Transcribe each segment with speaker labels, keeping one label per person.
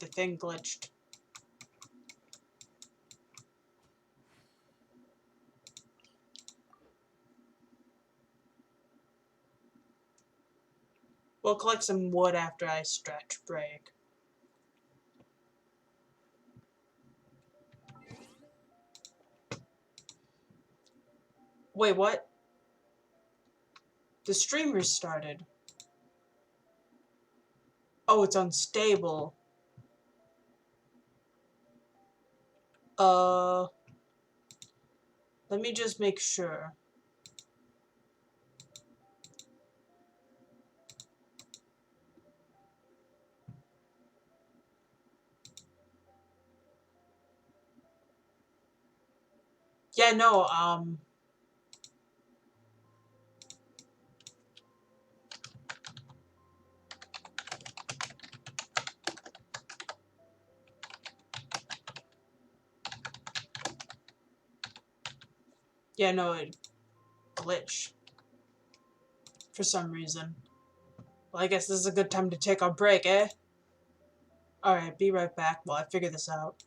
Speaker 1: the thing glitched. We'll collect some wood after I stretch break. Wait, what? The stream restarted. Oh, it's unstable. Let me just make sure. Yeah, no, yeah, no, it glitched. For some reason. Well, I guess this is a good time to take our break, eh? Alright, be right back while I figure this out.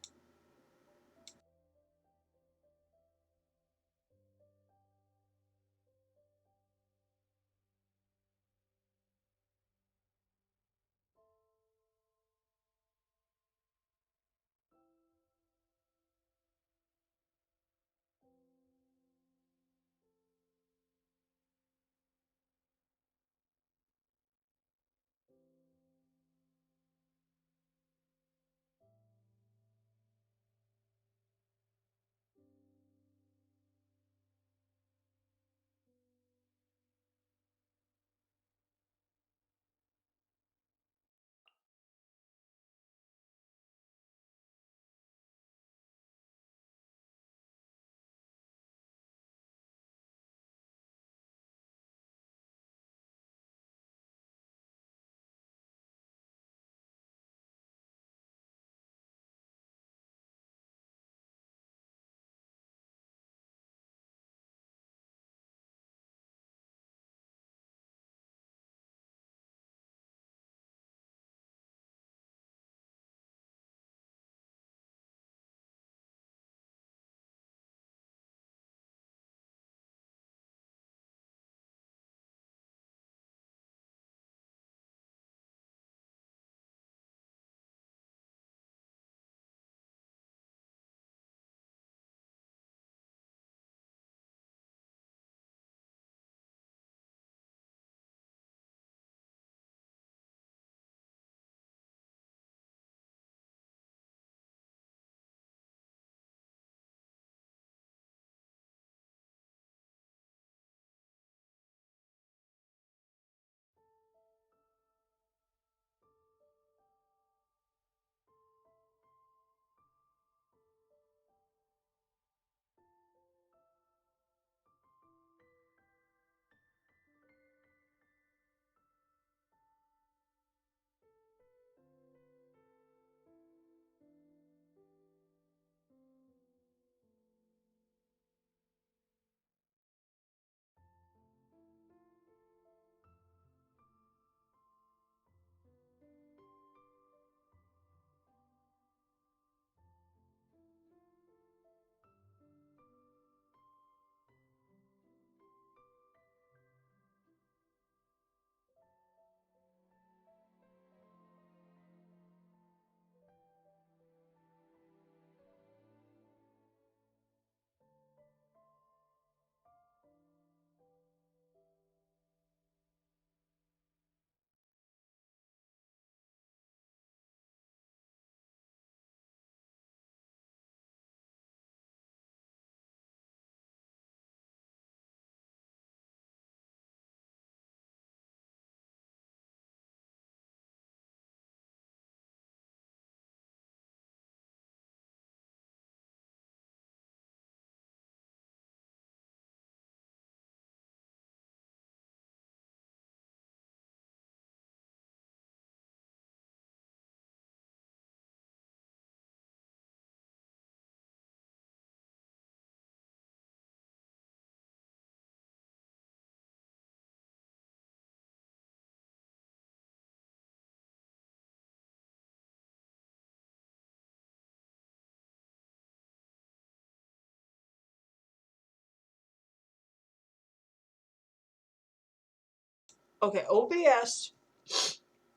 Speaker 1: Okay, OBS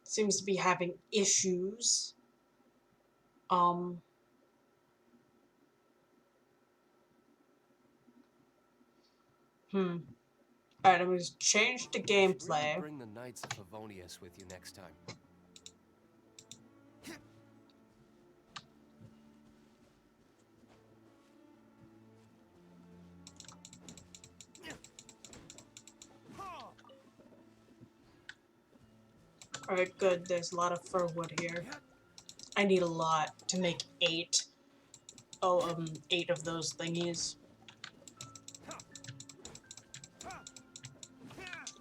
Speaker 1: seems to be having issues. Alright, I'm gonna change the gameplay.
Speaker 2: Really bring the Knights of Favonius with you next time.
Speaker 1: Alright, good. There's a lot of fir wood here. I need a lot to make 8. Oh, 8 of those thingies.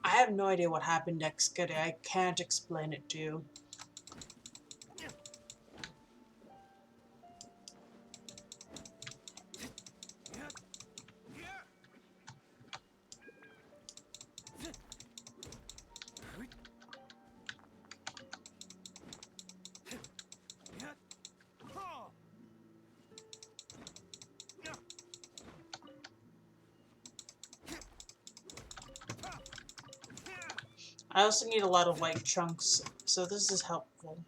Speaker 1: I have no idea what happened next day. I can't explain it to you. I also need a lot of white chunks, so this is helpful.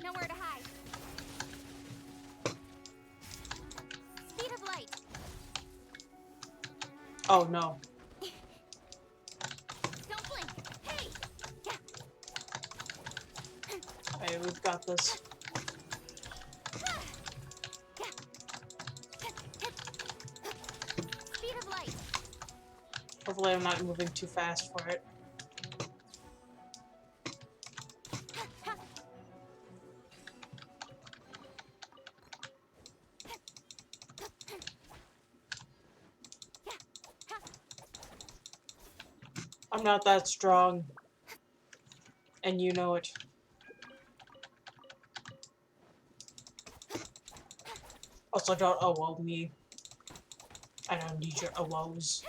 Speaker 3: Nowhere to hide. Speed of light.
Speaker 1: Oh no.
Speaker 3: Don't blink. Hey.
Speaker 1: Hey, we've got this.
Speaker 3: Speed of light.
Speaker 1: Hopefully I'm not moving too fast for it. I'm not that strong. And you know it. Also, don't oh me. I don't need your woes.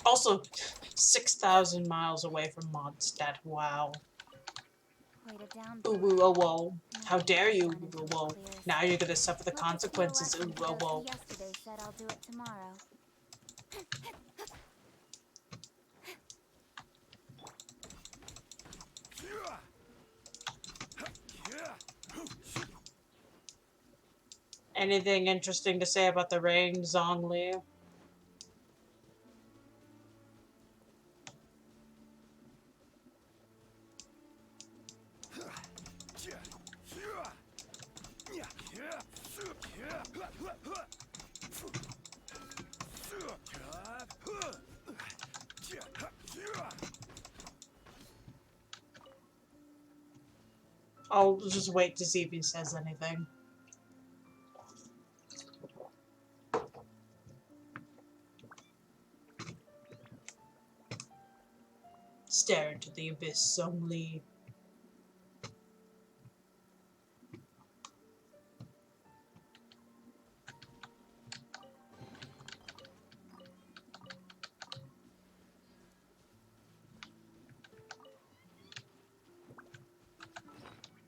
Speaker 1: Also, 6,000 miles away from Mondstadt. Wow. Ooh, ooh, oh, whoa. How dare you, ooh, whoa. Now you're gonna suffer the consequences, ooh, oh, whoa.
Speaker 3: Yesterday said I'll do it tomorrow.
Speaker 1: Anything interesting to say about the rain, Zhongli? I'll just wait to see if he says anything. Stare into the abyss, Zhongli.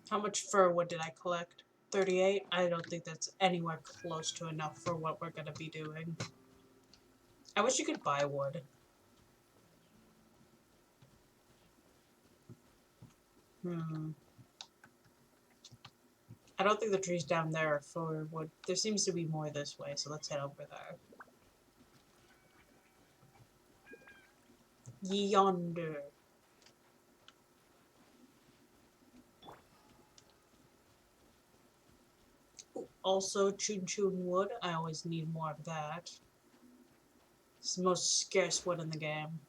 Speaker 1: How much fir wood did I collect? 38? I don't think that's anywhere close to enough for what we're gonna be doing. I wish you could buy wood. I don't think the trees down there are for wood. There seems to be more this way, so let's head over there. Yonder. Ooh, also, chun chun wood. I always need more of that. It's the most scarce wood in the game.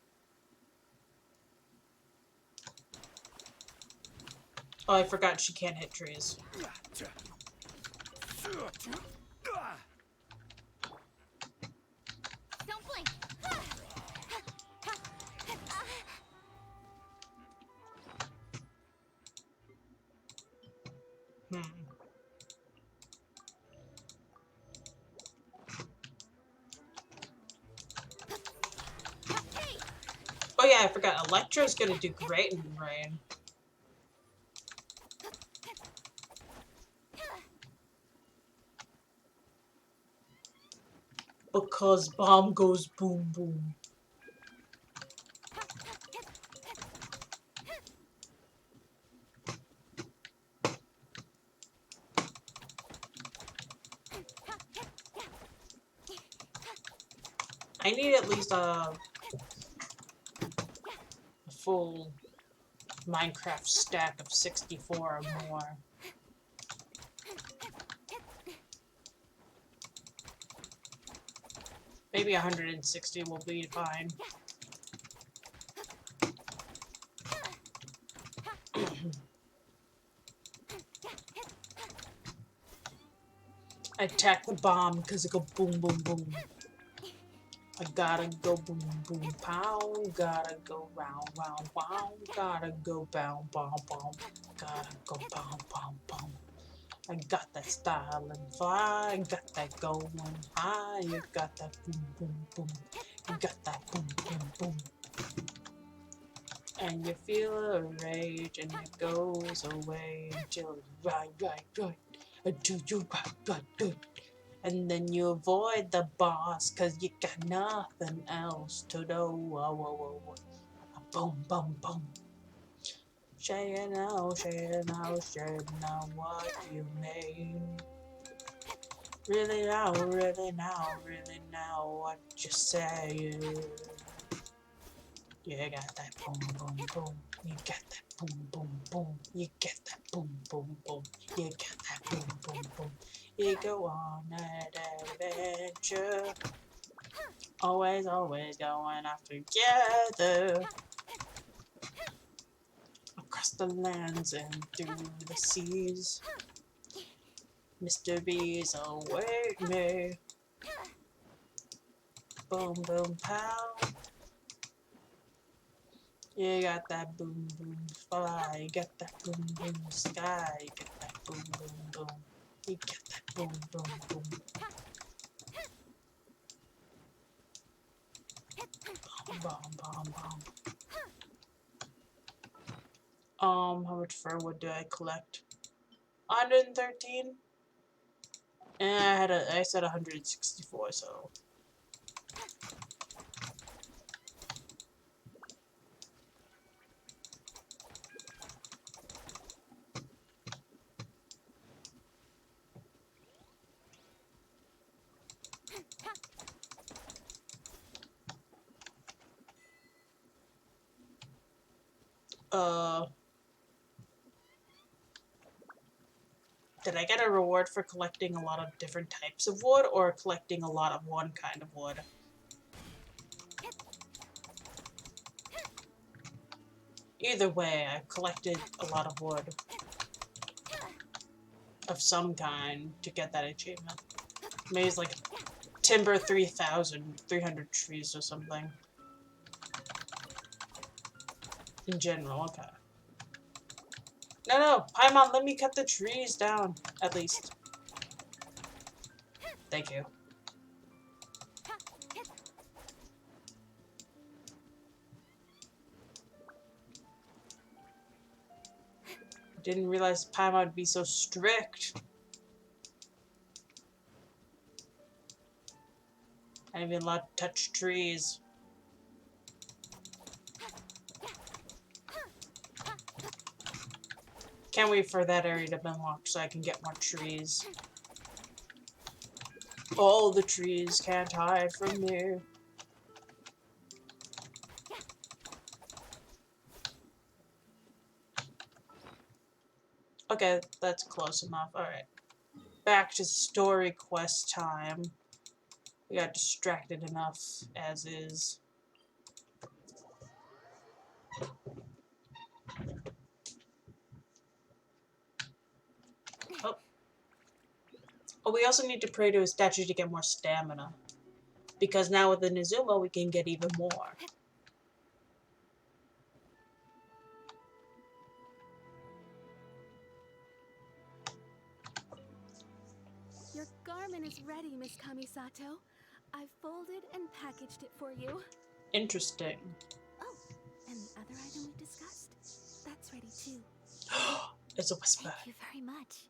Speaker 1: Oh, I forgot she can't hit trees.
Speaker 3: Don't blink.
Speaker 1: Hmm. Oh yeah, I forgot. Electro's gonna do great in rain. Because bomb goes boom boom. I need at least a full Minecraft stack of 64 or more. Maybe 160 will be fine. I attack the bomb because it go boom boom boom. I gotta go boom boom pow. Gotta go round round wow. Gotta go bow bow bow. Gotta go bow bow bow. I got that style and fly. I got that going high. You got that boom boom boom. You got that boom boom boom. And you feel a rage and it goes away until right. Until you right. And then you avoid the boss cause you got nothing else to do. Whoa. Boom, boom, boom. Say now what you mean. Really now, what you say. You got that boom, boom, boom. You got that boom, boom, boom. You get that boom, boom, boom. You got that boom, boom, boom. You go on an adventure. Always going off together. Across the lands and through the seas. Mr. B's await me. Boom, boom, pow. You got that boom boom fly, you got that boom boom sky, you got that boom boom boom, you got that boom boom boom. Bomb. How much firewood do I collect? 113? And I said 164, so. Did I get a reward for collecting a lot of different types of wood or collecting a lot of one kind of wood? Either way, I collected a lot of wood of some kind to get that achievement. Maybe it's like timber 3,000, 300 trees or something. In general, okay. No, Paimon, let me cut the trees down, at least. Thank you. Didn't realize Paimon would be so strict. I didn't even allowed to touch trees. Can't wait for that area to be unlocked so I can get more trees. All the trees can't hide from me. Okay, that's close enough. Alright. Back to story quest time. We got distracted enough as is. Oh, we also need to pray to a statue to get more stamina. Because now with the Nizuma, we can get even more.
Speaker 4: ramen is ready, Miss Kamisato. I've folded and packaged it for you.
Speaker 1: Interesting.
Speaker 4: Oh, and the other item we discussed? That's ready too.
Speaker 1: It's a whisper.
Speaker 3: Thank you very much.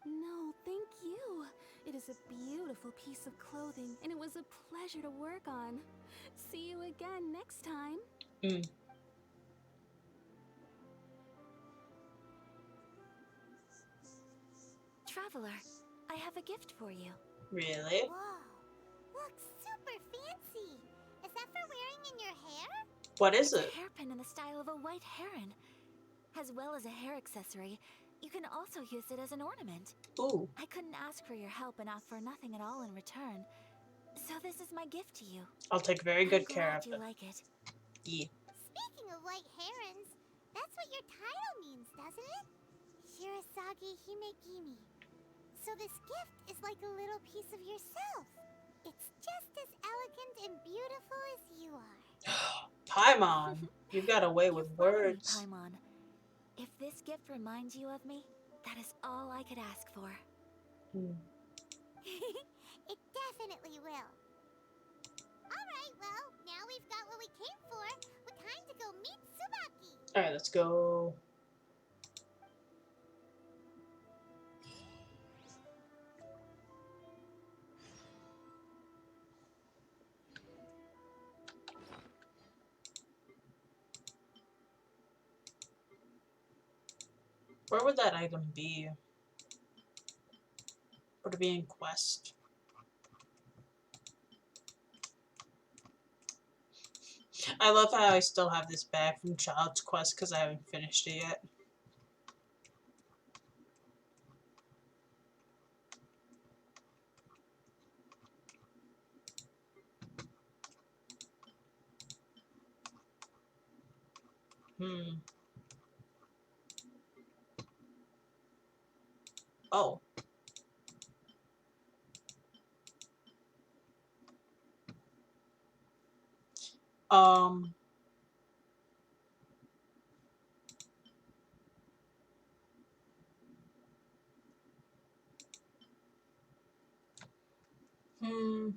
Speaker 4: No, thank you. It is a beautiful piece of clothing, and it was a pleasure to work on. See you again next time.
Speaker 1: Mm.
Speaker 3: Traveler, I have a gift for you.
Speaker 1: Really?
Speaker 3: Whoa, looks super fancy. Is that for wearing in your hair?
Speaker 1: What is
Speaker 3: It's
Speaker 1: it?
Speaker 3: a hairpin in the style of a white heron. As well as a hair accessory, you can also use it as an ornament.
Speaker 1: Ooh.
Speaker 3: I couldn't ask for your help and offer nothing at all in return. So this is my gift to you.
Speaker 1: I'll take very good
Speaker 3: I'm
Speaker 1: care
Speaker 3: glad
Speaker 1: of
Speaker 3: you
Speaker 1: it.
Speaker 3: like it.
Speaker 1: Yeah.
Speaker 3: Speaking of white herons, that's what your title means, doesn't it? Shirasagi Himegimi. So this gift is like a little piece of yourself. It's just as elegant and beautiful as you are.
Speaker 1: Paimon, you've got a way
Speaker 3: You
Speaker 1: with
Speaker 3: flatter me,
Speaker 1: words.
Speaker 3: Paimon. If this gift reminds you of me, that is all I could ask for.
Speaker 1: Hmm.
Speaker 3: It definitely will. Alright, well, now we've got what we came for. What time to go meet Tsubaki?
Speaker 1: Alright, let's go. Where would that item be? Would it be in Quest? I love how I still have this bag from Child's Quest because I haven't finished it yet. Oh. Um. Hmm.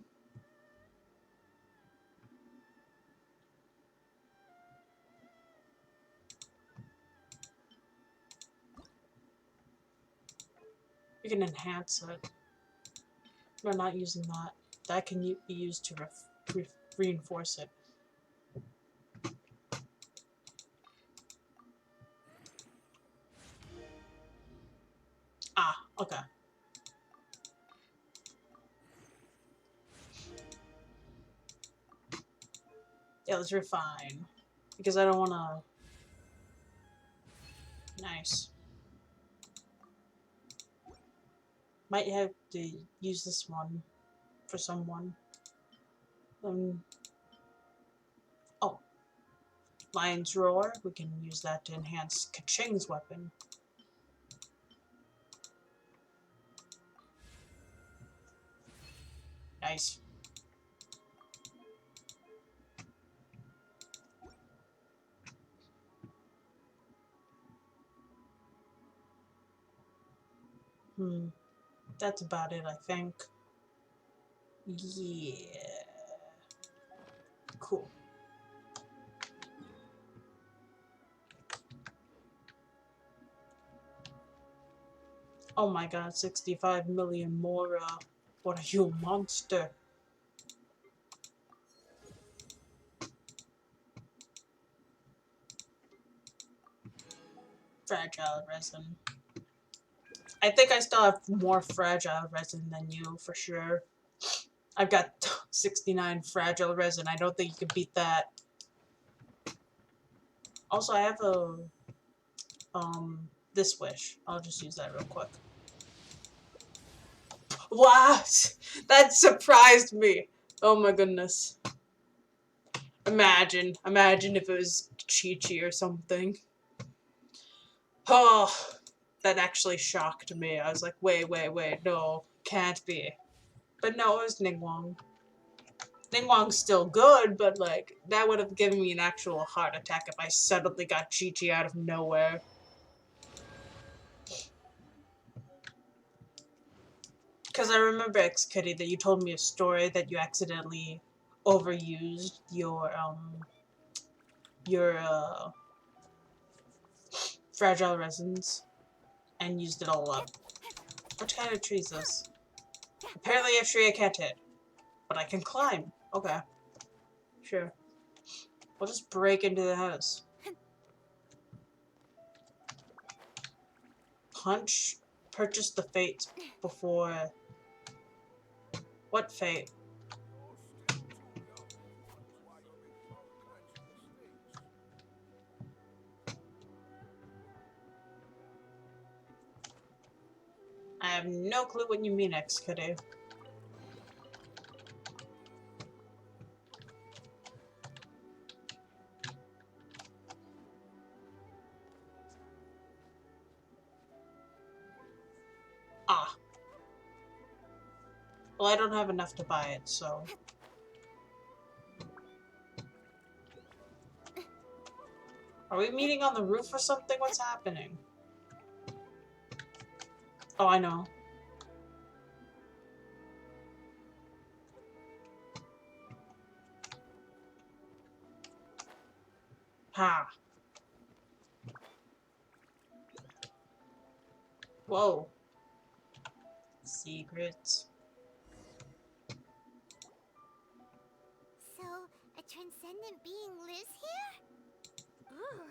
Speaker 1: You can enhance it. We're not using that. That can be used to reinforce it. Ah, okay. Yeah, let's refine. Because I don't want to... Nice. Might have to use this one for someone. Oh. Lion's Roar. We can use that to enhance Kaching's weapon. Nice. That's about it, I think. Yeah. Cool. Oh my god, 65 million more. What are you, a monster? Fragile resin. I think I still have more fragile resin than you, for sure. I've got 69 fragile resin. I don't think you can beat that. Also, I have a, this wish. I'll just use that real quick. What? That surprised me. Oh my goodness. Imagine if it was Chi-Chi or something. Oh, that actually shocked me. I was like, wait, no, can't be. But no, it was Ningguang. Ningguang's still good, but like, that would have given me an actual heart attack if I suddenly got Chi-Chi out of nowhere. Because I remember, X-Kitty, that you told me a story that you accidentally overused your fragile resins and used it all up. What kind of tree is this? Apparently a tree I can't hit, but I can climb. Okay, sure. We'll just break into the house. Punch. Purchase the fate before. What fate? I have no clue what you mean, X-Kitty. Ah. Well, I don't have enough to buy it, so... Are we meeting on the roof or something? What's happening? Oh, I know. Ha. Whoa. Secrets.
Speaker 3: So, a transcendent being lives here? Ugh.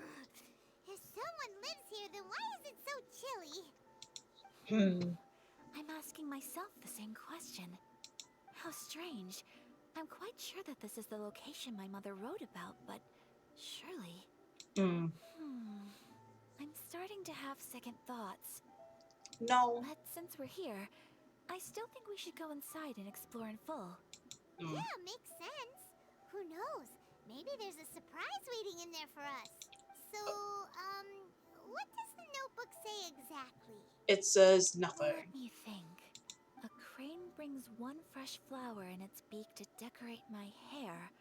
Speaker 3: If someone lives here, then why is it so chilly?
Speaker 4: I'm asking myself the same question. How strange. I'm quite sure that this is the location my mother wrote about, but surely... I'm starting to have second thoughts.
Speaker 1: No.
Speaker 4: But since we're here, I still think we should go inside and explore in full.
Speaker 3: Yeah, makes sense. Who knows? Maybe there's a surprise waiting in there for us. So, what does the notebook say exactly?
Speaker 1: It says
Speaker 4: Let
Speaker 1: nothing.
Speaker 4: me think. A crane brings one fresh flower in its beak to decorate my hair,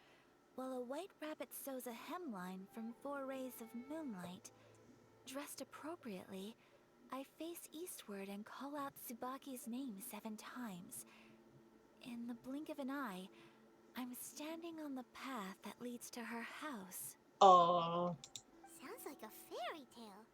Speaker 4: while a white rabbit sews a hemline from 4 rays of moonlight. Dressed appropriately, I face eastward and call out Tsubaki's name 7 times. In the blink of an eye, I'm standing on the path that leads to her house.
Speaker 1: Oh.
Speaker 3: Sounds like a fairy tale.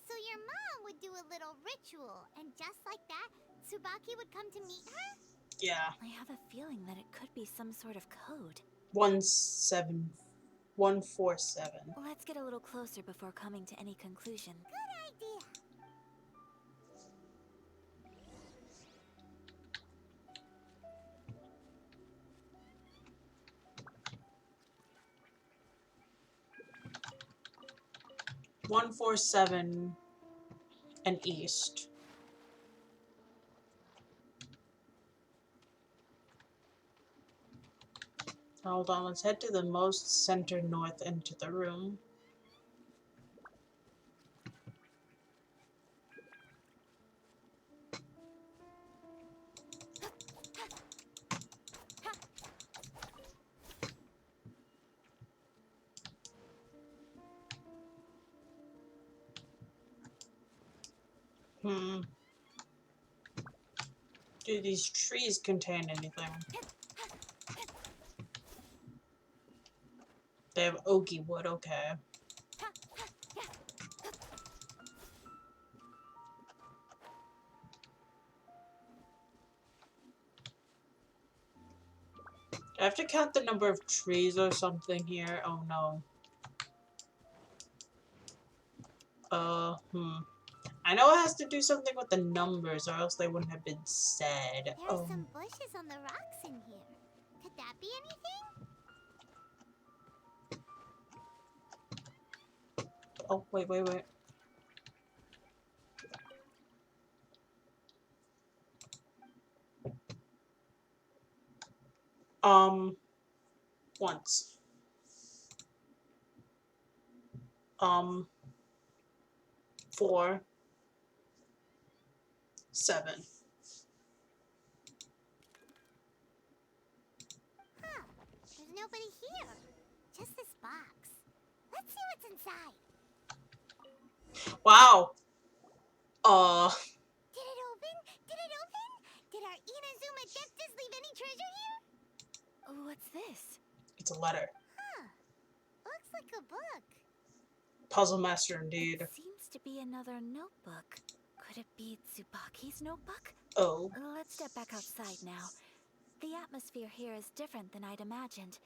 Speaker 3: So your mom would do a little ritual, and just like that, Tsubaki would come to meet her?
Speaker 1: Yeah.
Speaker 4: I have a feeling that it could be some sort of code.
Speaker 1: 147.
Speaker 4: Let's get a little closer before coming to any conclusion.
Speaker 3: Good idea.
Speaker 1: One, 4, 7 and east. Hold on, let's head to the most center north into the room. Do these trees contain anything? They have oaky wood, okay. Do I have to count the number of trees or something here? Oh no. I know it has to do something with the numbers or else they wouldn't have been said.
Speaker 3: There are some bushes on the rocks in here. Could that be anything?
Speaker 1: Oh, wait. 4, 7.
Speaker 3: Huh. There's nobody here. Just this box. Let's see what's inside.
Speaker 1: Wow.
Speaker 3: Did it open? Did it open? Did our adeptus leave any treasure here?
Speaker 4: What's this?
Speaker 1: It's a letter.
Speaker 3: Huh. Looks like a book.
Speaker 1: Puzzle master indeed.
Speaker 4: It seems to be another notebook. Could it be Tsubaki's notebook?
Speaker 1: Oh.
Speaker 4: Let's step back outside now. The atmosphere here is different than I'd imagined.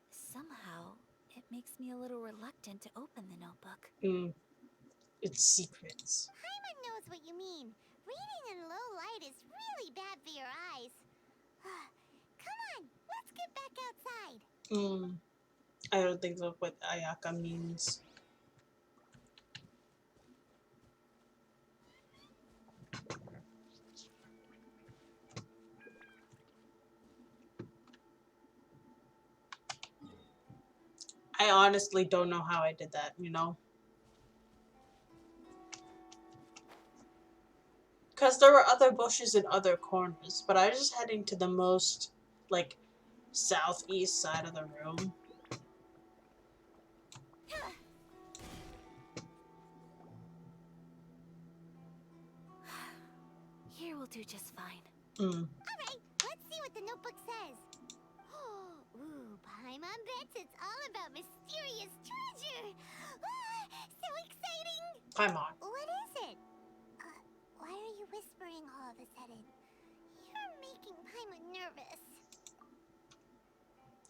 Speaker 4: Somehow, it makes me a little reluctant to open the notebook.
Speaker 1: It's secrets.
Speaker 3: Paimon knows what you mean. Reading in low light is really bad for your eyes. Come on, let's get back outside.
Speaker 1: I don't think that's what Ayaka means. I honestly don't know how I did that, you know? Because there were other bushes in other corners, but I was just heading to the most, like, southeast side of the room.
Speaker 4: Here will do just fine.
Speaker 3: Alright, let's see what the notebook says. Ooh, Paimon bets it's all about mysterious treasure. So exciting!
Speaker 1: Paimon.
Speaker 3: What is it? Why are you whispering all of a sudden? You're making Paimon nervous.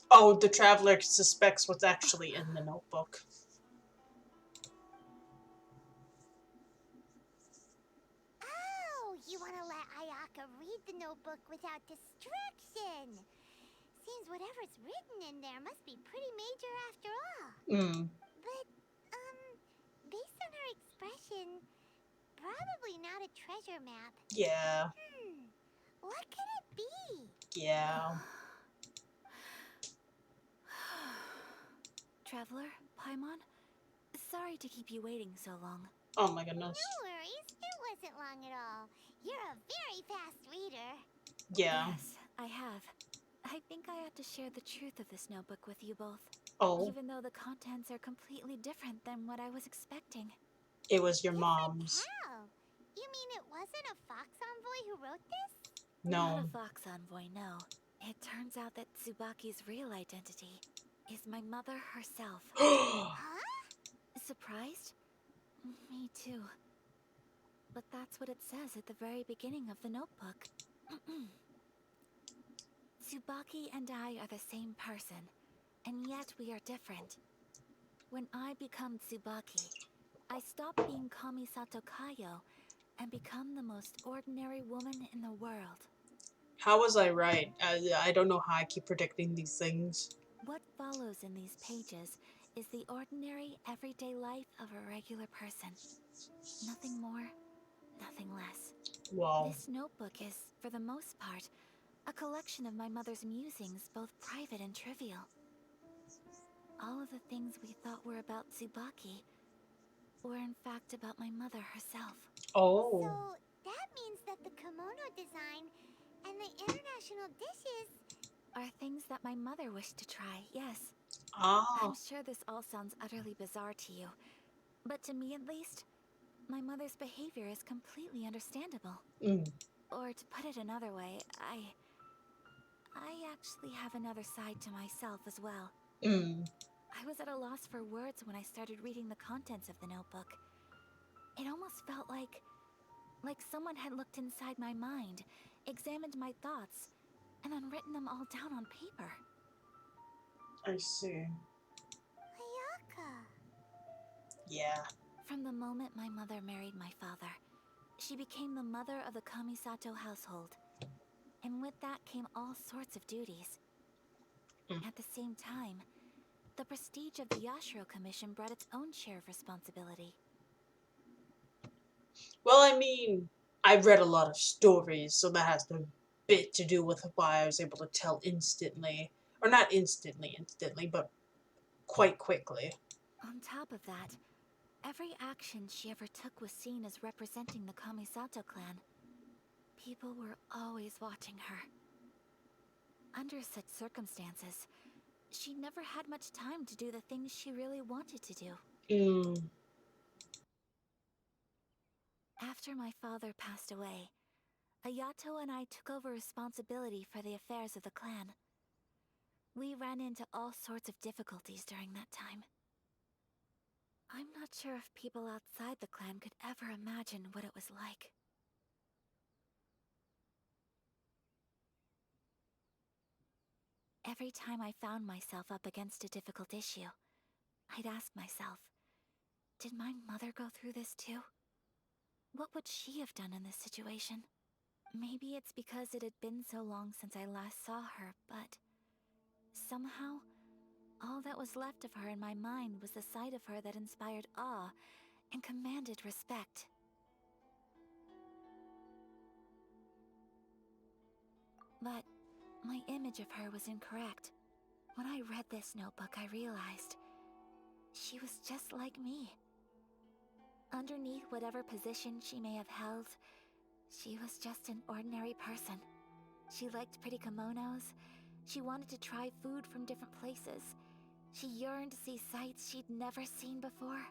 Speaker 1: Oh, the traveler suspects what's actually in the notebook.
Speaker 3: Oh, you want to let Ayaka read the notebook without distraction. Seems whatever's written in there must be pretty major after all. But, based on her expression, probably not a treasure map.
Speaker 1: Yeah.
Speaker 3: What could it be?
Speaker 1: Yeah.
Speaker 4: Traveler, Paimon, sorry to keep you waiting so long.
Speaker 1: Oh my goodness.
Speaker 3: No worries, it wasn't long at all. You're a very fast reader.
Speaker 1: Yeah.
Speaker 4: Yes, I have. I think I ought to share the truth of this notebook with you both.
Speaker 1: Oh,
Speaker 4: Even though the contents are completely different than what I was expecting.
Speaker 1: it was your
Speaker 3: Different
Speaker 1: mom's.
Speaker 3: how? You mean it wasn't a Fox Envoy who wrote this?
Speaker 4: Not
Speaker 1: No.
Speaker 4: a Fox Envoy, no. It turns out that Tsubaki's real identity is my mother herself.
Speaker 3: Huh?
Speaker 4: Surprised? Me too. But that's what it says at the very beginning of the notebook. Tsubaki and I are the same person, and yet we are different. When I become Tsubaki, I stop being Kamisato Kayo and become the most ordinary woman in the world.
Speaker 1: How was I right? I don't know how I keep predicting these things.
Speaker 4: What follows in these pages is the ordinary, everyday life of a regular person. Nothing more, nothing less.
Speaker 1: Wow.
Speaker 4: This notebook is, for the most part, a collection of my mother's musings, both private and trivial. All of the things we thought were about Tsubaki were in fact about my mother herself.
Speaker 1: Oh.
Speaker 3: So that means that the kimono design and the international dishes...
Speaker 4: Are things that my mother wished to try, yes.
Speaker 1: Ah.
Speaker 4: I'm sure this all sounds utterly bizarre to you, but to me at least, my mother's behavior is completely understandable. Or to put it another way, I actually have another side to myself as well. I was at a loss for words when I started reading the contents of the notebook. It almost felt like someone had looked inside my mind, examined my thoughts, and then written them all down on paper.
Speaker 1: I see.
Speaker 3: Ayaka.
Speaker 1: Yeah.
Speaker 4: From the moment my mother married my father, she became the mother of the Kamisato household. And with that came all sorts of duties. At the same time, the prestige of the Yashiro Commission brought its own share of responsibility.
Speaker 1: Well, I mean, I've read a lot of stories, so that has a bit to do with why I was able to tell instantly. Or not instantly, but quite quickly.
Speaker 4: On top of that, every action she ever took was seen as representing the Kamisato clan. People were always watching her. Under such circumstances, she never had much time to do the things she really wanted to do. After my father passed away, Ayato and I took over responsibility for the affairs of the clan. We ran into all sorts of difficulties during that time. I'm not sure if people outside the clan could ever imagine what it was like. Every time I found myself up against a difficult issue, I'd ask myself, did my mother go through this too? What would she have done in this situation? Maybe it's because it had been so long since I last saw her, but somehow, all that was left of her in my mind was the sight of her that inspired awe and commanded respect. But my image of her was incorrect. When I read this notebook, I realized she was just like me. Underneath whatever position she may have held, she was just an ordinary person. She liked pretty kimonos. She wanted to try food from different places. She yearned to see sights she'd never seen before.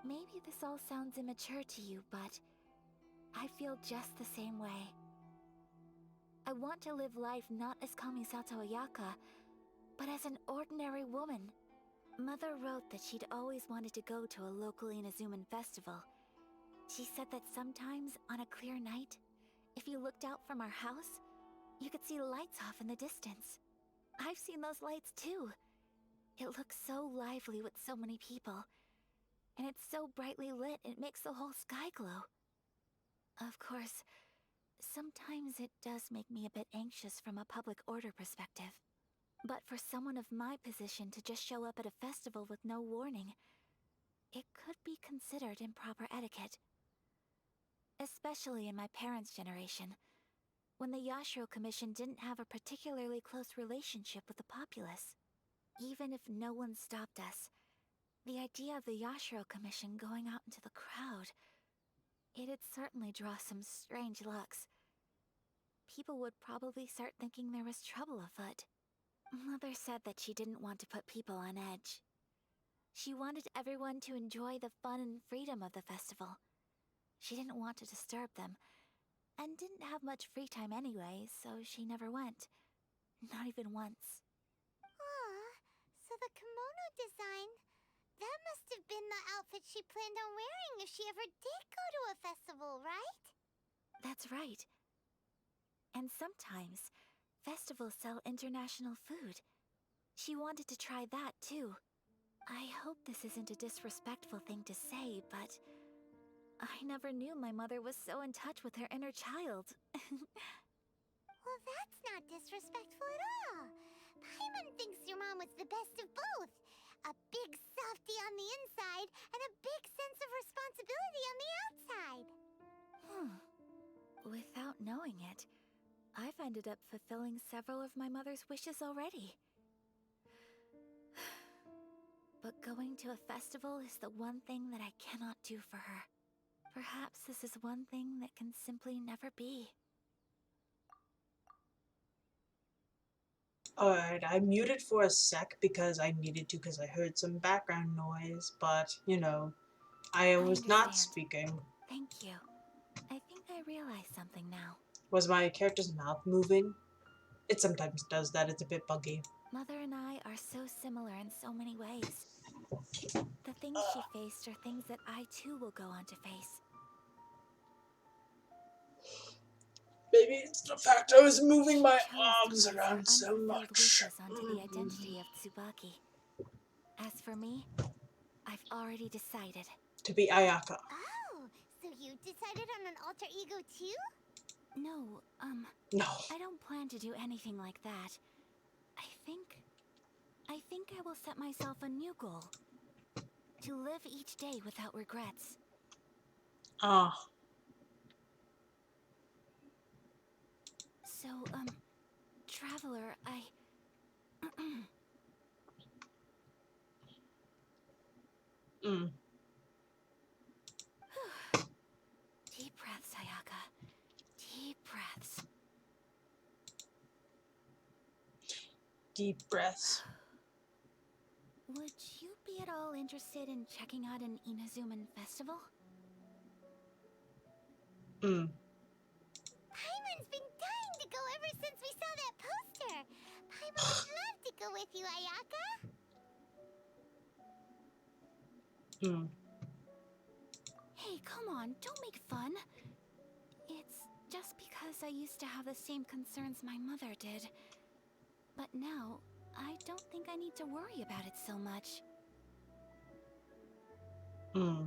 Speaker 4: Maybe this all sounds immature to you, but I feel just the same way. I want to live life not as Kamisato Ayaka, but as an ordinary woman. Mother wrote that she'd always wanted to go to a local Inazuman festival. She said that sometimes, on a clear night, if you looked out from our house, you could see lights off in the distance. I've seen those lights too. It looks so lively with so many people. And it's so brightly lit, it makes the whole sky glow. Of course, sometimes it does make me a bit anxious from a public order perspective. But for someone of my position to just show up at a festival with no warning, it could be considered improper etiquette. Especially in my parents' generation, when the Yashiro Commission didn't have a particularly close relationship with the populace. Even if no one stopped us, the idea of the Yashiro Commission going out into the crowd, it'd certainly draw some strange looks. People would probably start thinking there was trouble afoot. Mother said that she didn't want to put people on edge. She wanted everyone to enjoy the fun and freedom of the festival. She didn't want to disturb them, and didn't have much free time anyway, so she never went. Not even once.
Speaker 3: Aw, so the kimono design, that must have been the outfit she planned on wearing if she ever did go to a festival, right?
Speaker 4: That's right. And sometimes, festivals sell international food. She wanted to try that too. I hope this isn't a disrespectful thing to say, but I never knew my mother was so in touch with her inner child.
Speaker 3: Well, that's not disrespectful at all. Paimon thinks your mom was the best of both. A big softie on the inside and a big sense of responsibility on the outside.
Speaker 4: Without knowing it, I've ended up fulfilling several of my mother's wishes already. But going to a festival is the one thing that I cannot do for her. Perhaps this is one thing that can simply never be.
Speaker 1: Alright, I muted for a sec because I needed to because I heard some background noise, but, you know, I was not
Speaker 4: understand.
Speaker 1: speaking.
Speaker 4: Thank you. I think I realize something now.
Speaker 1: Was my character's mouth moving? It sometimes does that, it's a bit buggy.
Speaker 4: Mother and I are so similar in so many ways. The things she faced are things that I too will go on to face.
Speaker 1: Maybe it's the fact I was moving my
Speaker 4: She chose
Speaker 1: arms
Speaker 4: to place
Speaker 1: around
Speaker 4: her
Speaker 1: so
Speaker 4: unfulfilled
Speaker 1: much.
Speaker 4: wishes onto the identity of Tsubaki. As for me, I've already decided.
Speaker 1: To be Ayaka.
Speaker 3: Oh, so you decided on an alter ego too?
Speaker 4: No,
Speaker 1: No.
Speaker 4: I don't plan to do anything like that. I think I will set myself a new goal. To live each day without regrets.
Speaker 1: Ah.
Speaker 4: So, Traveler, I... Deep breaths, Ayaka. Deep breaths.
Speaker 1: Deep breaths.
Speaker 4: Would you be at all interested in checking out an Inazuman festival?
Speaker 3: Paimon go with you, Ayaka?
Speaker 1: Hmm.
Speaker 4: Hey, come on, don't make fun. It's just because I used to have the same concerns my mother did. But now, I don't think I need to worry about it so much.
Speaker 1: Hmm.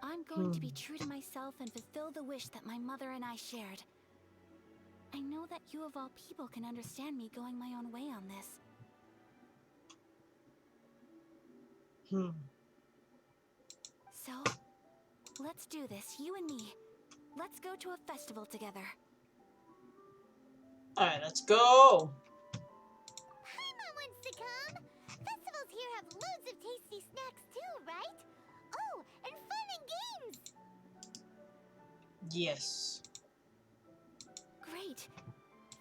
Speaker 4: I'm going to be true to myself and fulfill the wish that my mother and I shared. I know that you of all people can understand me going my own way on this.
Speaker 1: Hmm.
Speaker 4: So, let's do this, you and me. Let's go to a festival together.
Speaker 1: Alright, let's go!
Speaker 3: Paimon wants to come! Festivals here have loads of tasty snacks too, right? Oh, and fun and games!
Speaker 1: Yes.
Speaker 4: Great.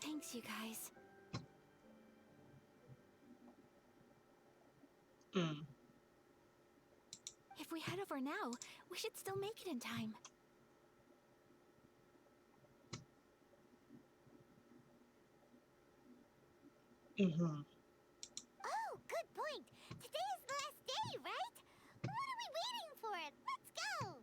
Speaker 4: Thanks, you guys.
Speaker 1: Hmm.
Speaker 4: If we head over now, we should still make it in time.
Speaker 1: Mm-hmm.
Speaker 3: Oh, good point! Today is the last day, right? What are we waiting for? Let's go!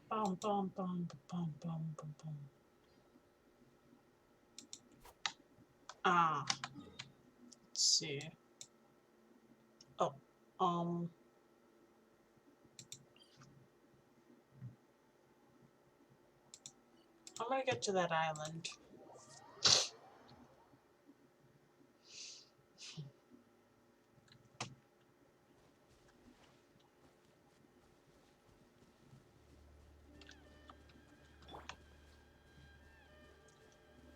Speaker 1: Bum, bum, bum, bum, bum, bum, bum. Ah. Let's see. Oh. I'm gonna get to that island.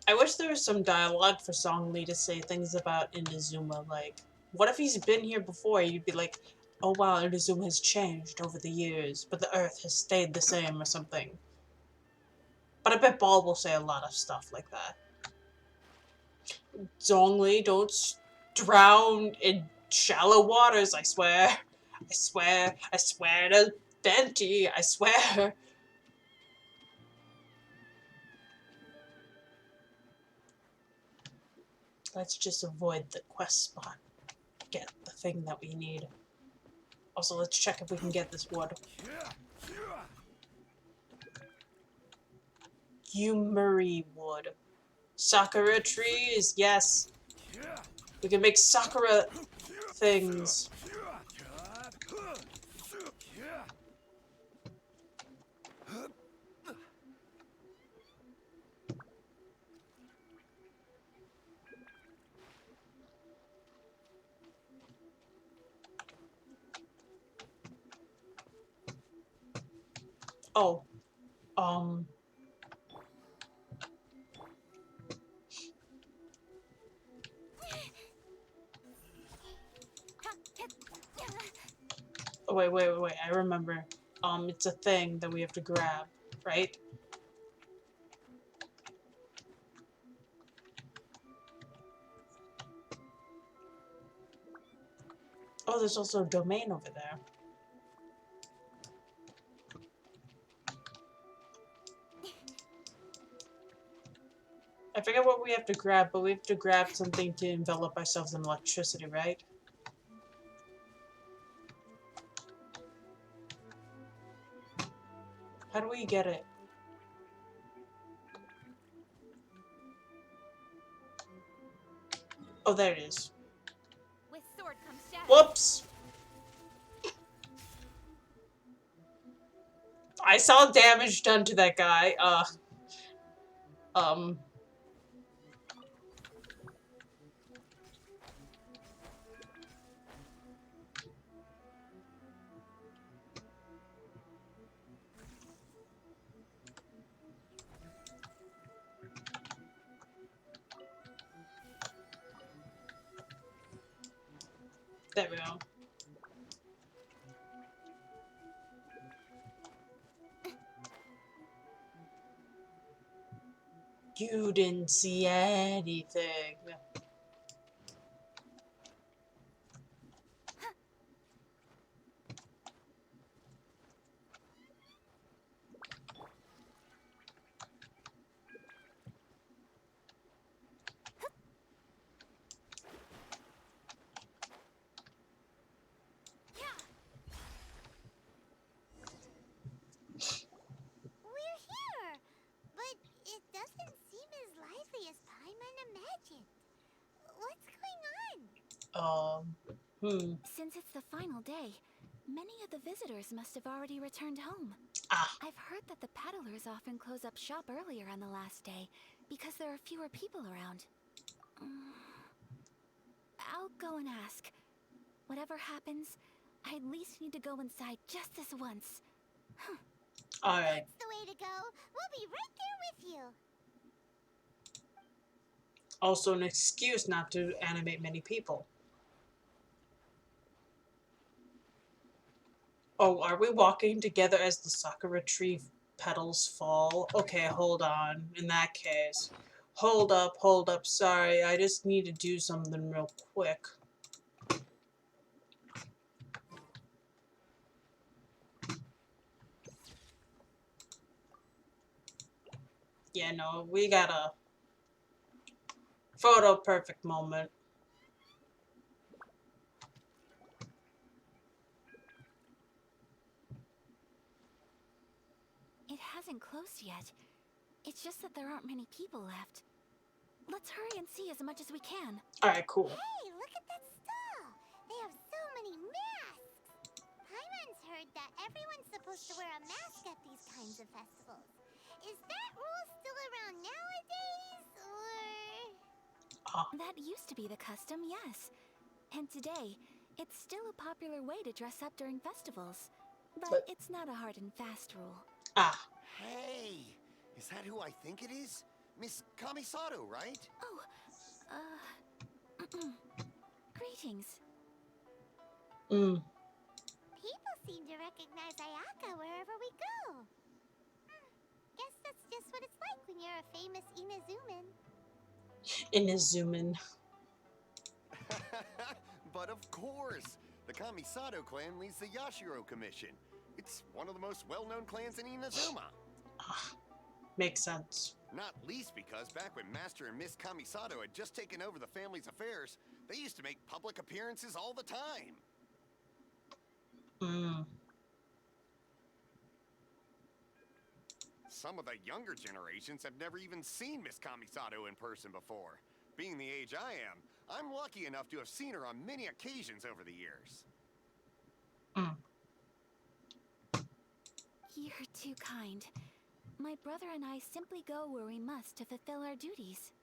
Speaker 1: I wish there was some dialogue for Songli to say things about Inazuma, like, what if he's been here before? You'd be like, oh wow, Inazuma has changed over the years, but the Earth has stayed the same or something. But I bet Ball will say a lot of stuff like that. Zhongli, don't drown in shallow waters, I swear. I swear. I swear to Venti, I swear. Let's just avoid the quest spot. Get the thing that we need. Also, let's check if we can get this wood. Yumuri wood. Sakura trees, yes. We can make Sakura things. Oh, oh wait, I remember. It's a thing that we have to grab, right? Oh, there's also a domain over there. I forget what we have to grab, but we have to grab something to envelop ourselves in electricity, right? How do we get it? Oh, there it is.
Speaker 3: With sword comes shadow.
Speaker 1: Whoops! I saw damage done to that guy. There we go. You didn't see anything.
Speaker 3: We're here, but it doesn't seem as lively as Paimon imagined. What's going on?
Speaker 4: Since it's the final day, many of the visitors must have already returned home.
Speaker 1: Ah,
Speaker 4: I've heard that the peddlers often close up shop earlier on the last day because there are fewer people around. I'll go and ask. Whatever happens, I at least need to go inside just this once.
Speaker 1: alright.
Speaker 3: That's the way to go. We'll be right there with you.
Speaker 1: Also an excuse not to animate many people. Oh, are we walking together as the sakura tree petals fall? Okay, hold on. In that case. Hold up. Sorry, I just need to do something real quick. Yeah, no, we got a photo perfect moment.
Speaker 4: It hasn't closed yet. It's just that there aren't many people left. Let's hurry and see as much as we can.
Speaker 1: Alright, cool.
Speaker 3: Hey, look at that stall. They have so many masks. Paimon's heard that everyone's supposed to wear a mask at these kinds of festivals. Is that rule still around nowadays, or...?
Speaker 4: That used to be the custom, yes. And today, it's still a popular way to dress up during festivals. But it's not a hard and fast rule.
Speaker 1: Ah,
Speaker 5: Hey, is that who I think it is? Miss Kamisato, right?
Speaker 4: Oh, greetings.
Speaker 3: People seem to recognize Ayaka wherever we go. Guess that's just what it's like when you're a famous Inazuman.
Speaker 1: Inazuman.
Speaker 5: But of course, the Kamisato clan leads the Yashiro Commission. It's one of the most well-known clans in Inazuma.
Speaker 1: Makes sense.
Speaker 5: Not least because back when Master and Miss Kamisato had just taken over the family's affairs, they used to make public appearances all the time. Some of the younger generations have never even seen Miss Kamisato in person before. Being the age I am, I'm lucky enough to have seen her on many occasions over the years.
Speaker 4: You're too kind. My brother and I simply go where we must to fulfill our duties.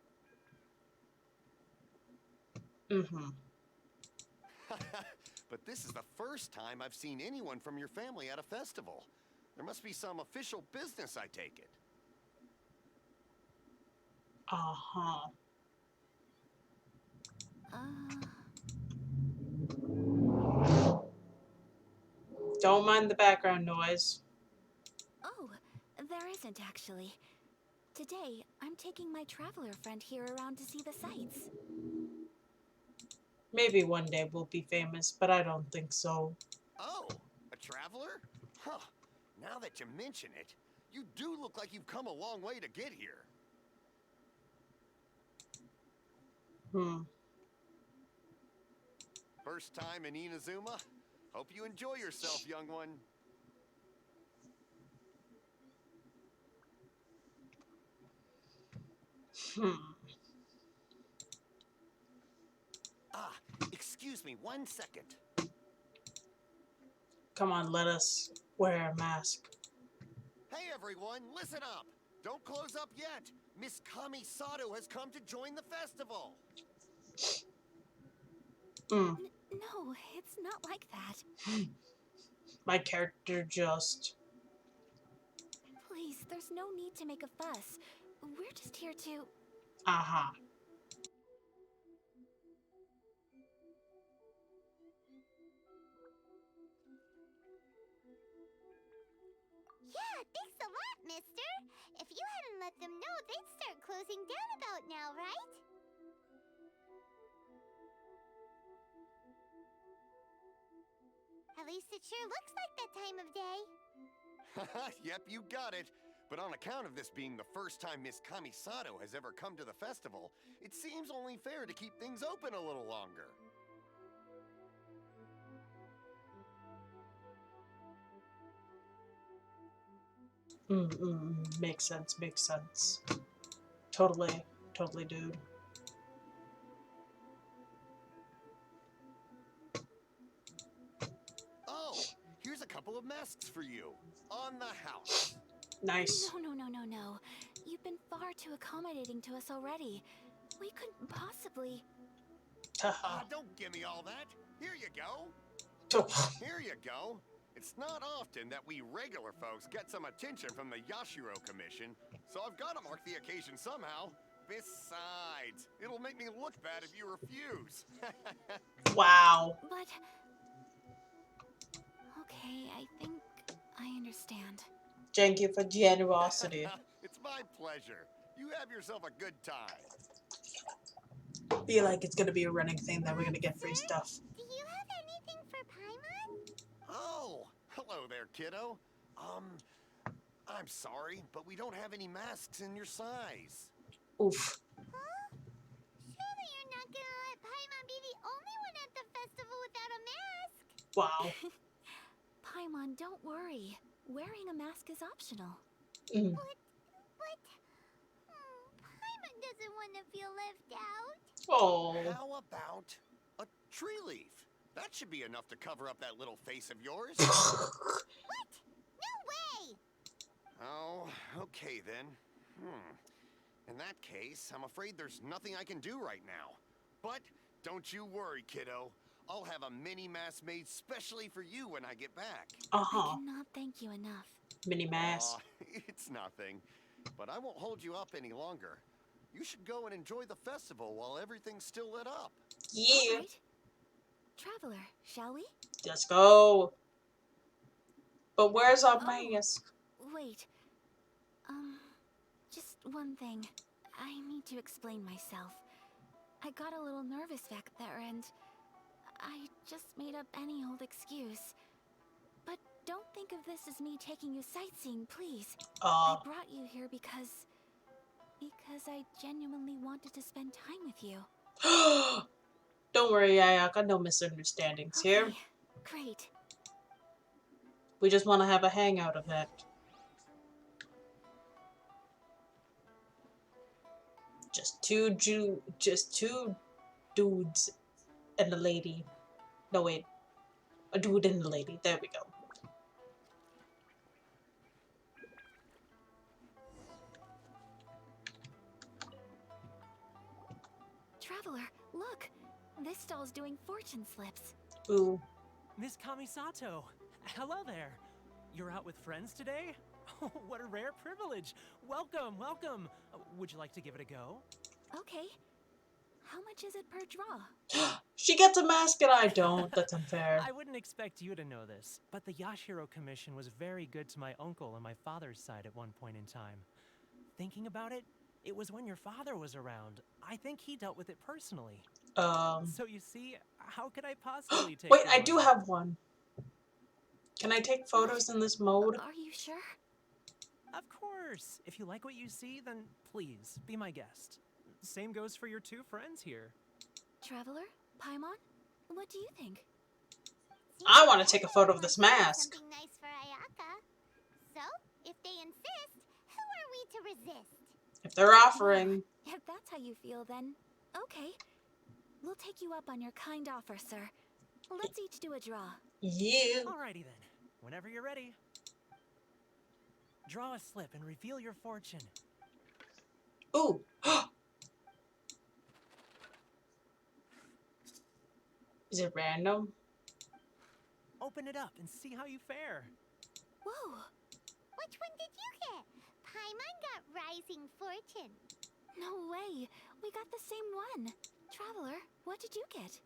Speaker 5: But this is the first time I've seen anyone from your family at a festival. There must be some official business, I take it.
Speaker 1: Don't mind the background noise.
Speaker 4: Oh, there isn't actually. Today, I'm taking my traveler friend here around to see the sights.
Speaker 1: Maybe one day we'll be famous, but I don't think so.
Speaker 5: Oh, a traveler? Huh. Now that you mention it, you do look like you've come a long way to get here. First time in Inazuma? Hope you enjoy yourself, young one. Excuse me 1 second.
Speaker 1: Come on, let us wear a mask.
Speaker 5: Hey everyone, listen up! Don't close up yet! Miss Kamisato has come to join the festival!
Speaker 4: No, it's not like that.
Speaker 1: My character just...
Speaker 4: Please, there's no need to make a fuss. We're just here to...
Speaker 3: Yeah, thanks a lot, mister. If you hadn't let them know they'd start closing down about now, right? At least it sure looks like that time of day.
Speaker 5: Yep, you got it. But on account of this being the first time Miss Kamisato has ever come to the festival, it seems only fair to keep things open a little longer.
Speaker 1: Makes sense, makes sense. Totally, totally, dude.
Speaker 5: Oh, here's a couple of masks for you. On the house.
Speaker 1: Nice.
Speaker 4: No. You've been far too accommodating to us already. We couldn't possibly...
Speaker 1: Haha.
Speaker 5: Don't give me all that. Here you go. Here you go. It's not often that we regular folks get some attention from the Yashiro Commission, so I've got to mark the occasion somehow. Besides, it'll make me look bad if you refuse.
Speaker 1: Wow.
Speaker 4: But... Okay, I think I understand.
Speaker 1: Thank you for generosity.
Speaker 5: It's my pleasure. You have yourself a good time.
Speaker 1: Feel like it's gonna be a running thing that we're gonna get free stuff.
Speaker 3: Do you have anything for Paimon?
Speaker 5: Oh, hello there, kiddo. I'm sorry, but we don't have any masks in your size.
Speaker 1: Oof.
Speaker 3: Huh? Surely you're not gonna let Paimon be the only one at the festival without a mask?
Speaker 1: Wow.
Speaker 4: Paimon, don't worry. Wearing a mask is optional.
Speaker 1: Mm.
Speaker 3: Paimon doesn't want to feel left out.
Speaker 1: Oh.
Speaker 5: How about a tree leaf? That should be enough to cover up that little face of yours.
Speaker 3: What? No way!
Speaker 5: Oh, okay then. In that case, I'm afraid there's nothing I can do right now. But don't you worry, kiddo. I'll have a mini mask made specially for you when I get back.
Speaker 4: I
Speaker 1: Uh-huh.
Speaker 4: cannot thank you enough.
Speaker 1: Mini mask.
Speaker 5: Aw, it's nothing. But I won't hold you up any longer. You should go and enjoy the festival while everything's still lit up.
Speaker 1: Yeah.
Speaker 4: All right. Traveler, shall we?
Speaker 1: Let's go. But where's our
Speaker 4: Oh.
Speaker 1: mask?
Speaker 4: Wait. Just one thing. I need to explain myself. I got a little nervous back there and I just made up any old excuse. But don't think of this as me taking you sightseeing, please. I brought you here because I genuinely wanted to spend time with you.
Speaker 1: Don't worry, Ayaka, no misunderstandings here.
Speaker 4: Okay, great.
Speaker 1: We just want to have a hangout event. Just two dudes and a lady. No wait, a dude and a lady. There we go.
Speaker 4: Traveler, look! This stall's doing fortune slips.
Speaker 1: Ooh.
Speaker 6: Miss Kamisato, hello there. You're out with friends today? Oh, what a rare privilege. Welcome, welcome. Would you like to give it a go?
Speaker 4: Okay. How much is it per draw?
Speaker 1: She gets a mask and I don't. That's unfair.
Speaker 6: I wouldn't expect you to know this, but the Yashiro Commission was very good to my uncle on my father's side at one point in time. Thinking about it, it was when your father was around. I think he dealt with it personally. So you see, how could I possibly take
Speaker 1: Wait,
Speaker 6: your
Speaker 1: I do
Speaker 6: money?
Speaker 1: have one. Can I take photos in this mode?
Speaker 4: Are you sure?
Speaker 6: Of course. If you like what you see, then please, be my guest. Same goes for your two friends here.
Speaker 4: Traveler? Paimon? What do you think?
Speaker 1: I want to take a photo of this mask.
Speaker 3: Something nice for Ayaka. So, if they insist, who are we to resist?
Speaker 1: If they're offering.
Speaker 4: If that's how you feel, then okay. We'll take you up on your kind offer, sir. Let's each do a draw.
Speaker 1: Yeah.
Speaker 6: Alrighty then. Whenever you're ready. Draw a slip and reveal your fortune.
Speaker 1: Ooh. Is it random?
Speaker 6: Open it up and see how you fare.
Speaker 4: Whoa!
Speaker 3: Which one did you get? Paimon got Rising Fortune.
Speaker 4: No way! We got the same one! Traveler, what did you get?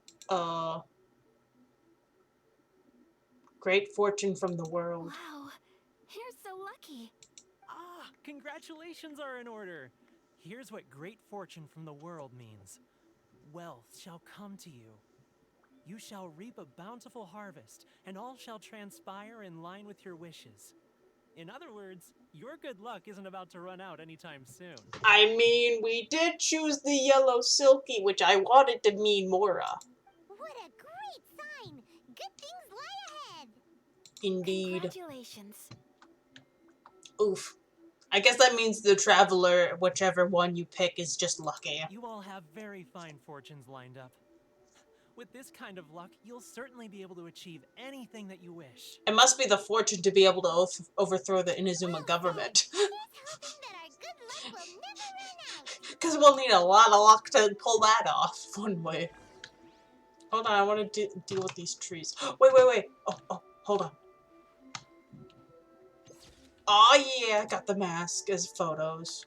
Speaker 1: Great fortune from the world.
Speaker 4: Wow! You're so lucky!
Speaker 6: Ah, congratulations are in order. Here's what great fortune from the world means. Wealth shall come to you. You shall reap a bountiful harvest, and all shall transpire in line with your wishes. In other words, your good luck isn't about to run out anytime soon.
Speaker 1: I mean, we did choose the yellow silky, which I wanted to mean Mora.
Speaker 3: What a great sign! Good things lie ahead!
Speaker 1: Indeed.
Speaker 4: Congratulations.
Speaker 1: Oof. I guess that means the traveler, whichever one you pick, is just lucky.
Speaker 6: You all have very fine fortunes lined up. With this kind of luck, you'll certainly be able to achieve anything that you wish.
Speaker 1: It must be the fortune to be able to overthrow the Inazuma government.
Speaker 3: Here's hoping that our good luck will never run out!
Speaker 1: Because we'll need a lot of luck to pull that off, one way. Hold on, I want to deal with these trees. Wait. Oh, hold on. Oh yeah, I got the mask as photos.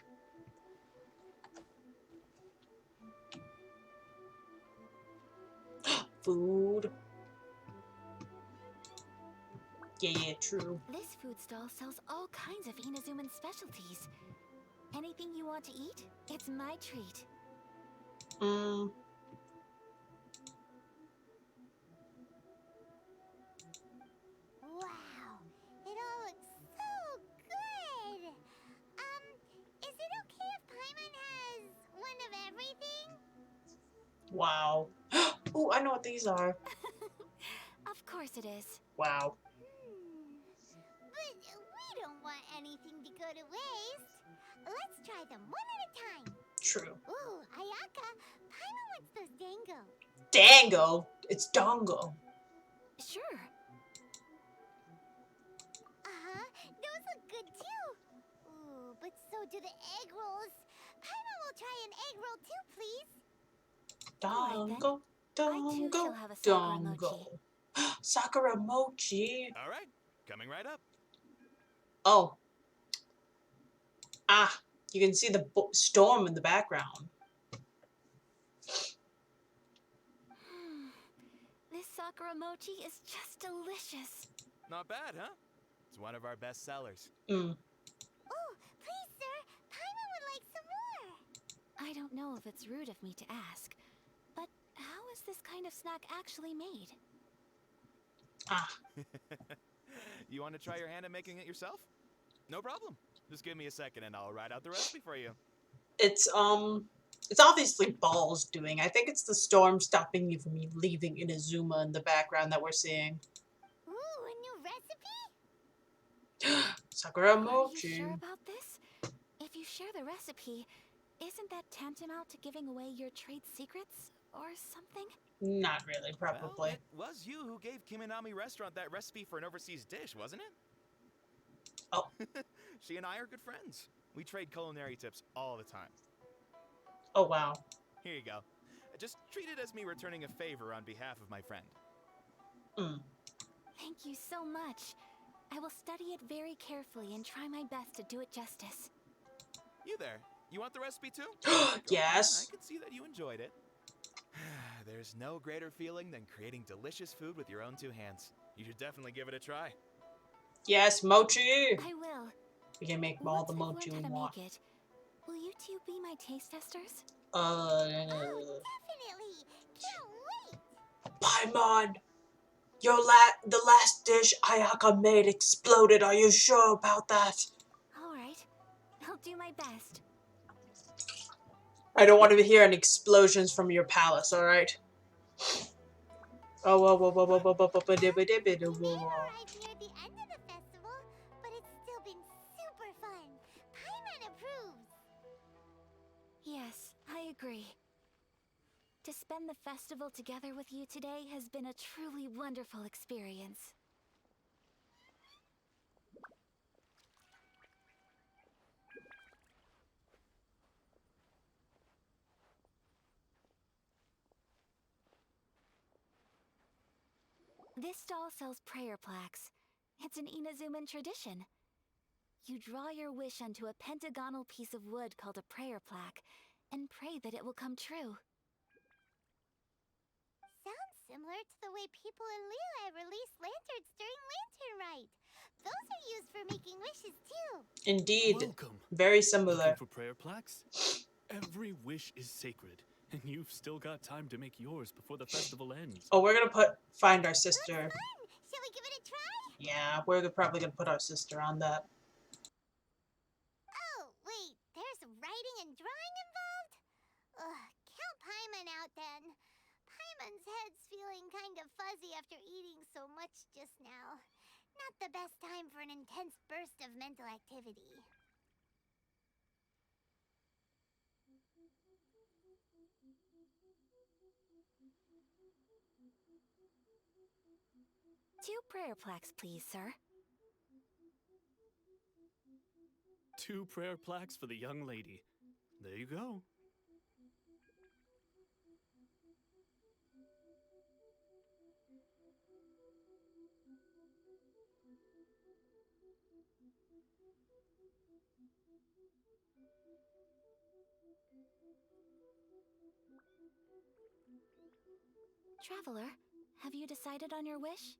Speaker 1: Food. Yeah, true.
Speaker 4: This food stall sells all kinds of Inazuman specialties. Anything you want to eat, it's my treat.
Speaker 3: Wow, it all looks so good! Is it okay if Paimon has one of everything?
Speaker 1: Wow. Ooh, I know what these are.
Speaker 4: Of course it is.
Speaker 1: Wow.
Speaker 3: But we don't want anything to go to waste. Let's try them one at a time.
Speaker 1: True.
Speaker 3: Ooh, Ayaka, Paimon wants those dango.
Speaker 1: Dango? It's Dongo.
Speaker 4: Sure.
Speaker 3: Those look good too. Ooh, but so do the egg rolls. Paimon will try an egg roll too, please.
Speaker 1: Dongo,
Speaker 4: I too shall
Speaker 1: Dongo,
Speaker 4: have a sakura
Speaker 1: Dongo. Sakura mochi.
Speaker 7: All right, coming right up.
Speaker 1: Oh. Ah, you can see the storm in the background.
Speaker 4: This sakura mochi is just delicious.
Speaker 7: Not bad, huh? It's one of our best sellers.
Speaker 3: Oh, please, sir. Paimon would like some more.
Speaker 4: I don't know if it's rude of me to ask, but how is this kind of snack actually made?
Speaker 1: Ah.
Speaker 7: You want to try your hand at making it yourself? No problem. Just give me a second and I'll write out the recipe for you.
Speaker 1: It's obviously Ball's doing. I think it's the storm stopping you from leaving Inazuma in the background that we're seeing.
Speaker 3: Ooh, a new recipe?
Speaker 1: Sakura
Speaker 4: Are
Speaker 1: mochi.
Speaker 4: you sure about this? If you share the recipe, isn't that tantamount to giving away your trade secrets or something?
Speaker 1: Not really, probably.
Speaker 7: Well, it was you who gave Kiminami Restaurant that recipe for an overseas dish, wasn't it?
Speaker 1: Oh.
Speaker 7: She and I are good friends. We trade culinary tips all the time.
Speaker 1: Oh, wow.
Speaker 7: Here you go. Just treat it as me returning a favor on behalf of my friend.
Speaker 4: Thank you so much. I will study it very carefully and try my best to do it justice.
Speaker 7: You there. You want the recipe too?
Speaker 1: Yes.
Speaker 7: I can see that you enjoyed it. There's no greater feeling than creating delicious food with your own two hands. You should definitely give it a try.
Speaker 1: Yes, mochi.
Speaker 4: I will.
Speaker 1: We can make all
Speaker 4: Once
Speaker 1: the
Speaker 4: I've
Speaker 1: mochi we
Speaker 4: learned how to
Speaker 1: want.
Speaker 4: make it, will you two be my taste testers?
Speaker 3: Oh, definitely. Can't wait.
Speaker 1: Paimon, the last dish Ayaka made exploded. Are you sure about that?
Speaker 4: All right. I'll do my best.
Speaker 1: I don't want to hear any explosions from your palace, alright? Oh, whoa.
Speaker 3: We may have arrived near the end of the festival, but it's still been super fun. Paimon approves.
Speaker 4: Yes, I agree. To spend the festival together with you today has been a truly wonderful experience. This stall sells prayer plaques. It's an Inazuman tradition. You draw your wish onto a pentagonal piece of wood called a prayer plaque, and pray that it will come true.
Speaker 3: Sounds similar to the way people in Liyue release lanterns during Lantern Rite. Those are used for making wishes too.
Speaker 1: Indeed.
Speaker 8: Welcome.
Speaker 1: Very similar.
Speaker 8: Looking for prayer plaques? Every wish is sacred, and you've still got time to make yours before the festival ends.
Speaker 1: Oh, we're gonna find our sister.
Speaker 3: Shall we give it a try?
Speaker 1: Yeah, we're probably gonna put our sister on that.
Speaker 3: Oh, wait, there's writing and drawing involved? Ugh, count Paimon out then. Paimon's head's feeling kind of fuzzy after eating so much just now. Not the best time for an intense burst of mental activity.
Speaker 4: Two prayer plaques, please, sir.
Speaker 8: 2 prayer plaques for the young lady. There you go.
Speaker 4: Traveler, have you decided on your wish?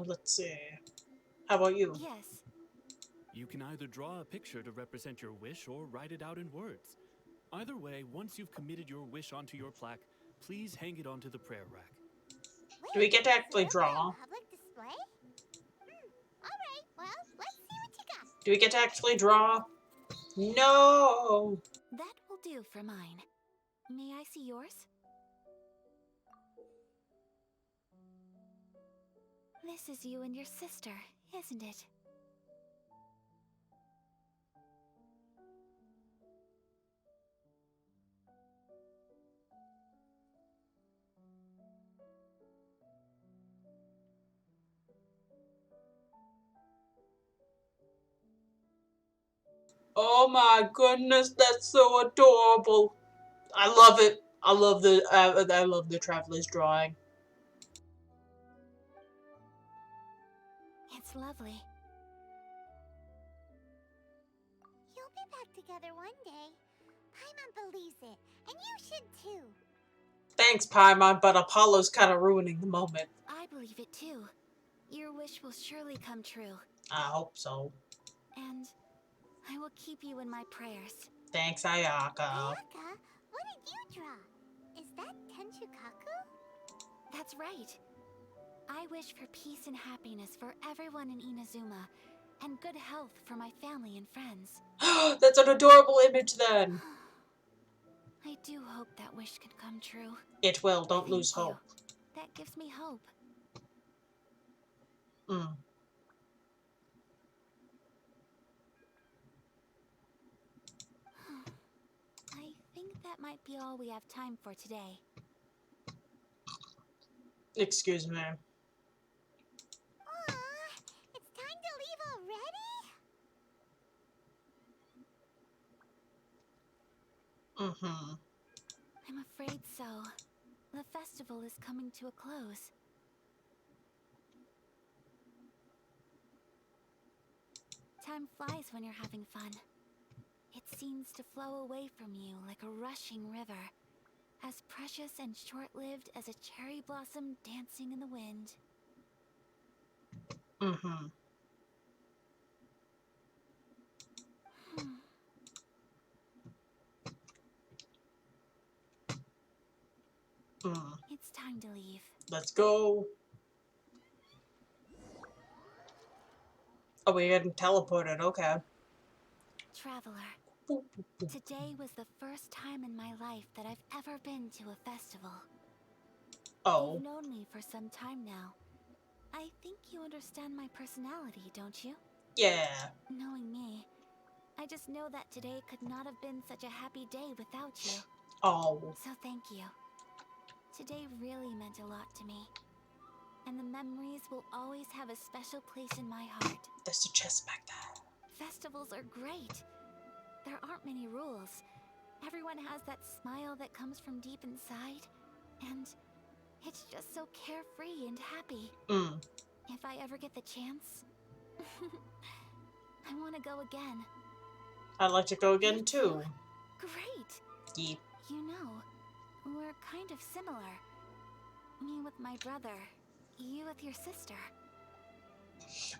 Speaker 1: Let's see. How about you?
Speaker 4: Yes.
Speaker 8: You can either draw a picture to represent your wish or write it out in words. Either way, once you've committed your wish onto your plaque, please hang it onto the prayer rack.
Speaker 1: Do we get to actually
Speaker 3: Is there
Speaker 1: draw?
Speaker 3: a public display? Alright, well, let's see what you got.
Speaker 1: Do we get to actually draw? No!
Speaker 4: That will do for mine. May I see yours? This is you and your sister, isn't it?
Speaker 1: Oh my goodness, that's so adorable. I love it. I love the traveler's drawing.
Speaker 4: It's lovely.
Speaker 3: You'll be back together one day. Paimon believes it, and you should too.
Speaker 1: Thanks, Paimon, but Apollo's kind of ruining the moment.
Speaker 4: I believe it too. Your wish will surely come true.
Speaker 1: I hope so.
Speaker 4: And I will keep you in my prayers.
Speaker 1: Thanks, Ayaka.
Speaker 3: Ayaka, what did you draw? Is that Tenchukaku?
Speaker 4: That's right. I wish for peace and happiness for everyone in Inazuma, and good health for my family and friends.
Speaker 1: That's an adorable image then.
Speaker 4: I do hope that wish can come true.
Speaker 1: It will, don't
Speaker 4: Thank
Speaker 1: lose
Speaker 4: you.
Speaker 1: hope.
Speaker 4: That gives me hope. I think that might be all we have time for today.
Speaker 1: Excuse me.
Speaker 3: Aw, it's time to leave already?
Speaker 4: I'm afraid so. The festival is coming to a close. Time flies when you're having fun. It seems to flow away from you like a rushing river, as precious and short-lived as a cherry blossom dancing in the wind. It's time to leave.
Speaker 1: Let's go. Oh, we're getting teleported, okay.
Speaker 4: Traveler, today was the first time in my life that I've ever been to a festival.
Speaker 1: Oh.
Speaker 4: You've known me for some time now. I think you understand my personality, don't you?
Speaker 1: Yeah.
Speaker 4: Knowing me, I just know that today could not have been such a happy day without you.
Speaker 1: Oh.
Speaker 4: So thank you. Today really meant a lot to me. And the memories will always have a special place in my heart.
Speaker 1: There's a chest back there.
Speaker 4: Festivals are great. There aren't many rules. Everyone has that smile that comes from deep inside. And it's just so carefree and happy. If I ever get the chance, I want to go again.
Speaker 1: I'd like to go again too.
Speaker 4: Great.
Speaker 1: Yeep.
Speaker 4: You know, we're kind of similar. Me with my brother, you with your sister.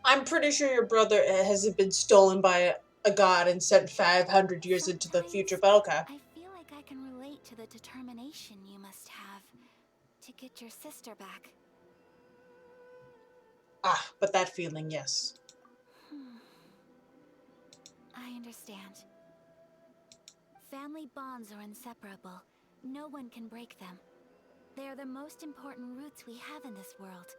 Speaker 1: I'm pretty sure your brother hasn't been stolen by a god and sent 500 years into the future Belka.
Speaker 4: I feel like I can relate to the determination you must have to get your sister back.
Speaker 1: Ah, but that feeling, yes.
Speaker 4: I understand. Family bonds are inseparable. No one can break them. They are the most important roots we have in this world.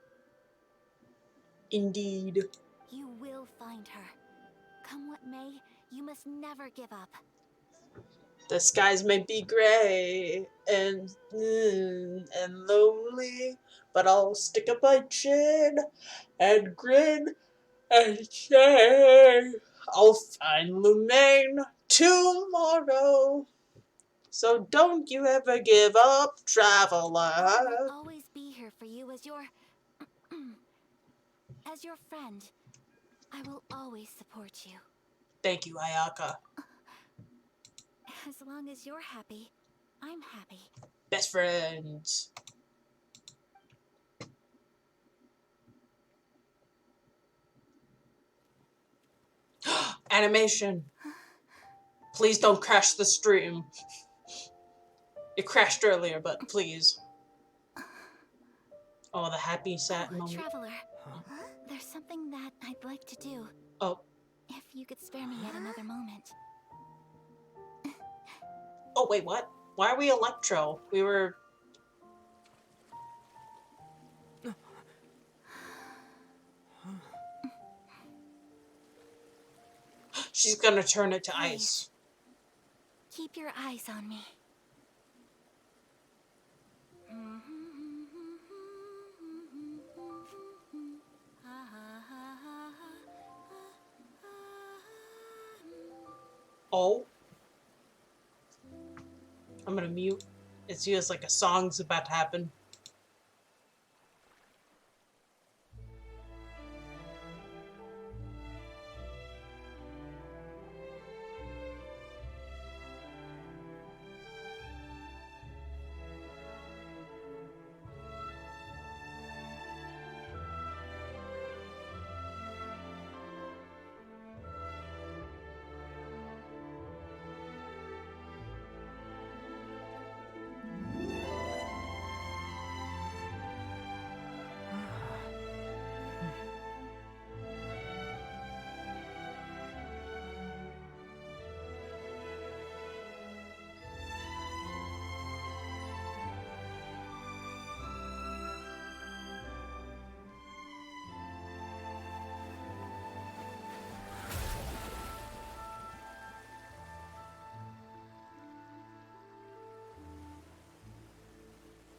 Speaker 1: Indeed.
Speaker 4: You will find her. Come what may, you must never give up.
Speaker 1: The skies may be gray and lonely, but I'll stick up my chin and grin and say I'll find Lumaine tomorrow. So don't you ever give up,
Speaker 4: I will
Speaker 1: traveler.
Speaker 4: always be here for you as your... as your friend. I will always support you.
Speaker 1: Thank you, Ayaka.
Speaker 4: As long as you're happy, I'm happy.
Speaker 1: Best friends. Animation. Please don't crash the stream. It crashed earlier, but please. Oh, the happy sad moment.
Speaker 4: Traveler, there's something that I'd like to do.
Speaker 1: Oh.
Speaker 4: If you could spare me yet another moment.
Speaker 1: Oh, wait, what? Why are we Electro? We were... She's gonna turn it to ice.
Speaker 4: Keep your eyes on me.
Speaker 1: Oh. I'm gonna mute. It feels like a song's about to happen.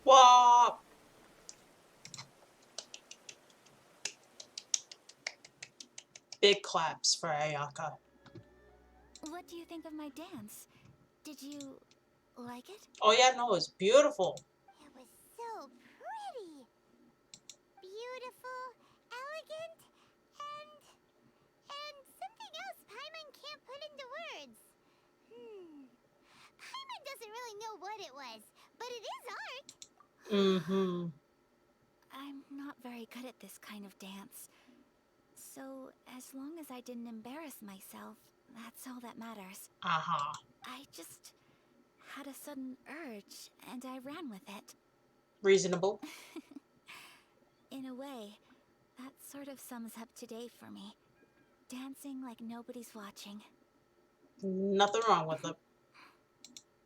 Speaker 1: Whoa! Big claps for Ayaka.
Speaker 4: What do you think of my dance? Did you like it?
Speaker 1: Oh yeah, no, it's beautiful.
Speaker 3: It was so pretty. Beautiful, elegant, and something else Paimon can't put into words. Paimon doesn't really know what it was, but it is art.
Speaker 1: Mm-hmm.
Speaker 4: I'm not very good at this kind of dance. So, as long as I didn't embarrass myself, that's all that matters.
Speaker 1: Uh-huh.
Speaker 4: I just had a sudden urge, and I ran with it.
Speaker 1: Reasonable.
Speaker 4: In a way, that sort of sums up today for me. Dancing like nobody's watching.
Speaker 1: Nothing wrong with it.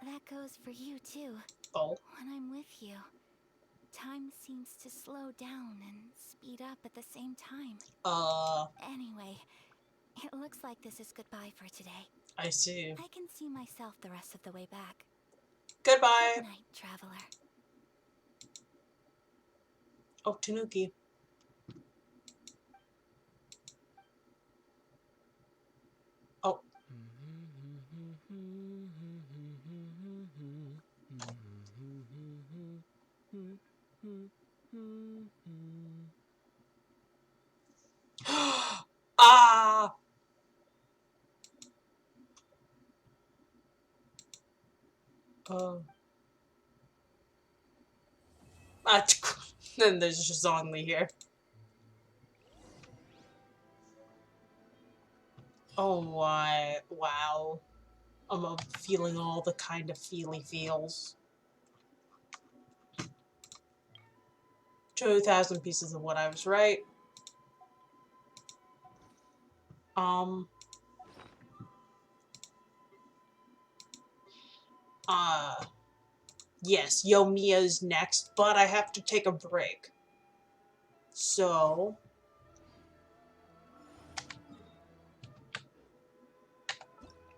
Speaker 4: That goes for you, too.
Speaker 1: Oh.
Speaker 4: When I'm with you, time seems to slow down and speed up at the same time. Anyway, it looks like this is goodbye for today.
Speaker 1: I see.
Speaker 4: I can see myself the rest of the way back.
Speaker 1: Goodbye.
Speaker 4: Good night, traveler.
Speaker 1: Oh, Tanuki. Oh. Ah! Oh. Then there's just Zhongli here. Oh my, wow. I'm feeling all the kind of feely feels. 2,000 pieces of wood, I was right. Um. Yes, Yomiya's next, but I have to take a break. So.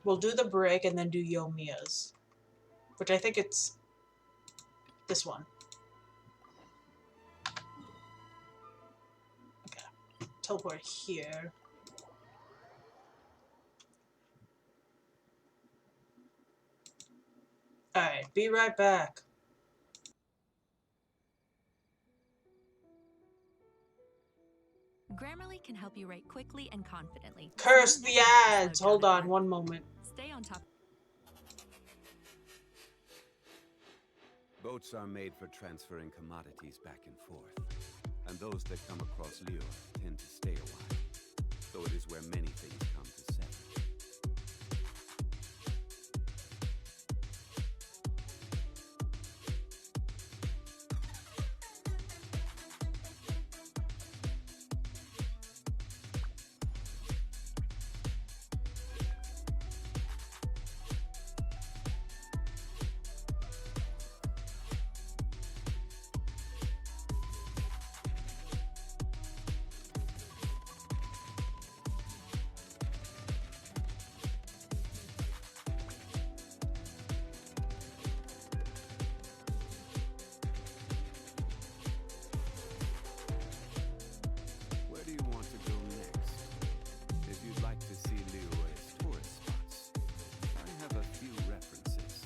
Speaker 1: We'll do the break and then do Yomiya's. Which I think it's this one. Okay. Teleport here. Alright, be right back.
Speaker 9: Grammarly can help you write quickly and confidently.
Speaker 1: Curse
Speaker 9: So
Speaker 1: the
Speaker 9: you never have to
Speaker 1: ads!
Speaker 9: slow down
Speaker 1: Hold
Speaker 9: at
Speaker 1: on
Speaker 9: work.
Speaker 1: one moment.
Speaker 9: Stay on top.
Speaker 10: Boats are made for transferring commodities back and forth, and those that come across Lure tend to stay a while, so it is where many things come to settle. Where do you want to go next? If you'd like to see Liyue's tourist spots, I have a few references.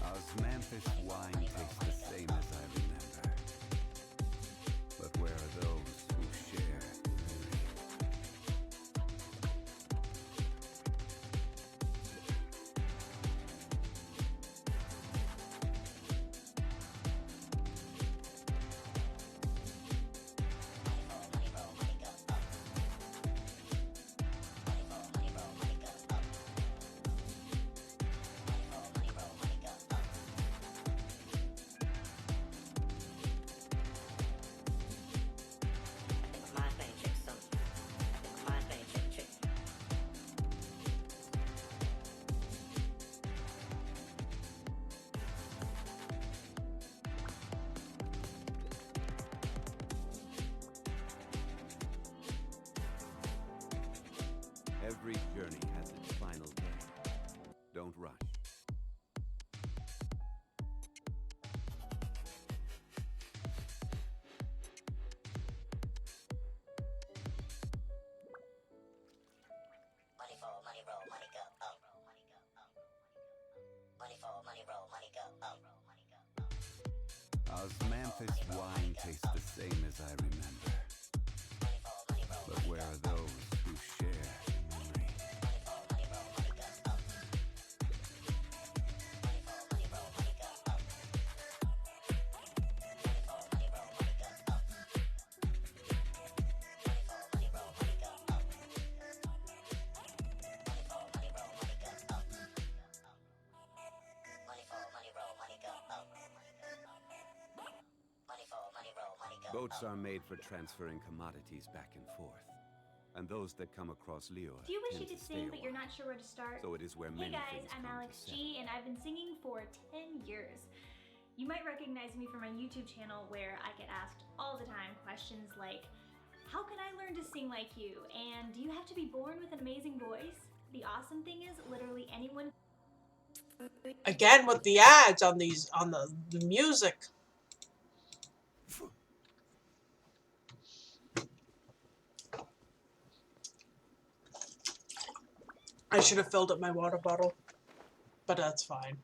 Speaker 10: Osmanthus wine tastes the same as I remember. But where are those who share memory? Every journey has its final day. Don't rush. Osmanthus wine tastes the same as I remember. But where are those who share memory? Boats are made for transferring commodities back and forth. And those that come across Liyue
Speaker 11: Do you wish
Speaker 10: tend
Speaker 11: you
Speaker 10: to
Speaker 11: could
Speaker 10: stay
Speaker 11: sing,
Speaker 10: a
Speaker 11: but you're
Speaker 10: while.
Speaker 11: not sure where to start?
Speaker 10: So it is where
Speaker 11: Hey
Speaker 10: many
Speaker 11: guys,
Speaker 10: things
Speaker 11: I'm
Speaker 10: come
Speaker 11: Alex
Speaker 10: to settle.
Speaker 11: G, and I've been singing for 10 years. You might recognize me from my YouTube channel where I get asked all the time questions like, how can I learn to sing like you? And do you have to be born with an amazing voice? The awesome thing is, literally anyone.
Speaker 1: Again with the ads on these, on the music. I should have filled up my water bottle, but that's fine.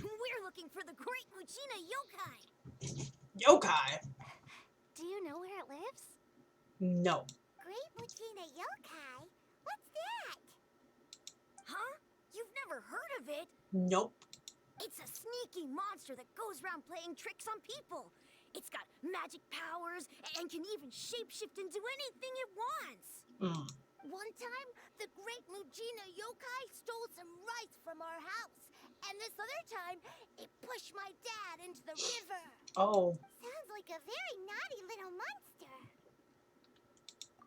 Speaker 3: We're looking for the great Uchina yokai!
Speaker 1: Yokai!
Speaker 3: Do you know where it lives?
Speaker 1: No.
Speaker 3: Great Mujina Yokai? What's that?
Speaker 12: Huh? You've never heard of it?
Speaker 1: Nope.
Speaker 12: It's a sneaky monster that goes around playing tricks on people. It's got magic powers and can even shapeshift into anything it wants. One time, the Great Mujina Yokai stole some rice from our house. And this other time, it pushed my dad into the river.
Speaker 1: Oh.
Speaker 3: Sounds like a very naughty little monster.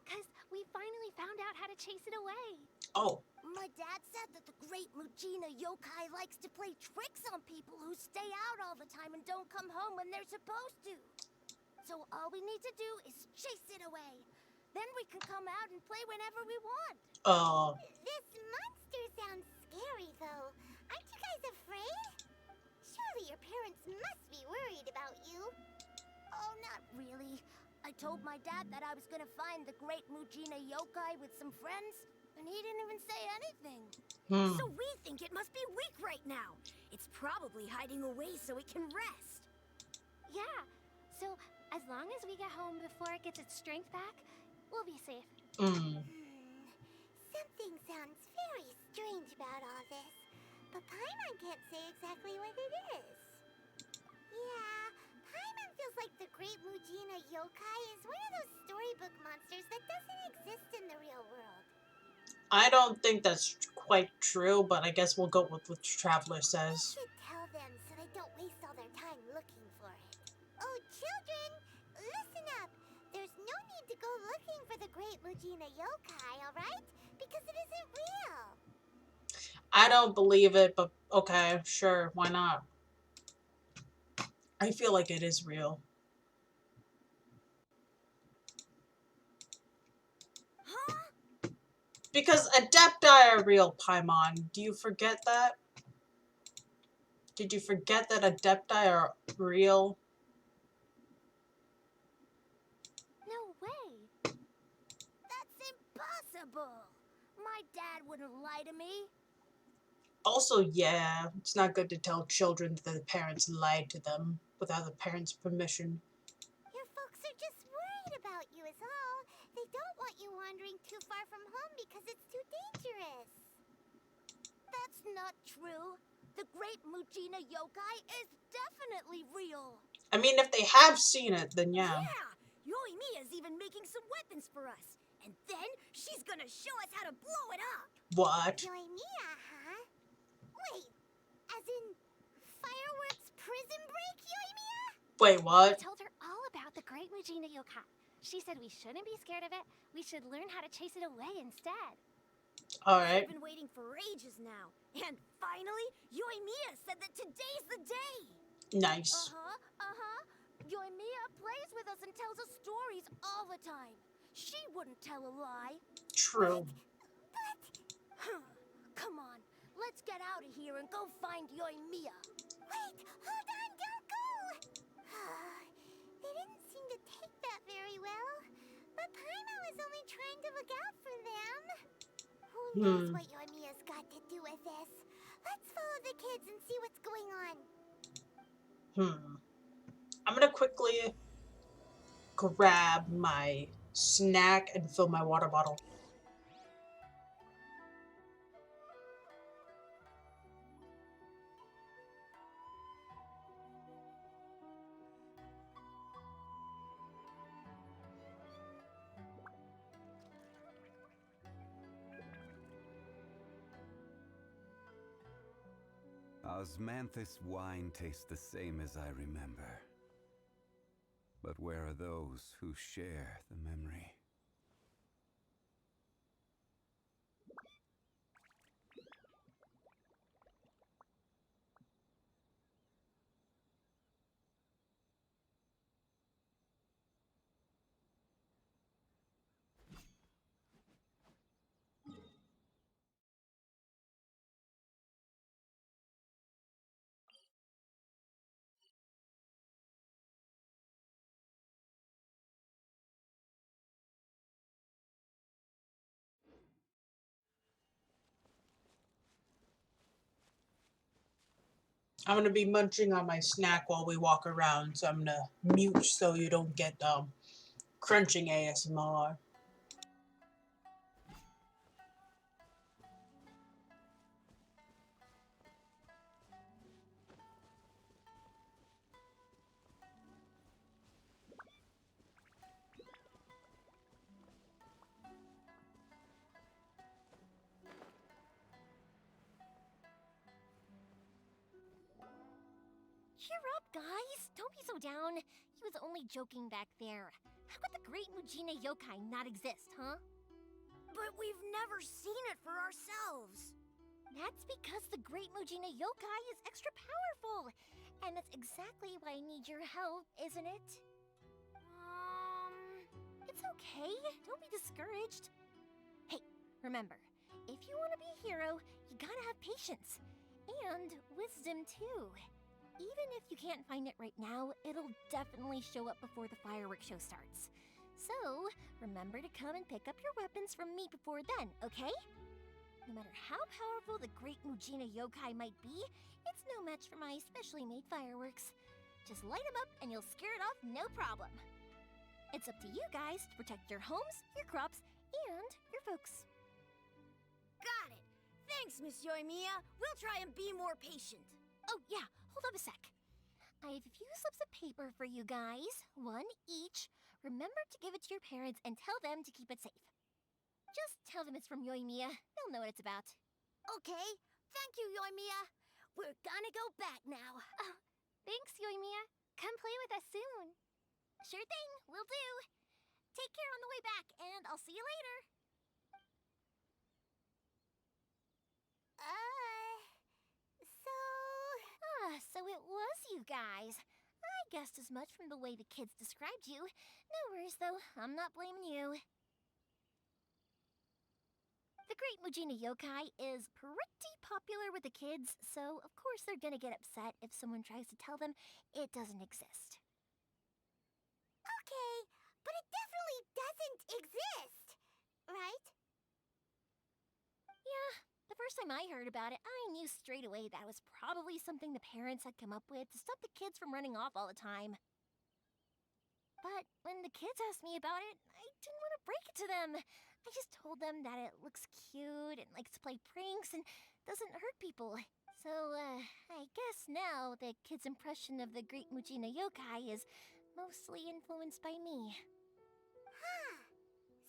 Speaker 12: 'Cause we finally found out how to chase it away.
Speaker 1: Oh.
Speaker 12: My dad said that the Great Mujina Yokai likes to play tricks on people who stay out all the time and don't come home when they're supposed to. So all we need to do is chase it away. Then we can come out and play whenever we want.
Speaker 3: This monster sounds scary, though. Aren't you guys afraid? Surely your parents must be worried about you.
Speaker 12: Oh, not really. I told my dad that I was gonna find the Great Mujina Yokai with some friends, and he didn't even say anything. So we think it must be weak right now. It's probably hiding away so it can rest.
Speaker 13: Yeah, so as long as we get home before it gets its strength back, we'll be safe.
Speaker 3: Something sounds very strange about all this, but Paimon can't say exactly what it is. Yeah, Paimon feels like the Great Mujina Yokai is one of those storybook monsters that doesn't exist in the real world.
Speaker 1: I don't think that's quite true, but I guess we'll go with what the Traveler says.
Speaker 3: We should tell them so they don't waste all their time looking for it. Oh, children, listen up. There's no need to go looking for the Great Mujina Yokai, alright? Because it isn't real.
Speaker 1: I don't believe it, but okay, sure, why not? I feel like it is real.
Speaker 12: Huh?
Speaker 1: Because Adepti are real, Paimon. Do you forget that? Did you forget that Adepti are real?
Speaker 12: No way. That's impossible. My dad wouldn't lie to me.
Speaker 1: Also, yeah, it's not good to tell children that their parents lied to them without the parents' permission.
Speaker 3: Your folks are just worried about you is all. They don't want you wandering too far from home because it's too dangerous.
Speaker 12: That's not true. The Great Mujina Yokai is definitely real.
Speaker 1: I mean, if they have seen it, then yeah.
Speaker 12: Yeah! Yoimiya's even making some weapons for us. And then she's gonna show us how to blow it up.
Speaker 1: What?
Speaker 3: Yoimiya, huh? Wait, as in fireworks prison break, Yoimiya?
Speaker 1: Wait, what?
Speaker 13: I told her all about the Great Mujina Yokai. She said we shouldn't be scared of it. We should learn how to chase it away instead.
Speaker 1: Alright.
Speaker 12: I've been waiting for ages now. And finally, Yoimiya said that today's the day.
Speaker 1: Nice.
Speaker 12: Yoimiya plays with us and tells us stories all the time. She wouldn't tell a lie.
Speaker 1: True.
Speaker 12: Come on, let's get out of here and go find Yoimiya.
Speaker 3: Wait, hold on, don't go! They didn't seem to take that very well. But Paimon was only trying to look out for them. Who knows what Yoimiya's got to do with this? Let's follow the kids and see what's going on.
Speaker 1: I'm gonna quickly grab my snack and fill my water bottle.
Speaker 10: Osmanthus wine tastes the same as I remember. But where are those who share the memory?
Speaker 1: I'm gonna be munching on my snack while we walk around, so I'm gonna mute so you don't get crunching ASMR.
Speaker 13: Cheer up, guys! Don't be so down. He was only joking back there. How could the Great Mujina Yokai not exist, huh?
Speaker 12: But we've never seen it for ourselves.
Speaker 13: That's because the Great Mujina Yokai is extra powerful. And that's exactly why I need your help, isn't it? It's okay. Don't be discouraged. Hey, remember, if you want to be a hero, you gotta have patience. And wisdom, too. Even if you can't find it right now, it'll definitely show up before the fireworks show starts. So, remember to come and pick up your weapons from me before then, okay? No matter how powerful the Great Mujina Yokai might be, it's no match for my specially made fireworks. Just light them up and you'll scare it off no problem. It's up to you guys to protect your homes, your crops, and your folks.
Speaker 12: Got it. Thanks, Miss Yoimiya. We'll try and be more patient.
Speaker 13: Oh, yeah. Hold up a sec. I have a few slips of paper for you guys, one each. Remember to give it to your parents and tell them to keep it safe. Just tell them it's from Yoimiya. They'll know what it's about.
Speaker 12: Okay. Thank you, Yoimiya. We're gonna go back now.
Speaker 13: Oh, thanks, Yoimiya. Come play with us soon. Sure thing. Will do. Take care on the way back, and I'll see you later. So it was you guys. I guessed as much from the way the kids described you. No worries, though. I'm not blaming you. The Great Mujina Yokai is pretty popular with the kids, so of course they're gonna get upset if someone tries to tell them it doesn't exist.
Speaker 3: Okay, but it definitely doesn't exist, right?
Speaker 13: Yeah, the first time I heard about it, I knew straight away that was probably something the parents had come up with to stop the kids from running off all the time. But when the kids asked me about it, I didn't want to break it to them. I just told them that it looks cute and likes to play pranks and doesn't hurt people. So, I guess now the kids' impression of the Great Mujina Yokai is mostly influenced by me.
Speaker 3: Huh.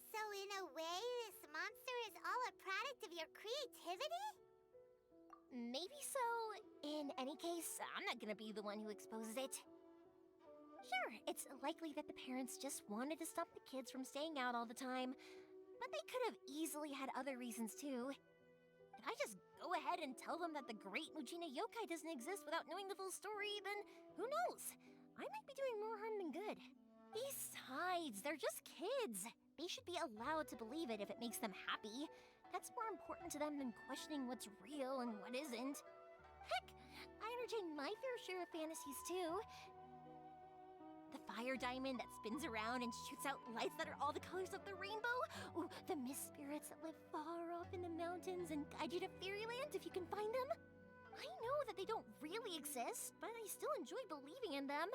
Speaker 3: So in a way, this monster is all a product of your creativity?
Speaker 13: Maybe so. In any case, I'm not gonna be the one who exposes it. Sure, it's likely that the parents just wanted to stop the kids from staying out all the time, but they could have easily had other reasons too. If I just go ahead and tell them that the Great Mujina Yokai doesn't exist without knowing the full story, then who knows? I might be doing more harm than good. Besides, they're just kids. They should be allowed to believe it if it makes them happy. That's more important to them than questioning what's real and what isn't. Heck, I entertain my fair share of fantasies too. The fire diamond that spins around and shoots out lights that are all the colors of the rainbow. Ooh, the mist spirits that live far off in the mountains and guide you to fairyland if you can find them. I know that they don't really exist, but I still enjoy believing in them.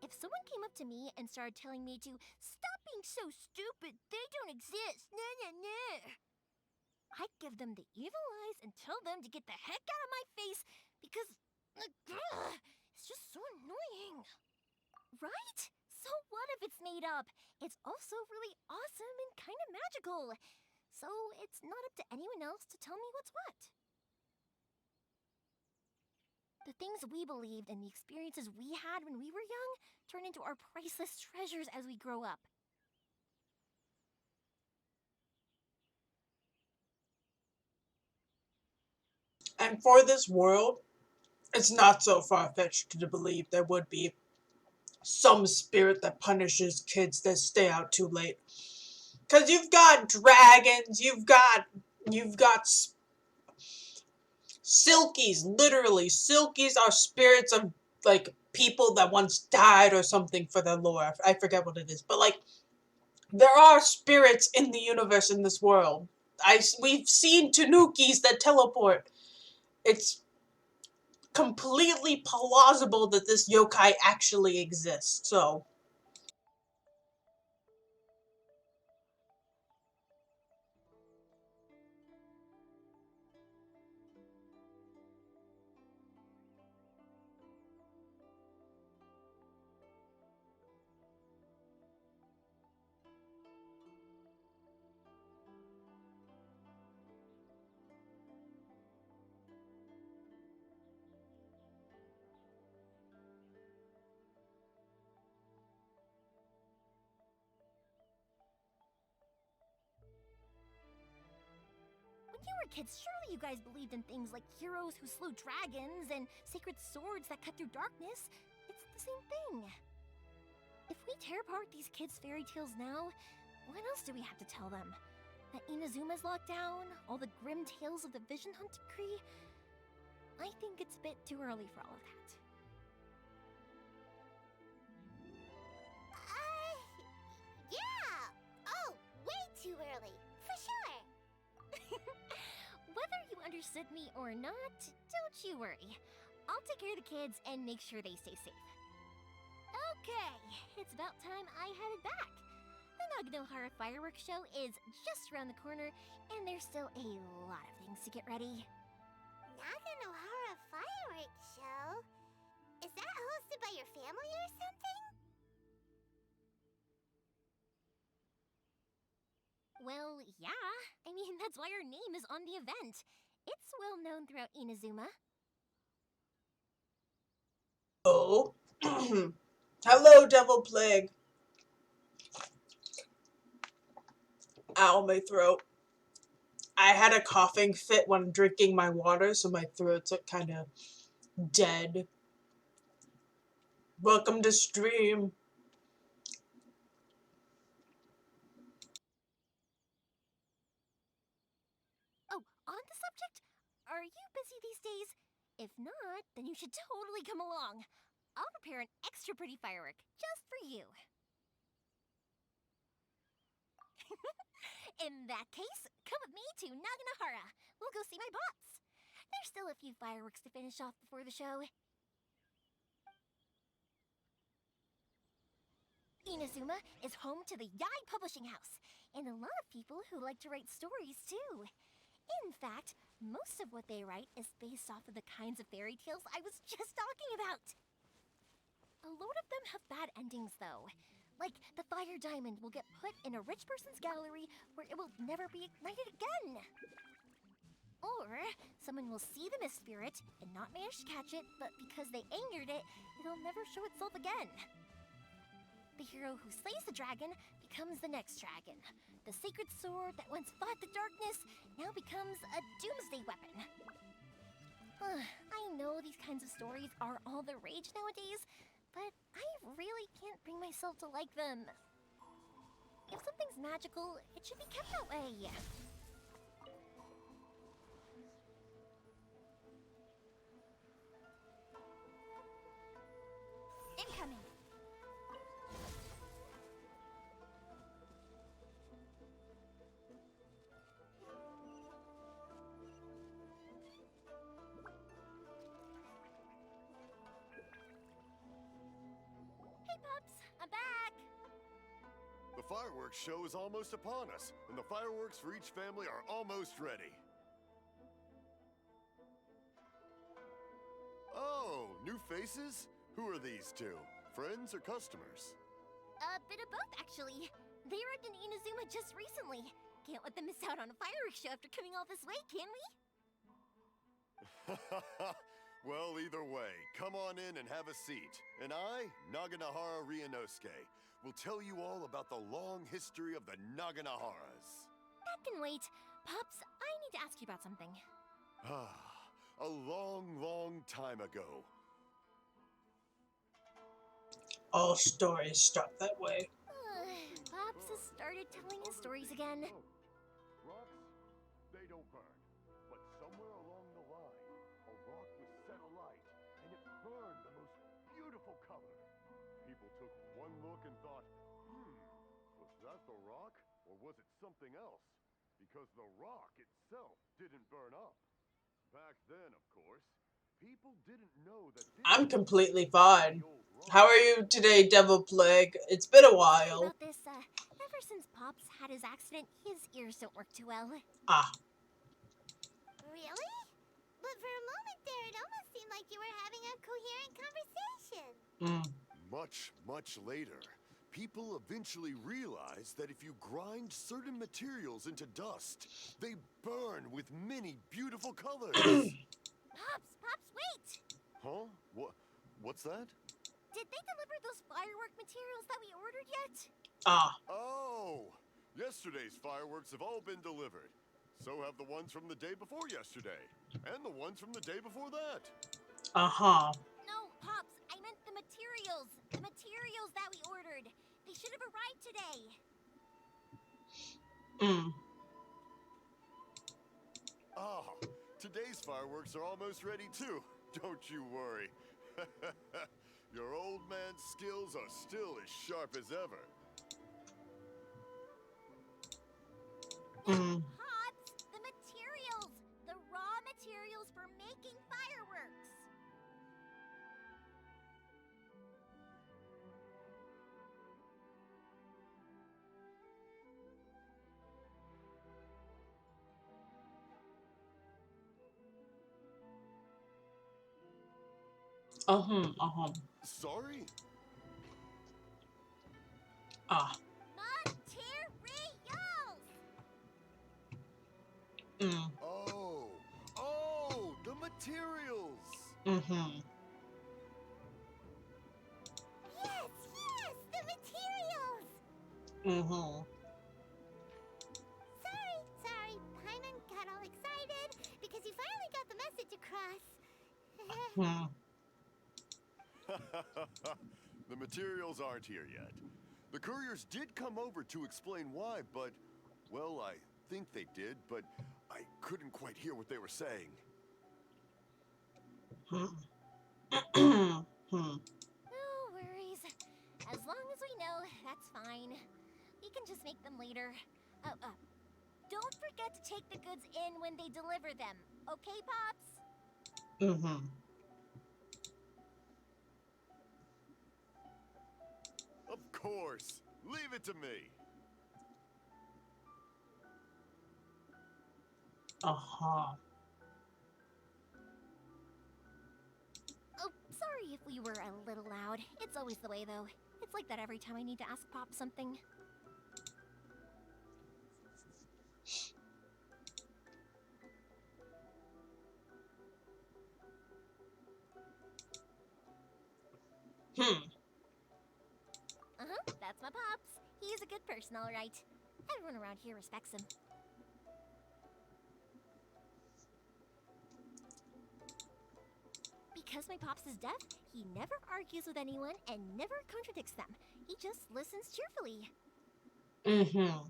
Speaker 13: If someone came up to me and started telling me to stop being so stupid, they don't exist, I'd give them the evil eyes and tell them to get the heck out of my face because it's just so annoying. Right? So what if it's made up? It's also really awesome and kind of magical. So it's not up to anyone else to tell me what's what. The things we believed and the experiences we had when we were young turn into our priceless treasures as we grow up.
Speaker 1: And for this world, it's not so far-fetched to believe there would be some spirit that punishes kids that stay out too late. Because you've got dragons, you've got silkies, literally. Silkies are spirits of, like, people that once died or something for their lore. I forget what it is. But, like, there are spirits in the universe in this world. We've seen tanukis that teleport. It's completely plausible that this yokai actually exists, so.
Speaker 13: you were kids, surely you guys believed in things like heroes who slew dragons and sacred swords that cut through darkness. It's the same thing. If we tear apart these kids' fairy tales now, what else do we have to tell them? That Inazuma's locked down? All the grim tales of the Vision Hunt decree? I think it's a bit too early for all of that.
Speaker 3: Yeah! Oh, way too early. For sure.
Speaker 13: Whether you understood me or not, don't you worry. I'll take care of the kids and make sure they stay safe. Okay, it's about time I headed back. The Naganohara fireworks show is just around the corner, and there's still a lot of things to get ready.
Speaker 3: Naganohara fireworks show? Is that hosted by your family or something?
Speaker 13: Well, yeah. I mean, that's why our name is on the event. It's well known throughout Inazuma.
Speaker 1: Oh. Hello, Devil Plague. Ow, my throat. I had a coughing fit when drinking my water, so my throat's kind of dead. Welcome to stream.
Speaker 13: Oh, on the subject, are you busy these days? If not, then you should totally come along. I'll prepare an extra pretty firework just for you. In that case, come with me to Naganohara. We'll go see my bots. There's still a few fireworks to finish off before the show. Inazuma is home to the Yai Publishing House, and a lot of people who like to write stories too. In fact, most of what they write is based off of the kinds of fairy tales I was just talking about. A load of them have bad endings, though. Like, the fire diamond will get put in a rich person's gallery where it will never be ignited again. Or, someone will see the mist spirit and not manage to catch it, but because they angered it, it'll never show itself again. The hero who slays the dragon becomes the next dragon. The sacred sword that once fought the darkness now becomes a doomsday weapon. I know these kinds of stories are all the rage nowadays, but I really can't bring myself to like them. If something's magical, it should be kept that way. Incoming. Hey, pups, I'm back.
Speaker 5: The fireworks show is almost upon us, and the fireworks for each family are almost ready. Oh, new faces? Who are these two? Friends or customers?
Speaker 13: A bit of both, actually. They arrived in Inazuma just recently. Can't let them miss out on a fireworks show after coming all this way, can we?
Speaker 5: Well, either way, come on in and have a seat. And I, Naganohara Ryunosuke, will tell you all about the long history of the Naganoharas.
Speaker 13: That can wait. Pups, I need to ask you about something.
Speaker 5: A long, long time ago.
Speaker 1: All stories start that way.
Speaker 13: Pops has started telling his stories again.
Speaker 5: Rocks, they don't burn. But somewhere along the line, a rock was set alight, and it burned the most beautiful color. People took one look and thought, was that the rock, or was it something else? Because the rock itself didn't burn up. Back then, of course, people didn't know that
Speaker 1: I'm completely fine. How are you today, Devil Plague? It's been a while.
Speaker 13: About this, ever since Pops had his accident, his ears don't work too well.
Speaker 1: Ah.
Speaker 3: Really? But for a moment there, it almost seemed like you were having a coherent conversation.
Speaker 5: Much, much later, people eventually realized that if you grind certain materials into dust, they burn with many beautiful colors.
Speaker 13: Pops, wait!
Speaker 5: Huh? What's that?
Speaker 13: Did they deliver those firework materials that we ordered yet?
Speaker 1: Ah.
Speaker 5: Oh! Yesterday's fireworks have all been delivered. So have the ones from the day before yesterday. And the ones from the day before that.
Speaker 1: Uh-huh.
Speaker 13: No, Pops, I meant the materials. The materials that we ordered. They should have arrived today.
Speaker 5: Ah, today's fireworks are almost ready too. Don't you worry. Your old man's skills are still as sharp as ever.
Speaker 13: Pops, the materials. The raw materials for making fireworks.
Speaker 5: Sorry?
Speaker 13: Materials!
Speaker 5: Oh, the materials!
Speaker 3: Yes, the materials! Sorry, Paimon got all excited because you finally got the message across.
Speaker 5: The materials aren't here yet. The couriers did come over to explain why, but, well, I think they did, but I couldn't quite hear what they were saying.
Speaker 13: No worries. As long as we know, that's fine. We can just make them later. Don't forget to take the goods in when they deliver them. Okay, Pops?
Speaker 5: Of course. Leave it to me.
Speaker 13: Oh, sorry if we were a little loud. It's always the way, though. It's like that every time I need to ask Pop something. That's my Pops. He's a good person, all right. Everyone around here respects him. Because my Pops is deaf, he never argues with anyone and never contradicts them. He just listens cheerfully. When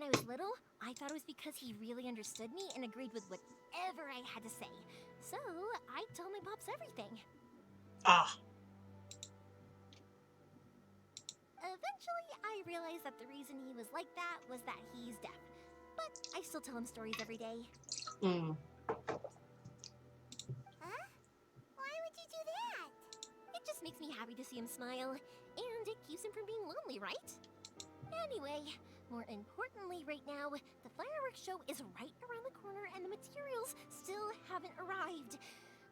Speaker 13: I was little, I thought it was because he really understood me and agreed with whatever I had to say. So, I told my Pops everything. Eventually, I realized that the reason he was like that was that he's deaf. But I still tell him stories every day.
Speaker 3: Huh? Why would you do that?
Speaker 13: It just makes me happy to see him smile. And it keeps him from being lonely, right? Anyway, more importantly right now, the fireworks show is right around the corner and the materials still haven't arrived.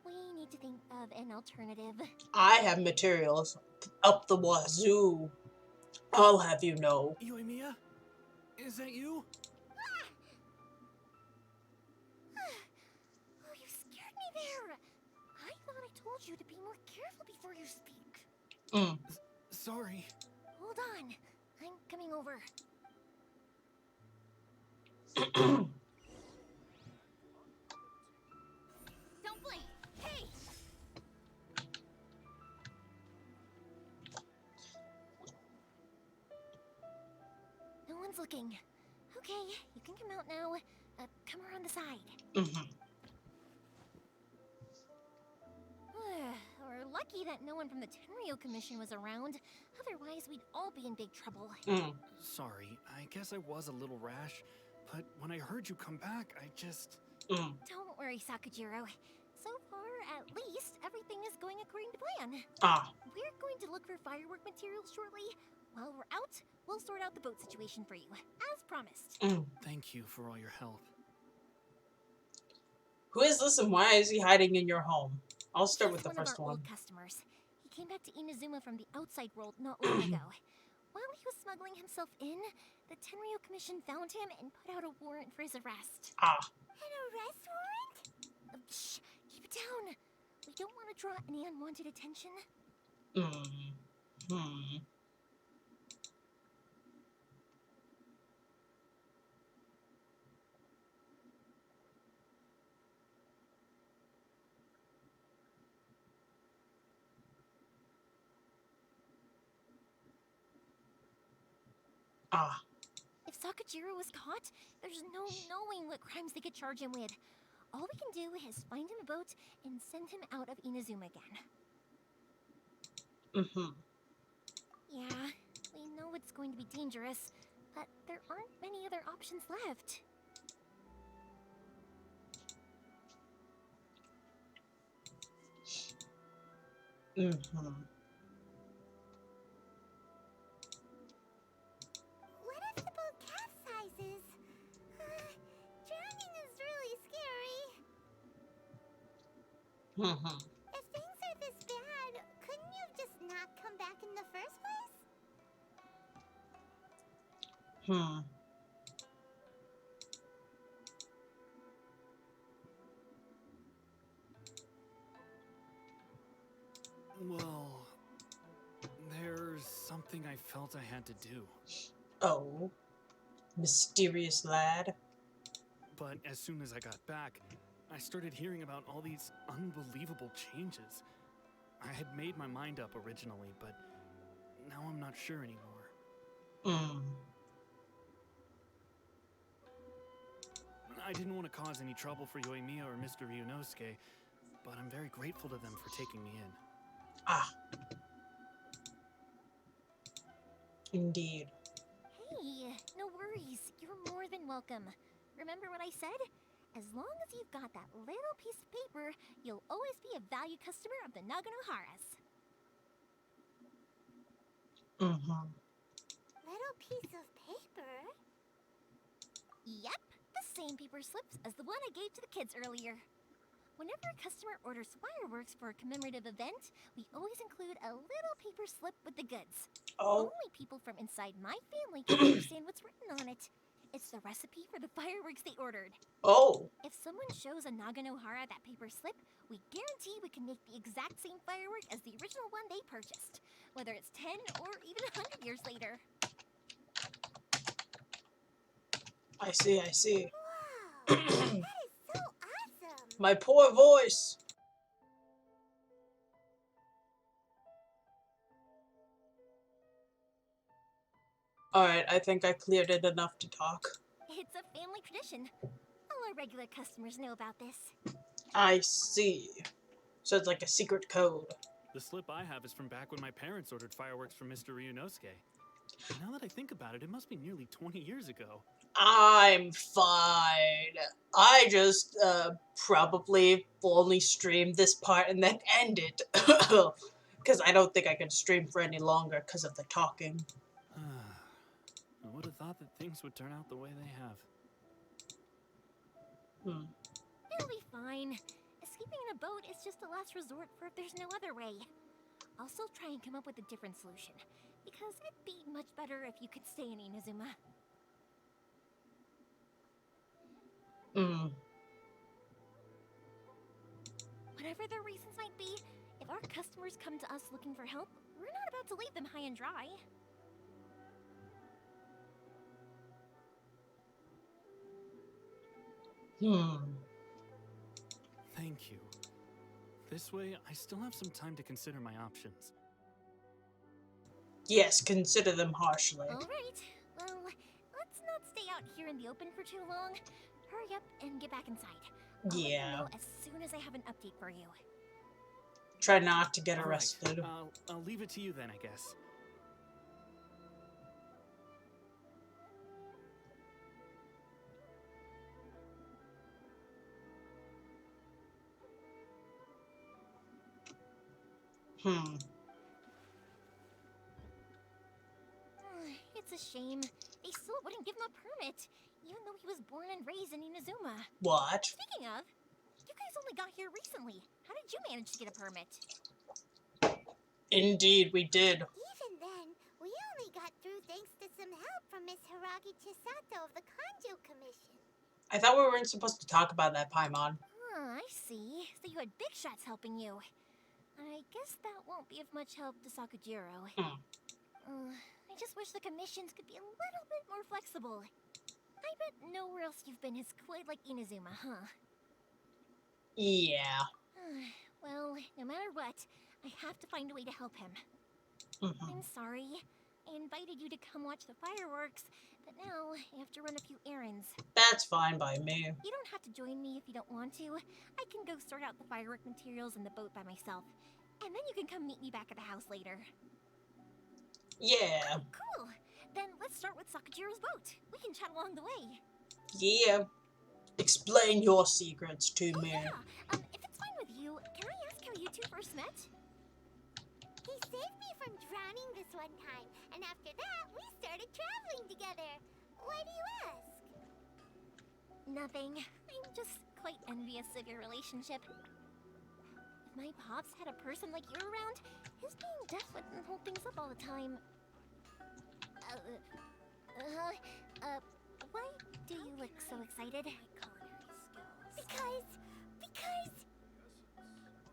Speaker 13: We need to think of an alternative.
Speaker 1: I have materials up the wazoo. I'll have you know.
Speaker 6: Yoimiya? Is that you?
Speaker 13: Oh, you scared me there. I thought I told you to be more careful before you speak.
Speaker 6: Sorry.
Speaker 13: Hold on. I'm coming over. Don't blink. Hey! No one's looking. Okay, you can come out now. Come around the side. We're lucky that no one from the Tenryo Commission was around. Otherwise, we'd all be in big trouble.
Speaker 8: Sorry, I guess I was a little rash, but when I heard you come back, I just...
Speaker 13: Don't worry, Sakujiro. So far, at least, everything is going according to plan. We're going to look for firework materials shortly. While we're out, we'll sort out the boat situation for you, as promised.
Speaker 8: Thank you for all your help.
Speaker 1: Who is this and why is he hiding in your home? I'll start with the
Speaker 13: He's
Speaker 1: first
Speaker 13: one of our
Speaker 1: one.
Speaker 13: old customers. He came back to Inazuma from the outside world not long ago. While he was smuggling himself in, the Tenryo Commission found him and put out a warrant for his arrest.
Speaker 3: An arrest warrant?
Speaker 13: Shh! Keep it down! We don't want to draw any unwanted attention.
Speaker 1: Ah.
Speaker 13: If Sakajiro was caught, there's no knowing what crimes they could charge him with. All we can do is find him a boat and send him out of Inazuma again.
Speaker 1: Mm-hmm.
Speaker 13: Yeah, we know it's going to be dangerous, but there aren't many other options left.
Speaker 1: Mm-hmm.
Speaker 3: What if the boat capsizes? Drowning is really scary.
Speaker 1: Mm-hmm.
Speaker 3: If things are this bad, couldn't you have just not come back in the first place?
Speaker 1: Hmm.
Speaker 8: Well, there's something I felt I had to do.
Speaker 1: Oh. Mysterious lad.
Speaker 8: But as soon as I got back, I started hearing about all these unbelievable changes. I had made my mind up originally, but now I'm not sure anymore.
Speaker 1: Mm.
Speaker 8: I didn't want to cause any trouble for Yoimiya or Mr. Ryunosuke, but I'm very grateful to them for taking me in.
Speaker 1: Ah. Indeed.
Speaker 13: Hey, no worries. You're more than welcome. Remember what I said? As long as you've got that little piece of paper, you'll always be a valued customer of the Naganoharas.
Speaker 1: Mm-hmm.
Speaker 3: Little piece of paper?
Speaker 13: Yep, the same paper slips as the one I gave to the kids earlier. Whenever a customer orders fireworks for a commemorative event, we always include a little paper slip with the goods.
Speaker 1: Oh.
Speaker 13: Only people from inside my family can understand what's written on it. It's the recipe for the fireworks they ordered.
Speaker 1: Oh.
Speaker 13: If someone shows a Naganohara that paper slip, we guarantee we can make the exact same firework as the original one they purchased, whether it's 10 or even 100 years later.
Speaker 1: I see, I see.
Speaker 3: Wow, that is so awesome.
Speaker 1: My poor voice. Alright, I think I cleared it enough to talk.
Speaker 13: It's a family tradition. All our regular customers know about this.
Speaker 1: I see. So it's like a secret code.
Speaker 8: The slip I have is from back when my parents ordered fireworks from Mr. Ryunosuke. Now that I think about it, it must be nearly 20 years ago.
Speaker 1: I'm fine. I just probably only streamed this part and then end it. Because I don't think I can stream for any longer because of the talking.
Speaker 8: I would have thought that things would turn out the way they have.
Speaker 13: It'll be fine. Escaping in a boat is just a last resort for if there's no other way. I'll still try and come up with a different solution, because it'd be much better if you could stay in Inazuma. Whatever their reasons might be, if our customers come to us looking for help, we're not about to leave them high and dry.
Speaker 8: Thank you. This way, I still have some time to consider my options.
Speaker 1: Yes, consider them harshly.
Speaker 13: Alright, well, let's not stay out here in the open for too long. Hurry up and get back inside. I'll let you know as soon as I have an update for you.
Speaker 1: Try not to get
Speaker 8: All
Speaker 1: arrested.
Speaker 8: Right. I'll leave it to you then, I guess.
Speaker 13: It's a shame. They still wouldn't give him a permit, even though he was born and raised in Inazuma.
Speaker 1: What?
Speaker 13: Speaking of, you guys only got here recently. How did you manage to get a permit?
Speaker 1: Indeed, we did.
Speaker 3: Even then, we only got through thanks to some help from Miss Hiragi Chisato of the Kanjo Commission.
Speaker 1: I thought we weren't supposed to talk about that, Paimon.
Speaker 13: I see. So you had big shots helping you. I guess that won't be of much help to Sakujiro. I just wish the commissions could be a little bit more flexible. I bet nowhere else you've been is quite like Inazuma, huh?
Speaker 1: Yeah.
Speaker 13: Well, no matter what, I have to find a way to help him. I'm sorry. I invited you to come watch the fireworks, but now I have to run a few errands.
Speaker 1: That's fine by me.
Speaker 13: You don't have to join me if you don't want to. I can go sort out the firework materials in the boat by myself. And then you can come meet me back at the house later.
Speaker 1: Yeah.
Speaker 13: Oh, cool. Then let's start with Sakajiro's boat. We can chat along the way.
Speaker 1: Yeah. Explain your secrets to me.
Speaker 13: Yeah. If it's fine with you, can I ask how you two first met?
Speaker 3: He saved me from drowning this one time, and after that, we started traveling together. Why do you ask?
Speaker 13: Nothing. I'm just quite envious of your relationship. If my pops had a person like you around, his being deaf wouldn't hold things up all the time. Why do you look so excited?
Speaker 3: Because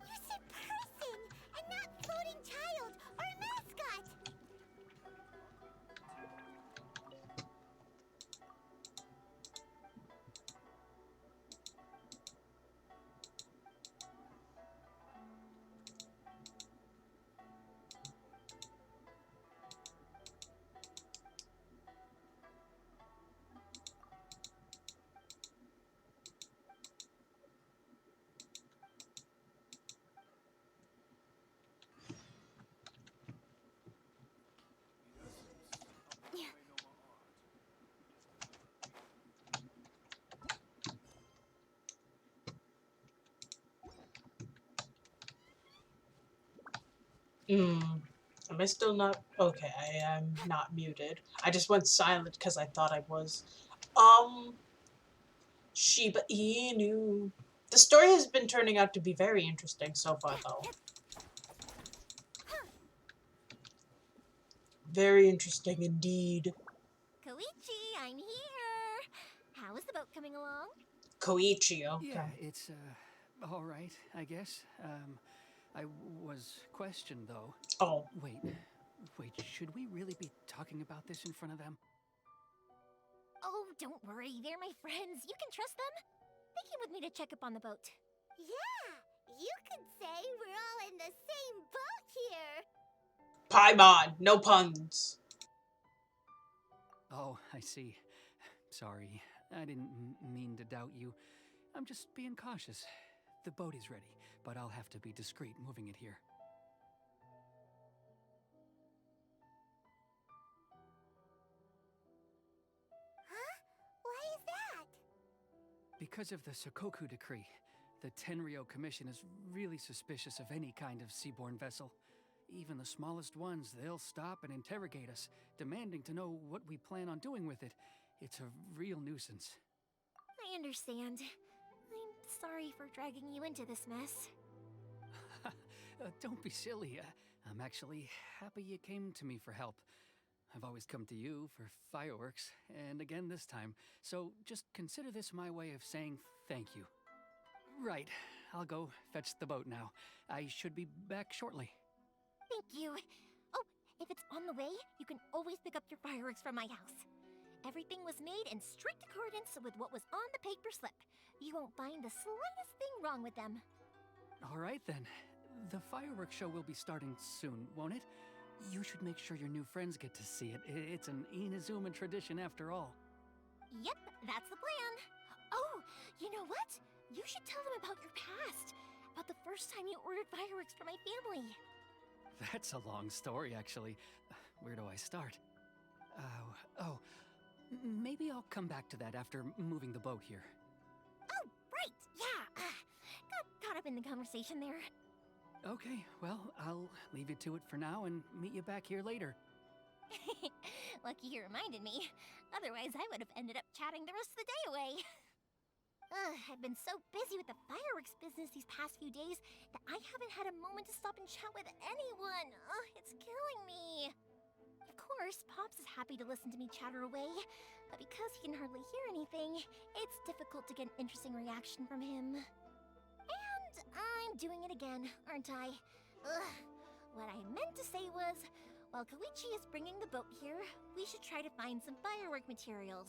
Speaker 3: you said person and not floating child or mascot.
Speaker 1: Am I still not? Okay, I am not muted. I just went silent because I thought I was. Shiba Inu. The story has been turning out to be very interesting so far, though. Very interesting indeed.
Speaker 13: Koichi, I'm here. How is the boat coming along?
Speaker 1: Koichi, okay.
Speaker 14: Yeah, it's, all right, I guess. I was questioned, though.
Speaker 1: Oh.
Speaker 14: Wait, should we really be talking about this in front of them?
Speaker 13: Oh, don't worry. They're my friends. You can trust them. They came with me to check up on the boat.
Speaker 3: Yeah, you could say we're all in the same boat here.
Speaker 1: Paimon, no puns.
Speaker 14: Oh, I see. Sorry, I didn't mean to doubt you. I'm just being cautious. The boat is ready, but I'll have to be discreet moving it here.
Speaker 3: Huh? Why is that?
Speaker 14: Because of the Sokoku decree, the Tenryo Commission is really suspicious of any kind of seaborne vessel. Even the smallest ones, they'll stop and interrogate us, demanding to know what we plan on doing with it. It's a real nuisance.
Speaker 13: I understand. I'm sorry for dragging you into this mess.
Speaker 14: Don't be silly. I'm actually happy you came to me for help. I've always come to you for fireworks, and again this time. So just consider this my way of saying thank you. Right, I'll go fetch the boat now. I should be back shortly.
Speaker 13: Thank you. Oh, if it's on the way, you can always pick up your fireworks from my house. Everything was made in strict accordance with what was on the paper slip. You won't find the slightest thing wrong with them.
Speaker 14: All right then. The fireworks show will be starting soon, won't it? You should make sure your new friends get to see it. It's an Inazuma tradition after all.
Speaker 13: Yep, that's the plan. Oh, you know what? You should tell them about your past. About the first time you ordered fireworks for my family.
Speaker 14: That's a long story, actually. Where do I start? Maybe I'll come back to that after moving the boat here.
Speaker 13: Oh, right, yeah. Got caught up in the conversation there.
Speaker 14: Okay, well, I'll leave you to it for now and meet you back here later.
Speaker 13: Lucky you reminded me. Otherwise, I would have ended up chatting the rest of the day away. I've been so busy with the fireworks business these past few days that I haven't had a moment to stop and chat with anyone. It's killing me. Of course, Pops is happy to listen to me chatter away, but because he can hardly hear anything, it's difficult to get an interesting reaction from him. And I'm doing it again, aren't I? What I meant to say was, while Koichi is bringing the boat here, we should try to find some firework materials.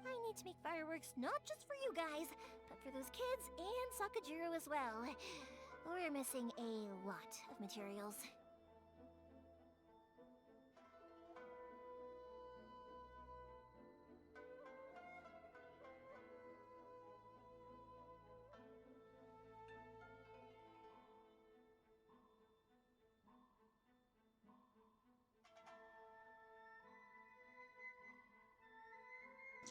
Speaker 13: I need to make fireworks not just for you guys, but for those kids and Sakajiro as well. We're missing a lot of materials.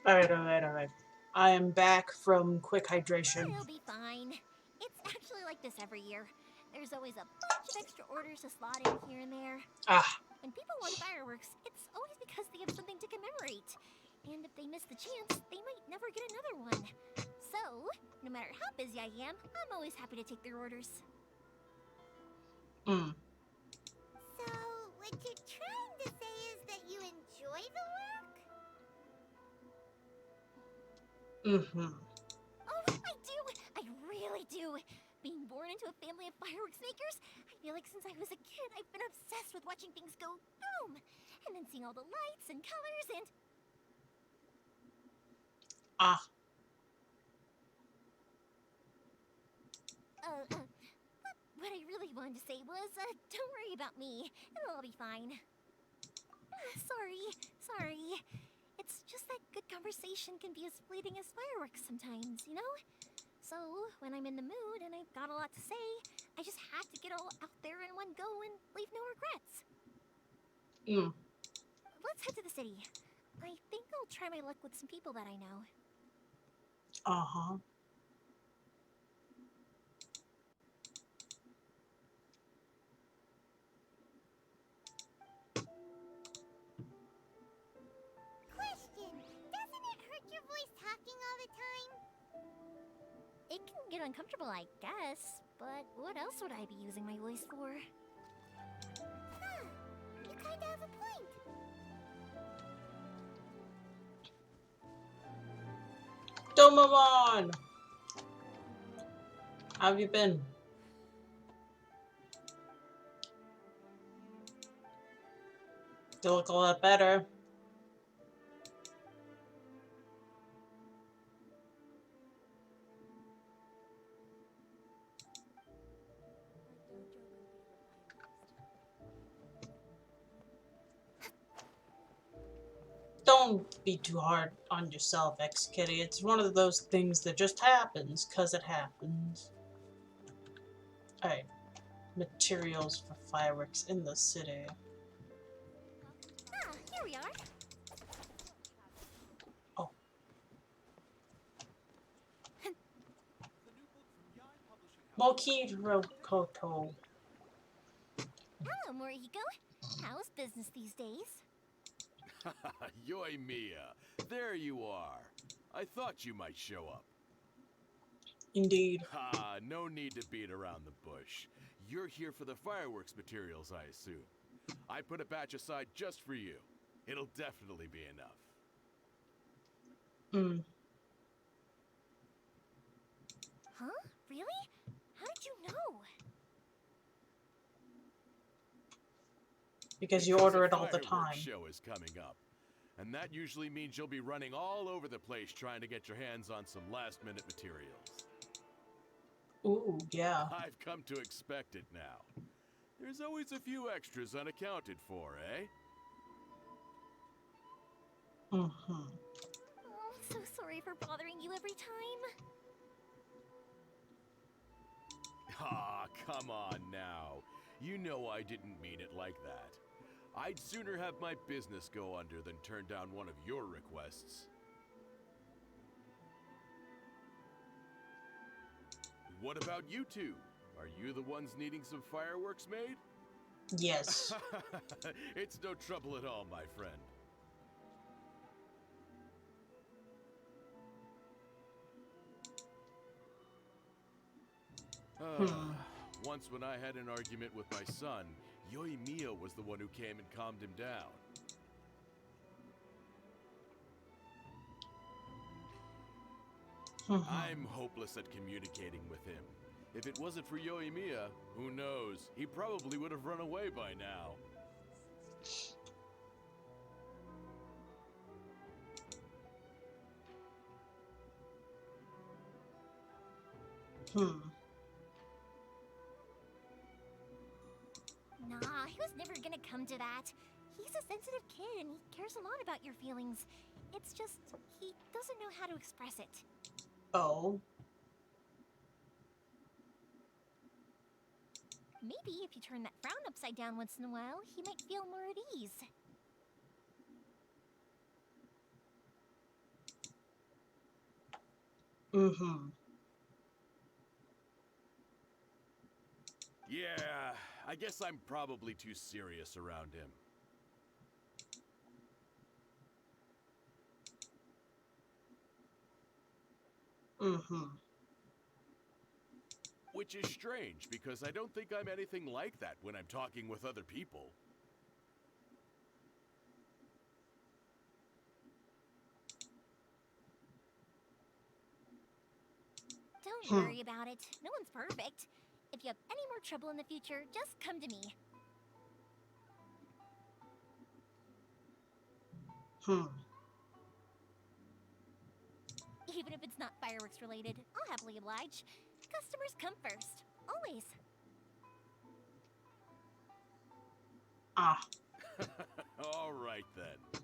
Speaker 1: Alright. I am back from quick hydration.
Speaker 13: It'll be fine. It's actually like this every year. There's always a bunch of extra orders to slot in here and there. When people want fireworks, it's always because they have something to commemorate. And if they miss the chance, they might never get another one. So, no matter how busy I am, I'm always happy to take their orders.
Speaker 3: So, what you're trying to say is that you enjoy the work? Oh, I do! I really do! Being born into a family of fireworks makers, I feel like since I was a kid, I've been obsessed with watching things go boom! And then seeing all the lights and colors and... What I really wanted to say was, don't worry about me. It'll all be fine. Sorry. It's just that good conversation can be as fleeting as fireworks sometimes, you know? So, when I'm in the mood and I've got a lot to say, I just had to get all out there in one go and leave no regrets. Let's head to the city. I think I'll try my luck with some people that I know. Question! Doesn't it hurt your voice talking all the time? It can get uncomfortable, I guess. But what else would I be using my voice for? You kinda have a point.
Speaker 1: Domamon! How have you been? You look a lot better. Don't be too hard on yourself, X-Kitty. It's one of those things that just happens, 'cause it happens. Alright. Materials for fireworks in the city.
Speaker 13: Here we are.
Speaker 1: Moki Rokoto.
Speaker 13: Hello, Morihiko. How's business these days?
Speaker 15: Yoimiya, there you are. I thought you might show up.
Speaker 1: Indeed.
Speaker 15: No need to beat around the bush. You're here for the fireworks materials, I assume. I put a batch aside just for you. It'll definitely be enough.
Speaker 13: Huh? Really? How did you know?
Speaker 1: Because you order it all the
Speaker 15: The
Speaker 1: time.
Speaker 15: show is coming up. And that usually means you'll be running all over the place trying to get your hands on some last-minute materials.
Speaker 1: Ooh, yeah.
Speaker 15: I've come to expect it now. There's always a few extras unaccounted for, eh?
Speaker 13: Oh, I'm so sorry for bothering you every time.
Speaker 15: Come on now. You know I didn't mean it like that. I'd sooner have my business go under than turn down one of your requests. What about you two? Are you the ones needing some fireworks made?
Speaker 1: Yes.
Speaker 15: It's no trouble at all, my friend. Once when I had an argument with my son, Yoimiya was the one who came and calmed him down. I'm hopeless at communicating with him. If it wasn't for Yoimiya, who knows? He probably would have run away by now.
Speaker 13: Nah, he was never gonna come to that. He's a sensitive kid and he cares a lot about your feelings. It's just, he doesn't know how to express it.
Speaker 1: Oh.
Speaker 13: Maybe if you turn that frown upside down once in a while, he might feel more at ease.
Speaker 1: Mm-hmm.
Speaker 15: Yeah, I guess I'm probably too serious around him.
Speaker 1: Mm-hmm.
Speaker 15: Which is strange, because I don't think I'm anything like that when I'm talking with other people.
Speaker 13: Don't worry about it. No one's perfect. If you have any more trouble in the future, just come to me. Even if it's not fireworks related, I'll happily oblige. Customers come first. Always.
Speaker 1: Ah.
Speaker 15: All right then.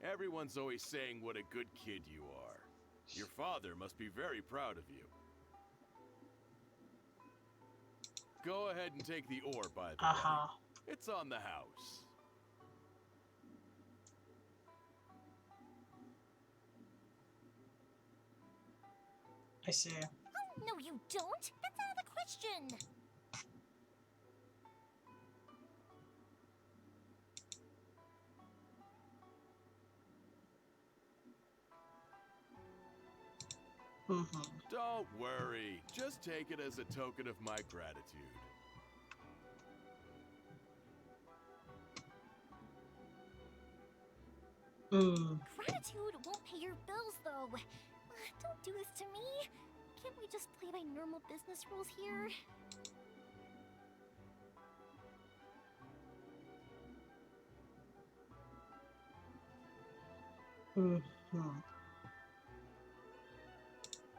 Speaker 15: Everyone's always saying what a good kid you are. Your father must be very proud of you. Go ahead and take the ore, by the way. It's on the house.
Speaker 1: I see.
Speaker 13: Oh, no, you don't. That's out of the question.
Speaker 15: Don't worry. Just take it as a token of my gratitude.
Speaker 13: Gratitude won't pay your bills, though. Don't do this to me. Can't we just play by normal business rules here?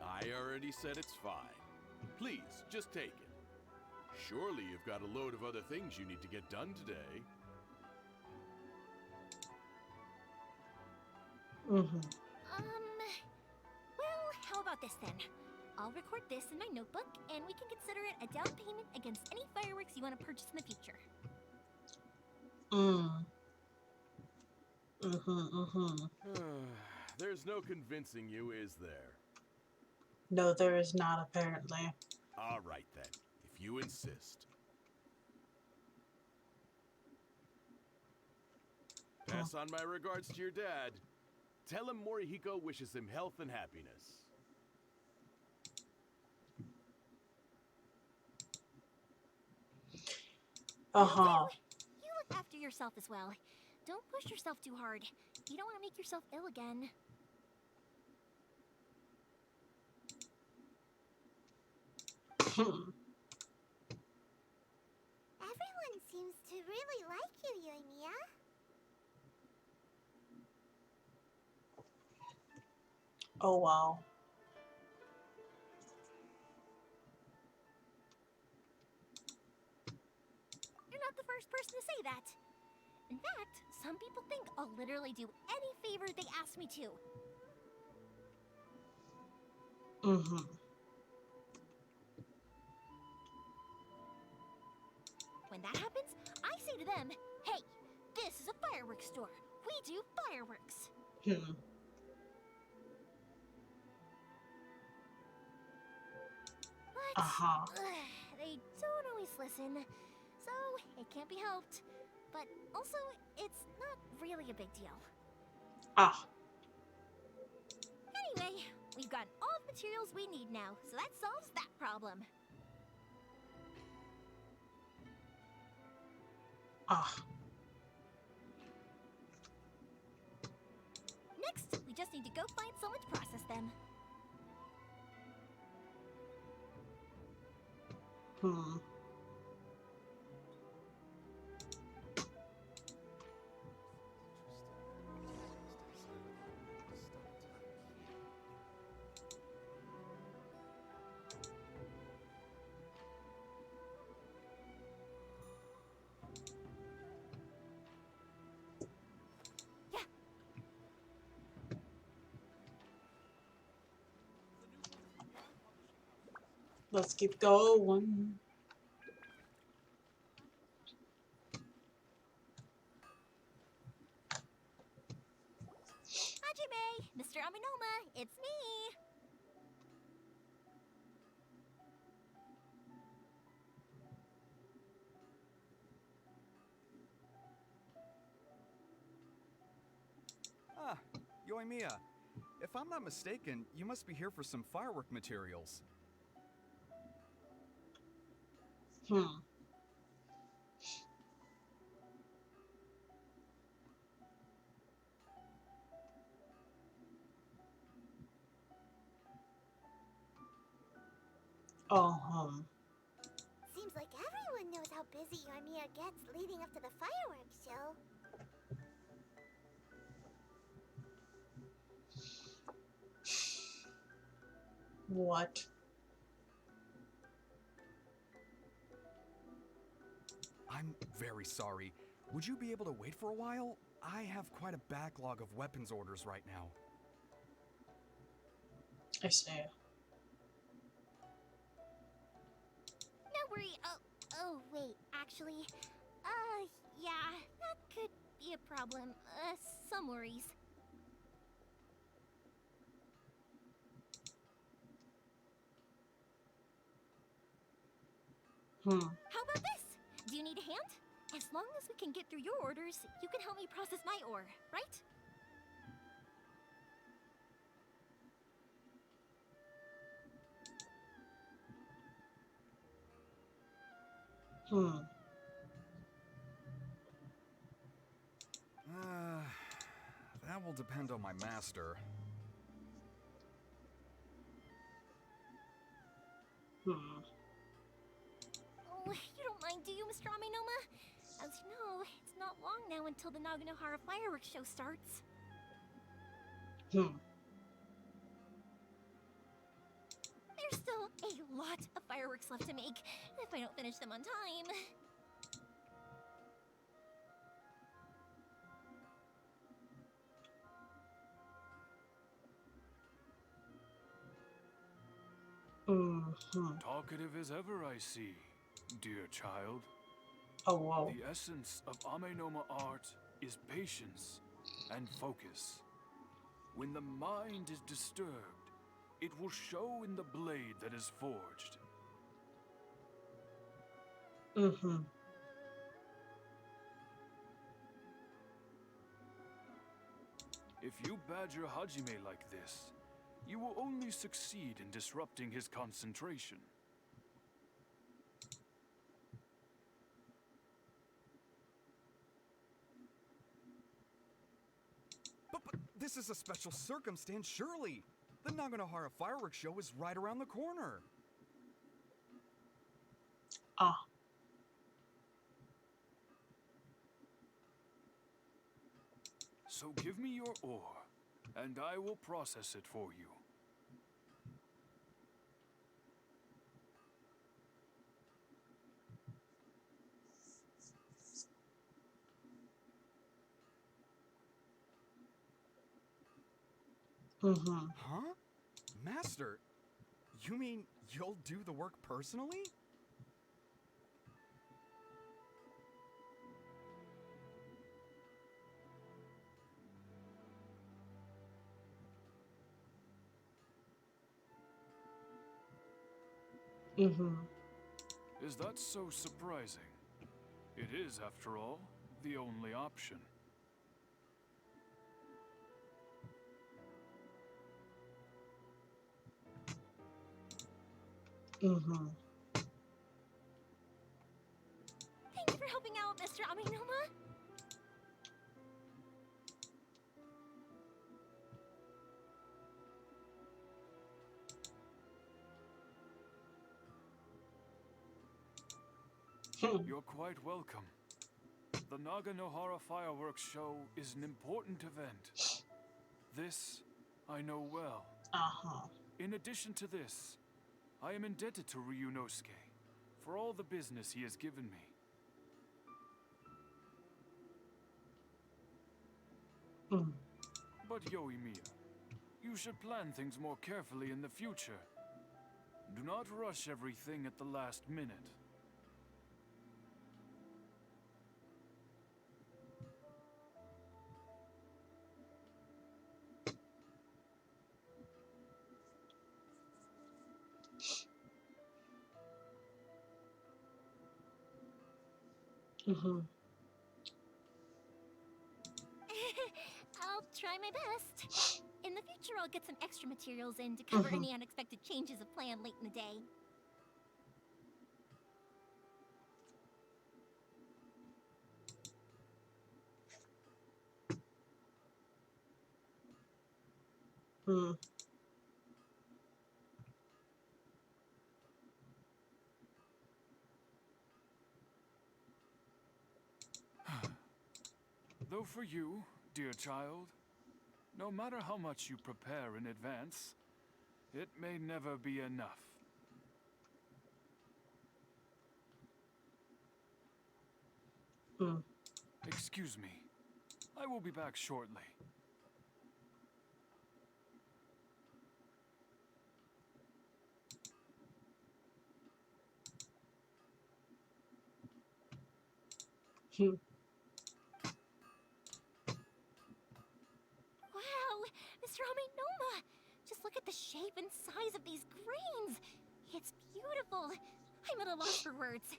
Speaker 15: I already said it's fine. Please, just take it. Surely you've got a load of other things you need to get done today.
Speaker 13: Well, how about this then? I'll record this in my notebook, and we can consider it a down payment against any fireworks you want to purchase in the future.
Speaker 15: There's no convincing you, is there?
Speaker 1: No, there is not, apparently.
Speaker 15: All right, then. If you insist. Pass on my regards to your dad. Tell him Morihiko wishes him health and happiness.
Speaker 13: You look after yourself as well. Don't push yourself too hard. You don't want to make yourself ill again.
Speaker 3: Everyone seems to really like you, Yoimiya.
Speaker 1: Oh, wow.
Speaker 13: You're not the first person to say that. In fact, some people think I'll literally do any favor they ask me to. When that happens, I say to them, hey, this is a fireworks store. We do fireworks. But they don't always listen, so it can't be helped. But also, it's not really a big deal. Anyway, we've got all the materials we need now, so that solves that problem. Next, we just need to go find someone to process them.
Speaker 1: Let's keep going.
Speaker 13: Hajime, Mr. Aminoma, it's me.
Speaker 16: Yoimiya. If I'm not mistaken, you must be here for some firework materials.
Speaker 3: Seems like everyone knows how busy Yoimiya gets leading up to the fireworks show.
Speaker 1: What?
Speaker 16: I'm very sorry. Would you be able to wait for a while? I have quite a backlog of weapons orders right now.
Speaker 1: I see.
Speaker 3: No worry. Oh, wait. Actually, yeah, that could be a problem. Some worries.
Speaker 4: How about this? Do you need a hand? As long as we can get through your orders, you can help me process my ore, right?
Speaker 16: That will depend on my master.
Speaker 4: Oh, you don't mind, do you, Mr. Amenoma? As you know, it's not long now until the Naganohara fireworks show starts. There's still a lot of fireworks left to make, if I don't finish them on time.
Speaker 17: Talkative as ever, I see, dear child.
Speaker 1: Oh, wow.
Speaker 17: The essence of Amenoma art is patience and focus. When the mind is disturbed, it will show in the blade that is forged. If you badger Hajime like this, you will only succeed in disrupting his concentration.
Speaker 16: But this is a special circumstance, surely. The Naganohara fireworks show is right around the corner.
Speaker 17: So give me your ore, and I will process it for you.
Speaker 16: Huh? Master, you mean you'll do the work personally?
Speaker 17: Is that so surprising? It is, after all, the only option.
Speaker 4: Thank you for helping out, Mr. Amenoma.
Speaker 17: You're quite welcome. The Naganohara fireworks show is an important event. This I know well. In addition to this, I am indebted to Ryunosuke for all the business he has given me. But Yoimiya, you should plan things more carefully in the future. Do not rush everything at the last minute.
Speaker 4: I'll try
Speaker 13: try my best. In the future, I'll get some extra materials in to cover any unexpected changes of plan late in the day.
Speaker 17: Though for you, dear child, no matter how much you prepare in advance, it may never be enough. Excuse me. I will be back shortly.
Speaker 13: Wow, Mr. Amenoma! Just look at the shape and size of these grains. It's beautiful. I'm at a loss for words.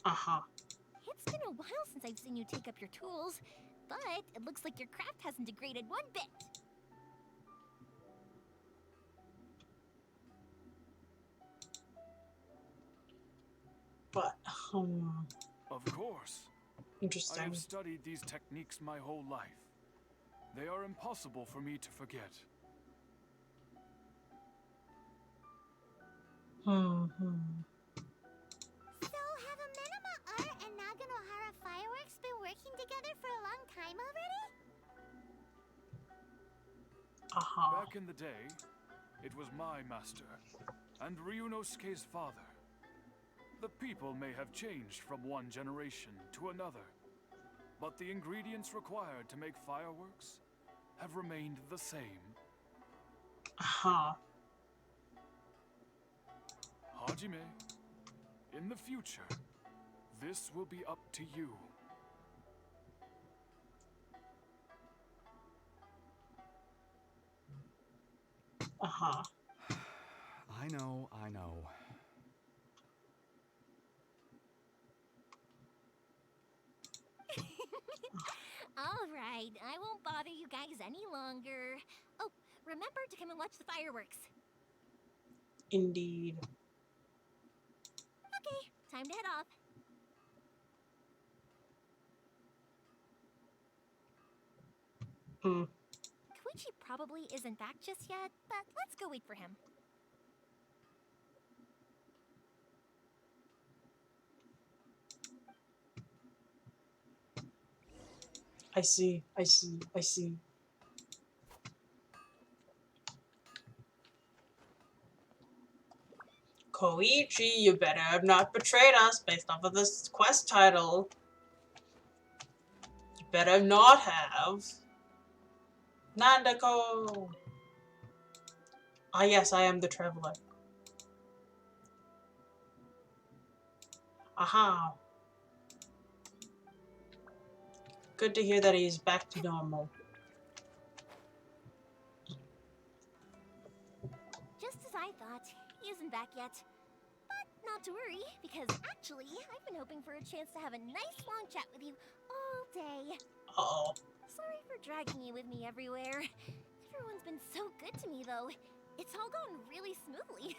Speaker 13: It's been a while since I've seen you take up your tools, but it looks like your craft hasn't degraded one bit.
Speaker 1: But,
Speaker 17: Of course.
Speaker 1: interesting.
Speaker 17: I have studied these techniques my whole life. They are impossible for me to forget.
Speaker 3: So, have Amenoma Art and Naganohara Fireworks been working together for a long time already?
Speaker 17: Back in the day, it was my master, and Ryunosuke's father. The people may have changed from one generation to another, but the ingredients required to make fireworks have remained the same. Hajime, in the future, this will be up to you.
Speaker 16: I know, I know.
Speaker 13: Alright, I won't bother you guys any longer. Oh, remember to come and watch the fireworks.
Speaker 1: Indeed.
Speaker 13: Okay, time to head off. Koichi probably isn't back just yet, but let's go wait for him.
Speaker 1: I see. Koichi, you better have not betrayed us based off of this quest title. You better not have. Nandako! Ah yes, I am the traveler. Aha. Good to hear that he's back to normal.
Speaker 13: Just as I thought, he isn't back yet. But not to worry, because actually, I've been hoping for a chance to have a nice long chat with you all day.
Speaker 1: Uh-oh.
Speaker 13: Sorry for dragging you with me everywhere. Everyone's been so good to me, though. It's all gone really smoothly.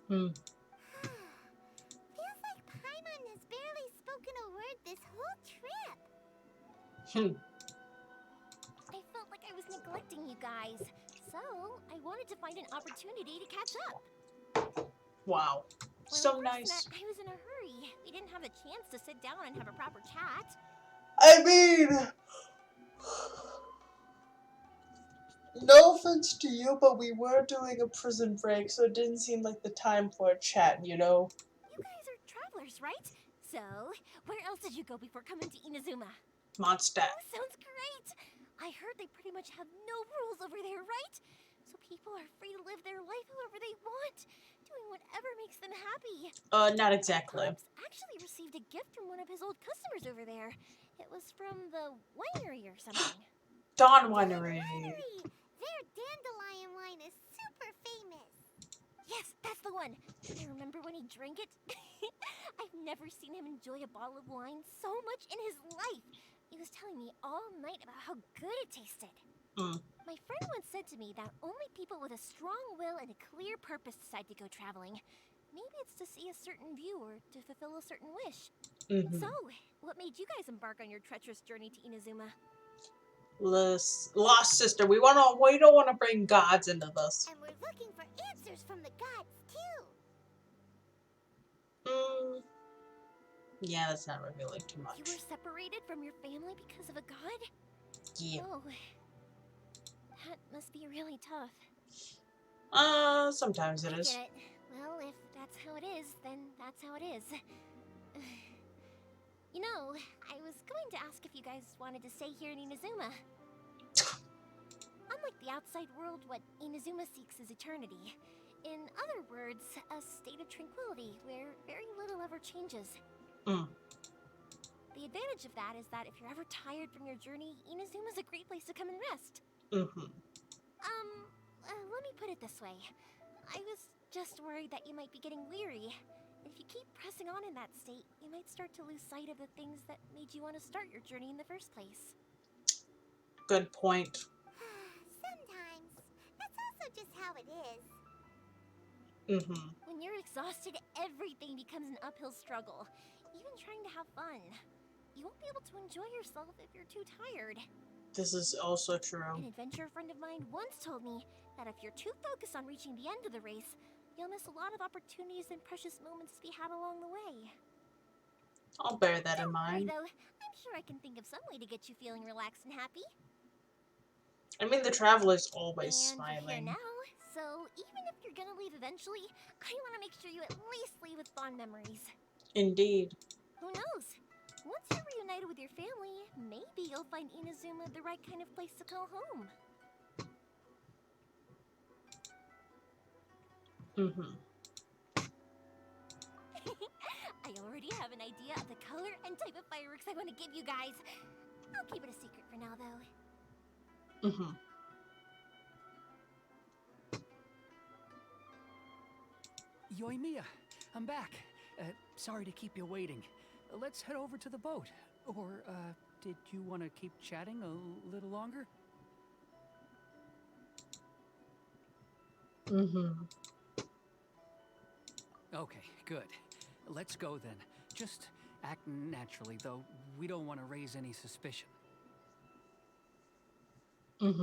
Speaker 3: Feels like Paimon has barely spoken a word this whole trip.
Speaker 13: I felt like I was neglecting you guys, so I wanted to find an opportunity to catch up.
Speaker 1: Wow.
Speaker 13: When
Speaker 1: So
Speaker 13: we first
Speaker 1: nice.
Speaker 13: met, I was in a hurry. We didn't have a chance to sit down and have a proper chat.
Speaker 1: I mean, no offense to you, but we were doing a prison break, so it didn't seem like the time for a chat, you know?
Speaker 13: You guys are travelers, right? So, where else did you go before coming to Inazuma?
Speaker 1: Mondstadt.
Speaker 13: Oh, sounds great! I heard they pretty much have no rules over there, right? So people are free to live their life however they want, doing whatever makes them happy.
Speaker 1: Not exactly.
Speaker 13: Pops actually received a gift from one of his old customers over there. It was from the winery or something.
Speaker 1: Dawn Winery.
Speaker 3: Their dandelion wine is super famous.
Speaker 13: Yes, that's the one. I remember when he drank it. I've never seen him enjoy a bottle of wine so much in his life. He was telling me all night about how good it tasted.
Speaker 1: Mm.
Speaker 13: My friend once said to me that only people with a strong will and a clear purpose decide to go traveling. Maybe it's to see a certain view or to fulfill a certain wish. So, what made you guys embark on your treacherous journey to Inazuma?
Speaker 1: Lost sister, we don't want to bring gods into this.
Speaker 3: And we're looking for answers from the gods too.
Speaker 1: Yeah, that's not revealing too much.
Speaker 13: You were separated from your family because of a god?
Speaker 1: Yeah.
Speaker 13: Oh, that must be really tough.
Speaker 1: Sometimes it is.
Speaker 13: I get it. Well, if that's how it is, then that's how it is. You know, I was going to ask if you guys wanted to stay here in Inazuma. Unlike the outside world, what Inazuma seeks is eternity. In other words, a state of tranquility where very little ever changes. The advantage of that is that if you're ever tired from your journey, Inazuma's a great place to come and rest. Let me put it this way. I was just worried that you might be getting weary. If you keep pressing on in that state, you might start to lose sight of the things that made you want to start your journey in the first place.
Speaker 1: Good point.
Speaker 3: Sometimes. That's also just how it is.
Speaker 13: When you're exhausted, everything becomes an uphill struggle. Even trying to have fun. You won't be able to enjoy yourself if you're too tired.
Speaker 1: This is also true.
Speaker 13: An adventure friend of mine once told me that if you're too focused on reaching the end of the race, you'll miss a lot of opportunities and precious moments to be had along the way.
Speaker 1: I'll bear that in mind.
Speaker 13: Though, I'm sure I can think of some way to get you feeling relaxed and happy.
Speaker 1: I mean, the traveler's always
Speaker 13: And
Speaker 1: smiling.
Speaker 13: You're here now, so even if you're gonna leave eventually, I want to make sure you at least leave with fond memories.
Speaker 1: Indeed.
Speaker 13: Who knows? Once you're reunited with your family, maybe you'll find Inazuma the right kind of place to call home. I already have an idea of the color and type of fireworks I want to give you guys. I'll keep it a secret for now, though.
Speaker 14: Yoimiya, I'm back. Sorry to keep you waiting. Let's head over to the boat. Or, did you want to keep chatting a little longer? Okay, good. Let's go then. Just act naturally, though. We don't want to raise any suspicion.
Speaker 3: If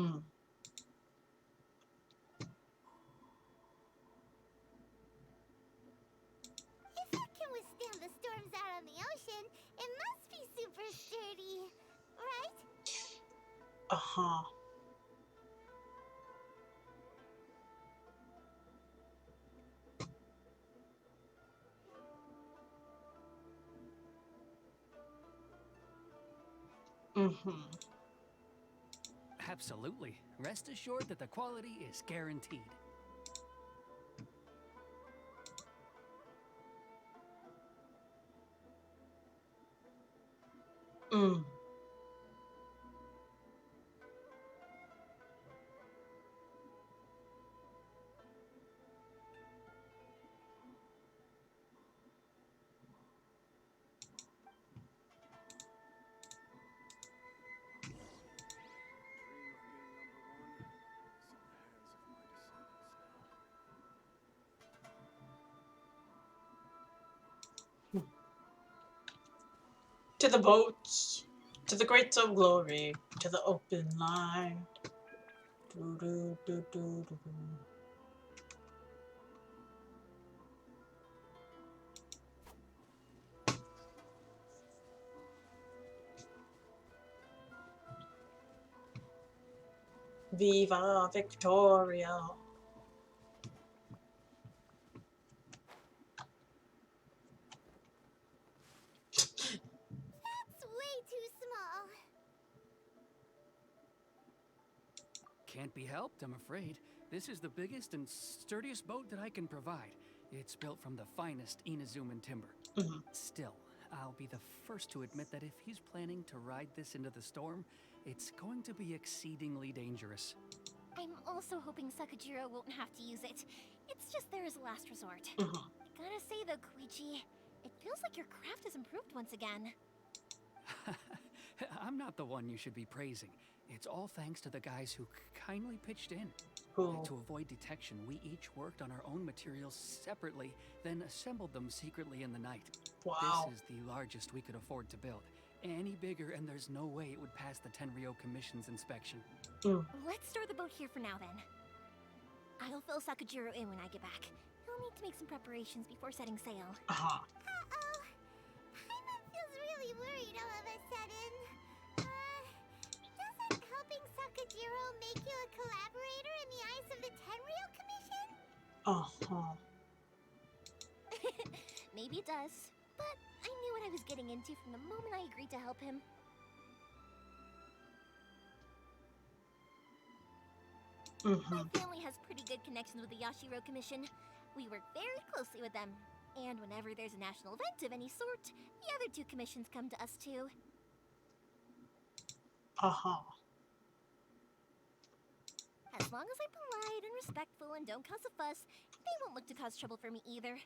Speaker 3: it can withstand the storms out on the ocean, it must be super sturdy, right?
Speaker 14: Absolutely. Rest assured that the quality is guaranteed.
Speaker 1: To the boats, to the greats of glory, to the open line. Viva Victoria.
Speaker 3: That's way too small.
Speaker 14: Can't be helped, I'm afraid. This is the biggest and sturdiest boat that I can provide. It's built from the finest Inazuman timber. Still, I'll be the first to admit that if he's planning to ride this into the storm, it's going to be exceedingly dangerous.
Speaker 13: I'm also hoping Sakajiro won't have to use it. It's just there as a last resort. I gotta say though, Koichi, it feels like your craft has improved once again.
Speaker 14: I'm not the one you should be praising. It's all thanks to the guys who kindly pitched in.
Speaker 1: Who?
Speaker 14: To avoid detection, we each worked on our own materials separately, then assembled them secretly in the night.
Speaker 1: Wow.
Speaker 14: This is the largest we could afford to build. Any bigger, and there's no way it would pass the Tenryou Commission's inspection.
Speaker 13: Let's store the boat here for now, then. I'll fill Sakajiro in when I get back. He'll need to make some preparations before setting sail.
Speaker 1: Uh-huh.
Speaker 3: Uh-oh. Paimon feels really worried all of a sudden. Doesn't helping Sakajiro make you a collaborator in the eyes of the Tenryou Commission?
Speaker 1: Uh-huh.
Speaker 13: Maybe it does, but I knew what I was getting into from the moment I agreed to help him. My family has pretty good connections with the Yashiro Commission. We work very closely with them. And whenever there's a national event of any sort, the other two commissions come to us too.
Speaker 1: Uh-huh.
Speaker 13: As long as I'm polite and respectful and don't cause a fuss, they won't look to cause trouble for me either.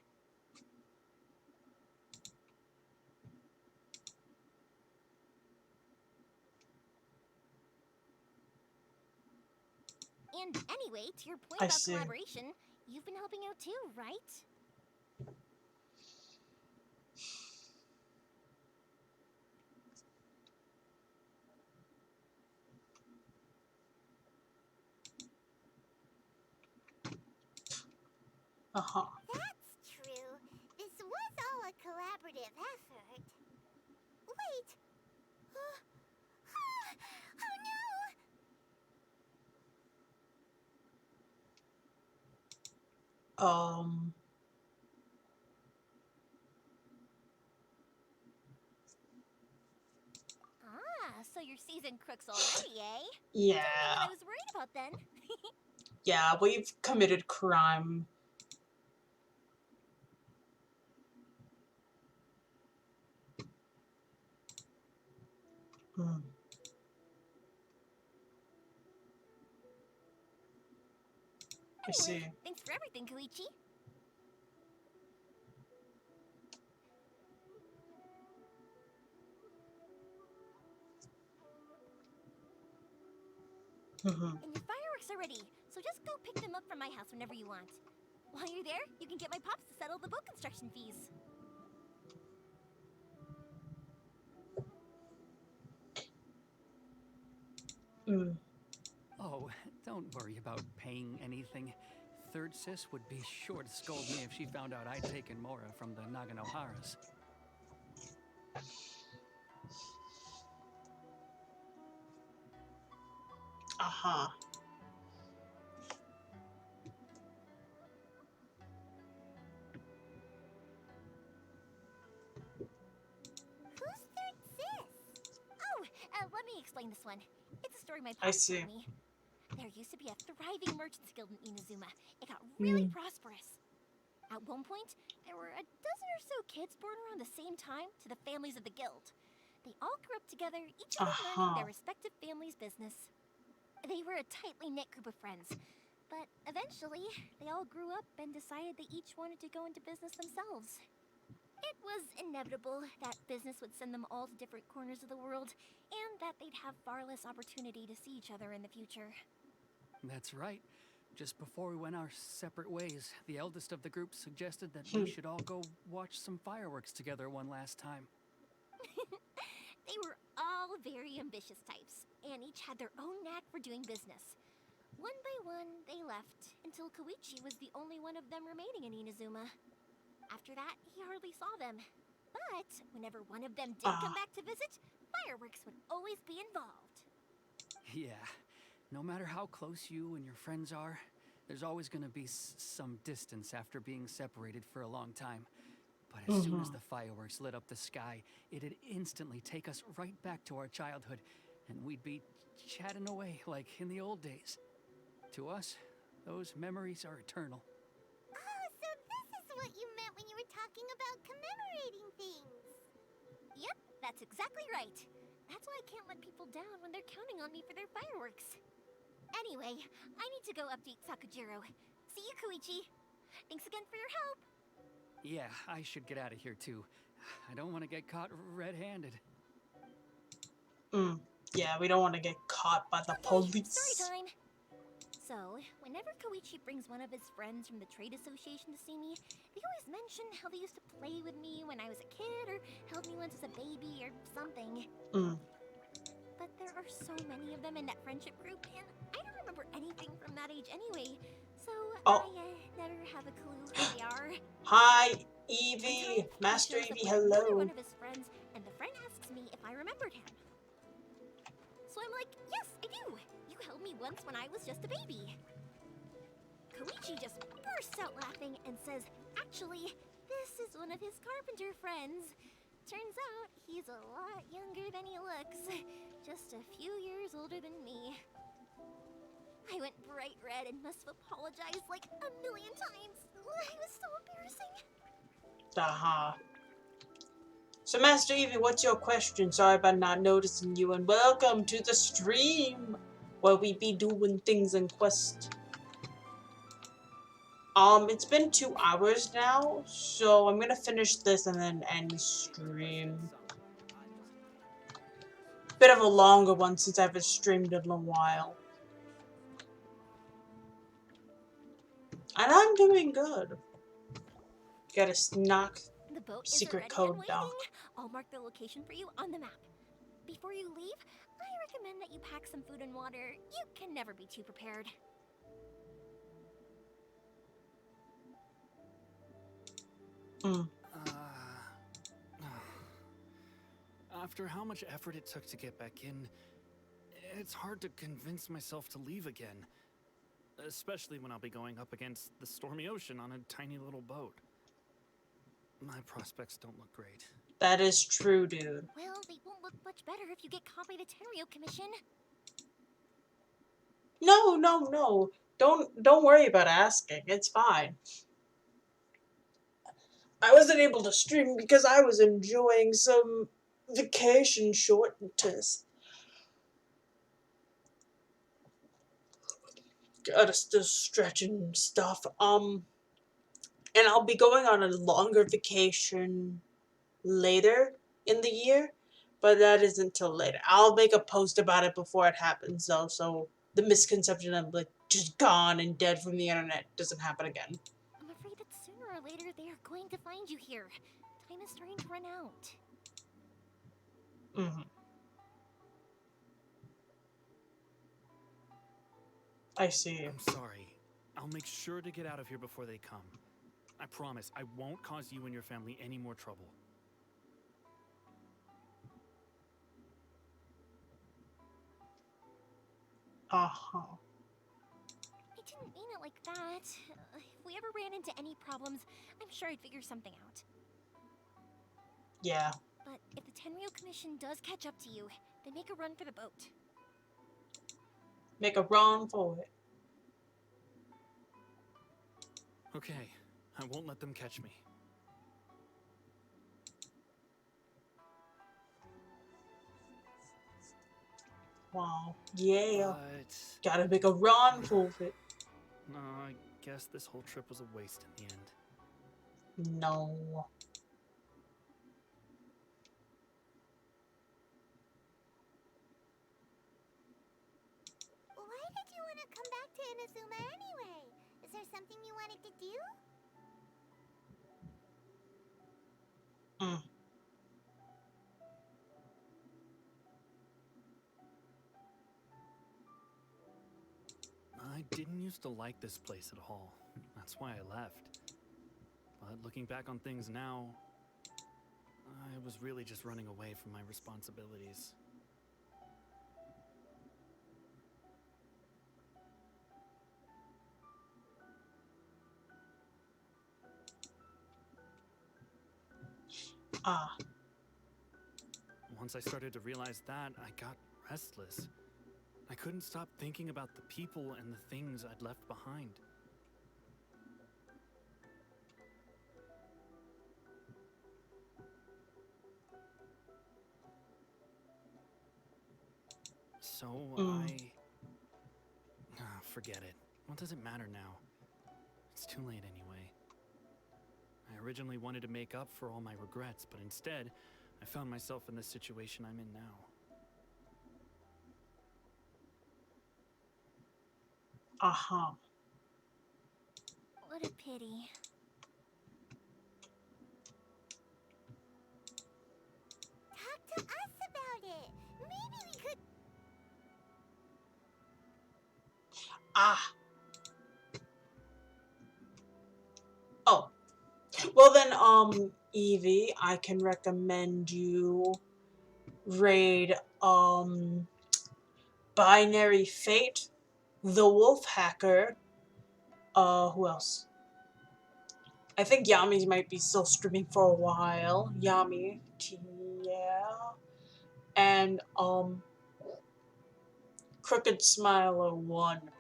Speaker 13: And anyway, to your point about collaboration, you've been helping out too, right?
Speaker 1: Uh-huh.
Speaker 3: That's true. This was all a collaborative effort. Wait! Oh no!
Speaker 13: So you're seasoned crooks already, eh?
Speaker 1: Yeah.
Speaker 13: Don't know what I was worried about then.
Speaker 1: Yeah, we've committed crime. I see.
Speaker 13: Thanks for everything, Koichi. And your fireworks are ready, so just go pick them up from my house whenever you want. While you're there, you can get my pops to settle the boat construction fees.
Speaker 14: Oh, don't worry about paying anything. Third Sis would be sure to scold me if she found out I'd taken Mora from the Naganoharas.
Speaker 1: Uh-huh.
Speaker 3: Who's Third Sis?
Speaker 13: Oh, let me explain this one. It's a story my pops told me. There used to be a thriving merchants guild in Inazuma. It got really prosperous. At one point, there were a dozen or so kids born around the same time to the families of the guild. They all grew up together, each of them learning their respective family's business. They were a tightly knit group of friends, but eventually, they all grew up and decided they each wanted to go into business themselves. It was inevitable that business would send them all to different corners of the world, and that they'd have far less opportunity to see each other in the future.
Speaker 14: That's right. Just before we went our separate ways, the eldest of the group suggested that we should all go watch some fireworks together one last time.
Speaker 13: They were all very ambitious types, and each had their own knack for doing business. One by one, they left, until Koichi was the only one of them remaining in Inazuma. After that, he hardly saw them. But whenever one of them did come back to visit, fireworks would always be involved.
Speaker 14: Yeah, no matter how close you and your friends are, there's always going to be some distance after being separated for a long time. But as soon as the fireworks lit up the sky, it'd instantly take us right back to our childhood, and we'd be chatting away like in the old days. To us, those memories are eternal.
Speaker 3: Oh, so this is what you meant when you were talking about commemorating things.
Speaker 13: Yep, that's exactly right. That's why I can't let people down when they're counting on me for their fireworks. Anyway, I need to go update Sakajiro. See you, Koichi. Thanks again for your help.
Speaker 14: Yeah, I should get out of here too. I don't want to get caught red-handed.
Speaker 1: Yeah, we don't want to get caught by the police.
Speaker 13: Story time. So, whenever Koichi brings one of his friends from the trade association to see me, they always mention how they used to play with me when I was a kid or held me once as a baby or something. But there are so many of them in that friendship group, and I don't remember anything from that age anyway, so I never have a clue who they are.
Speaker 1: Hi, Evie. Master Evie, hello.
Speaker 13: One of his friends, and the friend asks me if I remembered him. So I'm like, yes, I do. You held me once when I was just a baby. Koichi just bursts out laughing and says, actually, this is one of his carpenter friends. Turns out he's a lot younger than he looks. Just a few years older than me. I went bright red and must have apologized like a million times. It was so embarrassing.
Speaker 1: So, Master Evie, what's your question? Sorry about not noticing you, and welcome to the stream, where we be doing things in Quest. It's been 2 hours now, so I'm gonna finish this and then end the stream. Bit of a longer one since I haven't streamed in a while. And I'm doing good. Gotta knock
Speaker 13: the boat
Speaker 1: secret code down.
Speaker 13: I'll mark the location for you on the map. Before you leave, I recommend that you pack some food and water. You can never be too prepared.
Speaker 8: After how much effort it took to get back in, it's hard to convince myself to leave again. Especially when I'll be going up against the stormy ocean on a tiny little boat. My prospects don't look great.
Speaker 1: That is true, dude.
Speaker 13: Well, they won't look much better if you get caught by the Tenryou Commission.
Speaker 1: No. Don't worry about asking. It's fine. I wasn't able to stream because I was enjoying some vacation shortness. Gotta still stretching stuff. And I'll be going on a longer vacation later in the year, but that isn't till later. I'll make a post about it before it happens, though, so the misconception of like just gone and dead from the internet doesn't happen again.
Speaker 13: I'm afraid that sooner or later they are going to find you here. Time is starting to run out.
Speaker 1: I see.
Speaker 8: I'm sorry. I'll make sure to get out of here before they come. I promise I won't cause you and your family any more trouble.
Speaker 13: I didn't mean it like that. If we ever ran into any problems, I'm sure I'd figure something out.
Speaker 1: Yeah.
Speaker 13: But if the Tenryou Commission does catch up to you, then make a run for the boat.
Speaker 1: Make a run for it.
Speaker 8: Okay, I won't let them catch me.
Speaker 1: Wow. Yeah. Gotta make a run for it.
Speaker 8: No, I guess this whole trip was a waste in the end.
Speaker 1: No.
Speaker 3: Why did you want to come back to Inazuma anyway? Is there something you wanted to do?
Speaker 8: I didn't used to like this place at all. That's why I left. But looking back on things now, I was really just running away from my responsibilities. Once I started to realize that, I got restless. I couldn't stop thinking about the people and the things I'd left behind. So forget it. What does it matter now? It's too late anyway. I originally wanted to make up for all my regrets, but instead, I found myself in the situation I'm in now.
Speaker 1: Uh-huh.
Speaker 13: What a pity.
Speaker 3: Talk to us about it. Maybe we could.
Speaker 1: Ah. Oh. Well then, Evie, I can recommend you raid, Binary Fate, the Wolf Hacker, who else? I think Yami might be still streaming for a while. Yami, yeah. And, Crooked Smiler 1.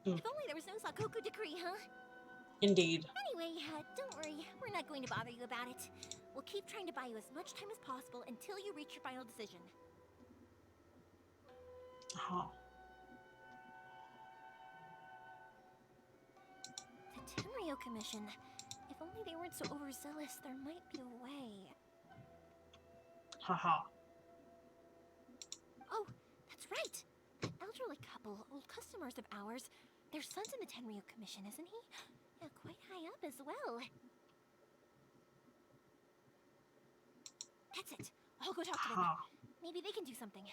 Speaker 13: If only there was no Sakoku decree, huh?
Speaker 1: Indeed.
Speaker 13: Anyway, don't worry. We're not going to bother you about it. We'll keep trying to buy you as much time as possible until you reach your final decision.
Speaker 1: Uh-huh.
Speaker 13: The Tenryo Commission. If only they weren't so overzealous, there might be a way.
Speaker 1: Haha.
Speaker 13: Oh, that's right. That elderly couple, old customers of ours, their son's in the Tenryo Commission, isn't he? Yeah, quite high up as well. That's it. I'll go talk to them. Maybe they can do something.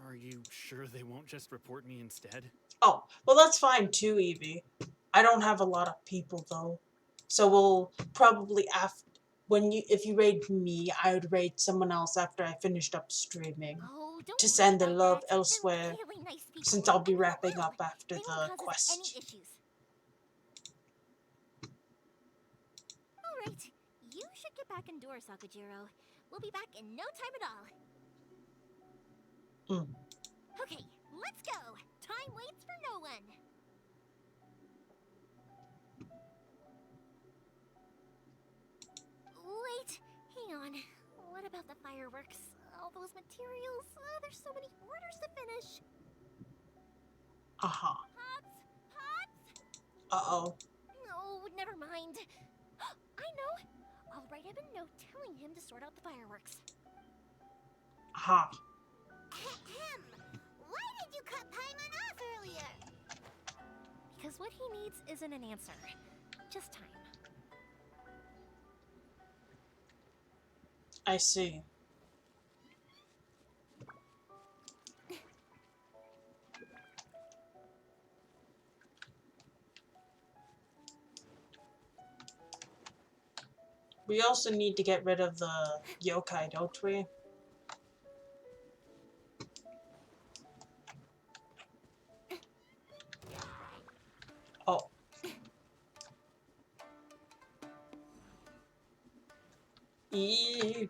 Speaker 8: Are you sure they won't just report me instead?
Speaker 1: Oh, well that's fine too, Evie. I don't have a lot of people though. So we'll probably if you raid me, I would raid someone else after I finished up streaming. To send the love elsewhere,
Speaker 3: Really nice people.
Speaker 1: since I'll be wrapping up after the quest.
Speaker 3: Any issues. Alright, you should get back indoors, Sakajiro. We'll be back in no time at all. Okay, let's go. Time waits for no one. Wait, hang on. What about the fireworks? All those materials? There's so many orders to finish.
Speaker 1: Uh-huh.
Speaker 3: Pops? Pops?
Speaker 1: Uh-oh.
Speaker 3: No, never mind. I know. I'll write him a note telling him to sort out the fireworks.
Speaker 1: Aha.
Speaker 3: Ahem. Why did you cut Paimon off earlier?
Speaker 13: Because what he needs isn't an answer. Just time.
Speaker 1: I see. We also need to get rid of the yokai, don't we? Oh. Eee.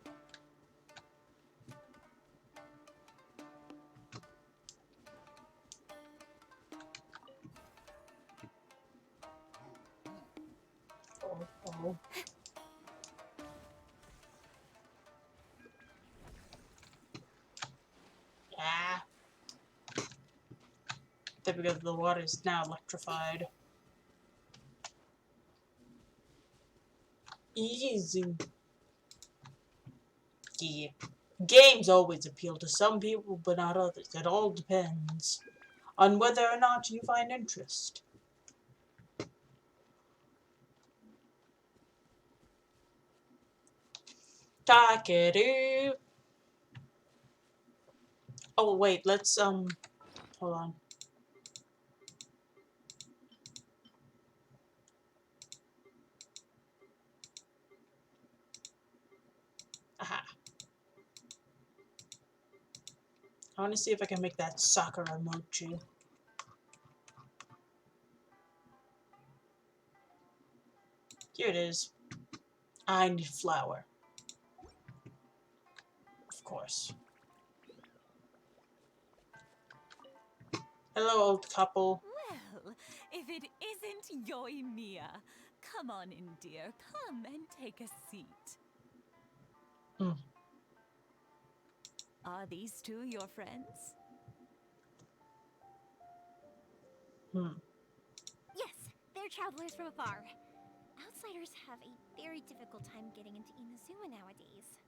Speaker 1: Oh. Ah. There we go, the water is now electrified. Easy. Yeah. Games always appeal to some people, but not others. It all depends on whether or not you find interest. Takeru. Oh wait, let's hold on. Aha. I want to see if I can make that soccer emoji. Here it is. I need flour. Of course. Hello, old couple.
Speaker 18: Well, if it isn't Yoimiya, come on in, dear. Come and take a seat. Are these two your friends?
Speaker 13: Yes, they're travelers from afar. Outsiders have a very difficult time getting into Inazuma nowadays.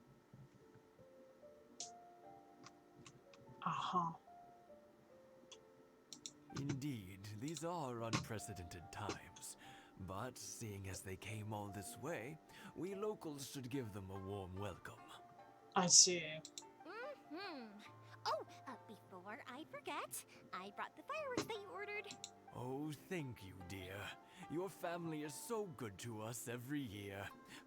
Speaker 2: Indeed, these are unprecedented times. But seeing as they came all this way, we locals should give them a warm welcome.
Speaker 1: I see.
Speaker 13: Oh, before I forget, I brought the fireworks that you ordered.
Speaker 2: Oh, thank you, dear. Your family is so good to us every year.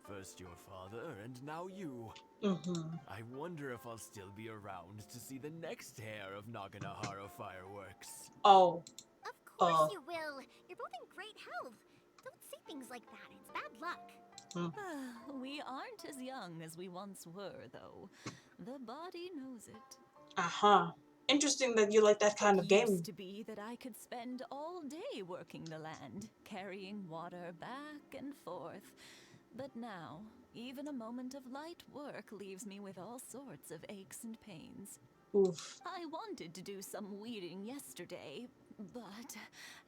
Speaker 2: First your father, and now you. I wonder if I'll still be around to see the next heir of Naganohara fireworks.
Speaker 1: Oh.
Speaker 13: Of course you will. You're both in great health. Don't say things like that. It's bad luck.
Speaker 18: We aren't as young as we once were, though. The body knows it.
Speaker 1: Interesting that you like that kind of game.
Speaker 18: It used to be that I could spend all day working the land, carrying water back and forth. But now, even a moment of light work leaves me with all sorts of aches and pains.
Speaker 1: Oof.
Speaker 18: I wanted to do some weeding yesterday, but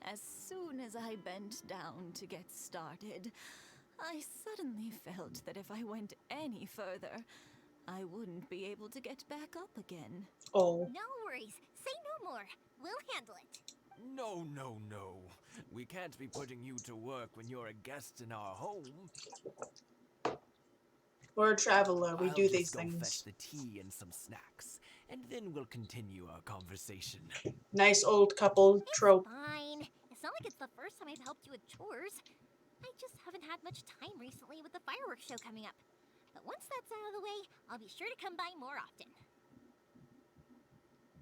Speaker 18: as soon as I bent down to get started, I suddenly felt that if I went any further, I wouldn't be able to get back up again.
Speaker 1: Oh.
Speaker 13: No worries. Say no more. We'll handle it.
Speaker 2: No, no, no. We can't be putting you to work when you're a guest in our home.
Speaker 1: We're a traveler. We do these
Speaker 2: I'll just go fetch
Speaker 1: things.
Speaker 2: the tea and some snacks, and then we'll continue our conversation.
Speaker 1: Nice old couple trope.
Speaker 13: Fine. It's not like it's the first time I've helped you with chores. I just haven't had much time recently with the fireworks show coming up. But once that's out of the way, I'll be sure to come by more often.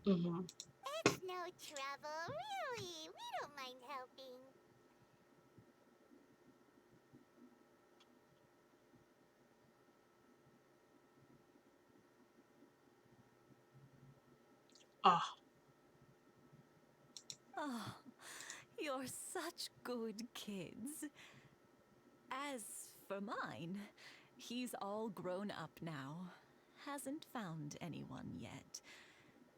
Speaker 3: It's no trouble, really. We don't mind helping.
Speaker 18: Oh, you're such good kids. As for mine, he's all grown up now, hasn't found anyone yet,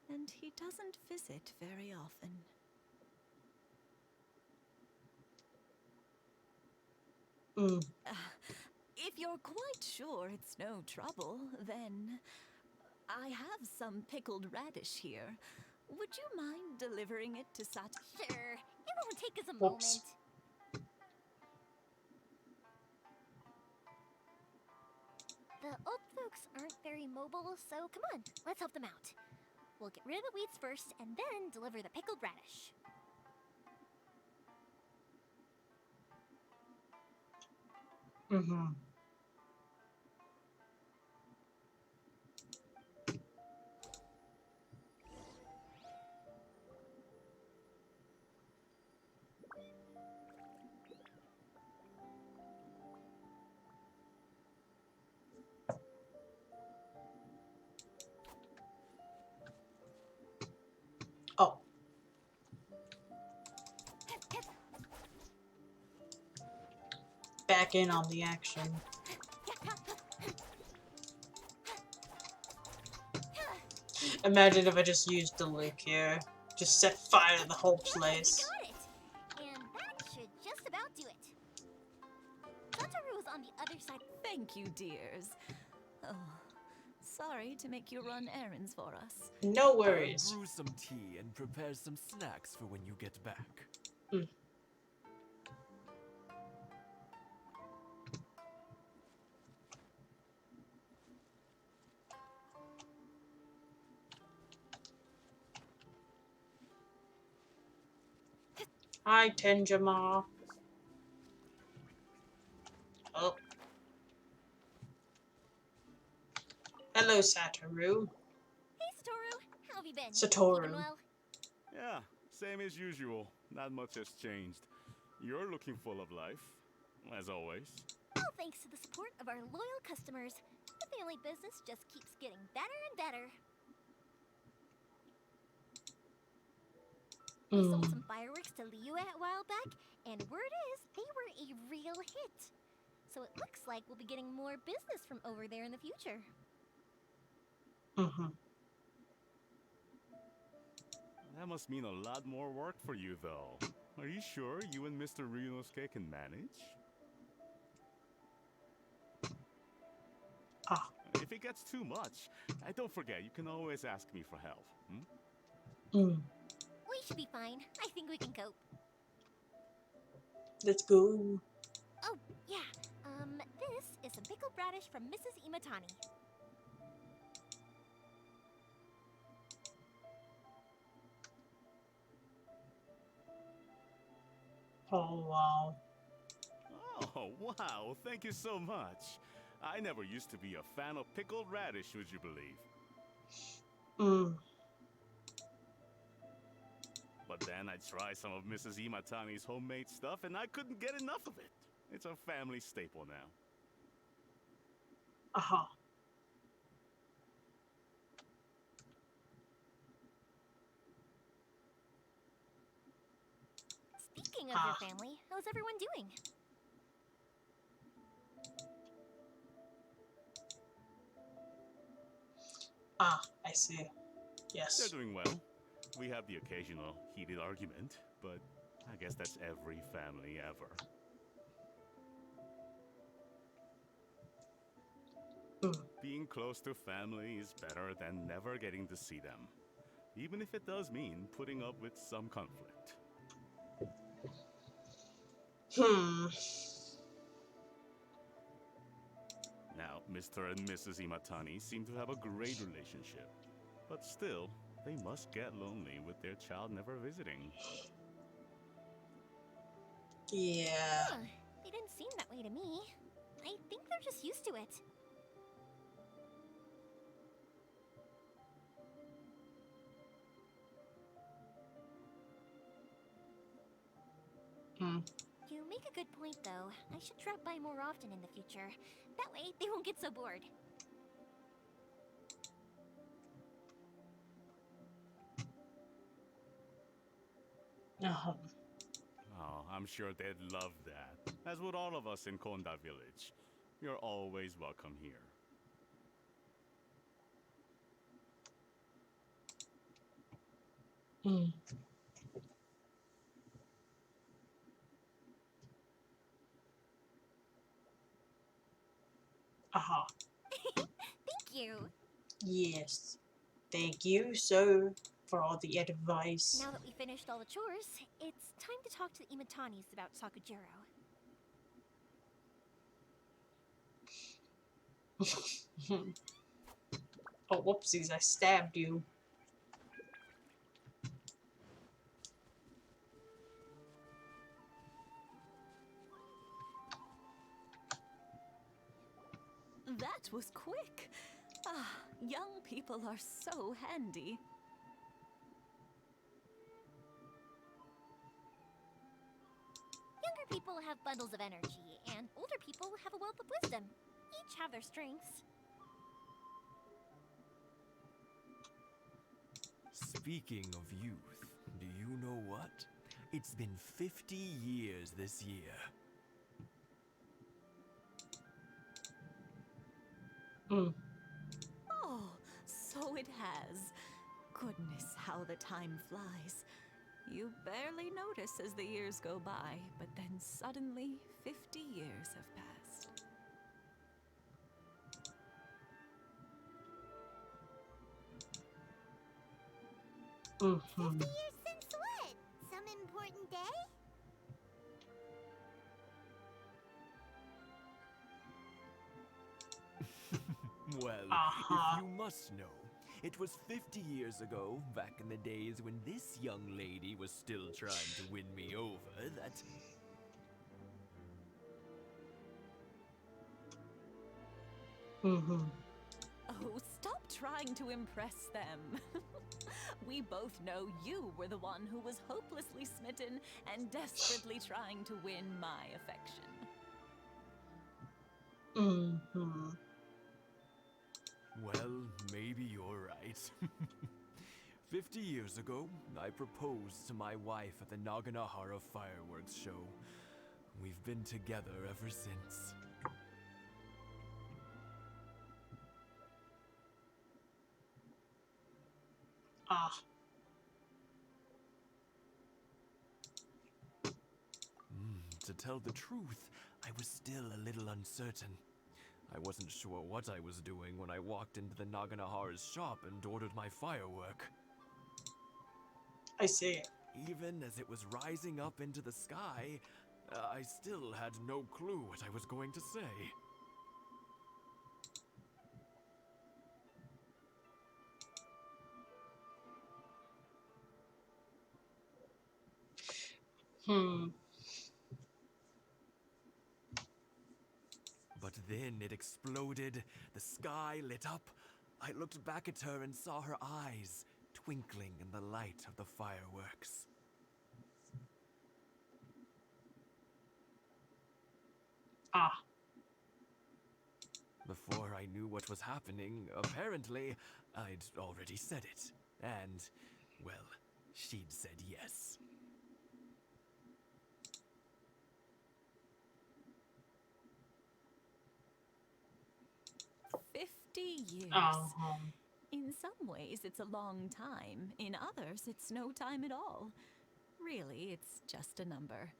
Speaker 18: and he doesn't visit very often. If you're quite sure it's no trouble, then I have some pickled radish here. Would you mind delivering it to Sat?
Speaker 13: Sure, it won't take us a moment. The old folks aren't very mobile, so come on, let's help them out. We'll get rid of the weeds first, and then deliver the pickled radish.
Speaker 1: Oh. Back in on the action. Imagine if I just used the Luke here. Just set fire to the whole place.
Speaker 13: You got it! And that should just about do it. Satoru is on the other side.
Speaker 18: Thank you, dears. Oh, sorry to make you run errands for us.
Speaker 1: No worries.
Speaker 2: I'll brew some tea and prepare some snacks for when you get back.
Speaker 1: Hi, Tenjima. Oh. Hello, Satoru.
Speaker 13: Hey, Satoru. How have you been?
Speaker 1: Satoru.
Speaker 13: Keeping well?
Speaker 19: Yeah, same as usual. Not much has changed. You're looking full of life, as always.
Speaker 13: All thanks to the support of our loyal customers. The family business just keeps getting better and better. We sold some fireworks to Liu a while back, and word is they were a real hit. So it looks like we'll be getting more business from over there in the future.
Speaker 19: That must mean a lot more work for you, though. Are you sure you and Mr. Ryunosuke can manage? If it gets too much, don't forget, you can always ask me for help.
Speaker 13: We should be fine. I think we can cope.
Speaker 1: Let's go.
Speaker 13: Oh, yeah. This is a pickled radish from Mrs. Imatani.
Speaker 1: Oh, wow.
Speaker 19: Oh, wow. Thank you so much. I never used to be a fan of pickled radish, would you believe? But then I tried some of Mrs. Imatani's homemade stuff and I couldn't get enough of it. It's a family staple now.
Speaker 13: Speaking of your family, how's everyone doing?
Speaker 1: I see. Yes.
Speaker 19: They're doing well. We have the occasional heated argument, but I guess that's every family ever. Being close to family is better than never getting to see them, even if it does mean putting up with some conflict. Now, Mr. and Mrs. Imatani seem to have a great relationship, but still, they must get lonely with their child never visiting.
Speaker 1: Yeah.
Speaker 13: They didn't seem that way to me. I think they're just used to it. You make a good point, though. I should drop by more often in the future. That way, they won't get so bored.
Speaker 19: Oh, I'm sure they'd love that, as would all of us in Konda Village. You're always welcome here.
Speaker 13: Thank you.
Speaker 1: Yes. Thank you, sir, for all the advice.
Speaker 13: Now that we finished all the chores, it's time to talk to the Imatanis about Sakujiro.
Speaker 1: Oh, whoopsies, I stabbed you.
Speaker 18: That was quick. Young people are so handy.
Speaker 13: Younger people have bundles of energy, and older people have a wealth of wisdom. Each have their strengths.
Speaker 2: Speaking of youth, do you know what? It's been 50 years this year.
Speaker 18: Oh, so it has. Goodness, how the time flies. You barely notice as the years go by, but then suddenly 50 years have passed.
Speaker 3: 50 years since what? Some important day?
Speaker 2: Well, if you must know, it was 50 years ago, back in the days when this young lady was still trying to win me over, that...
Speaker 18: Oh, stop trying to impress them. We both know you were the one who was hopelessly smitten and desperately trying to win my affection.
Speaker 2: Well, maybe you're right. 50 years ago, I proposed to my wife at the Naganohara fireworks show. We've been together ever since. to tell the truth, I was still a little uncertain. I wasn't sure what I was doing when I walked into the Naganahara's shop and ordered my firework.
Speaker 1: I see.
Speaker 2: Even as it was rising up into the sky, I still had no clue what I was going to say. But then it exploded, the sky lit up. I looked back at her and saw her eyes twinkling in the light of the fireworks. Before I knew what was happening, apparently, I'd already said it. And, well, she'd said yes.
Speaker 18: Years. In some ways, it's a long time. In others, it's no time at all. Really, it's just a number.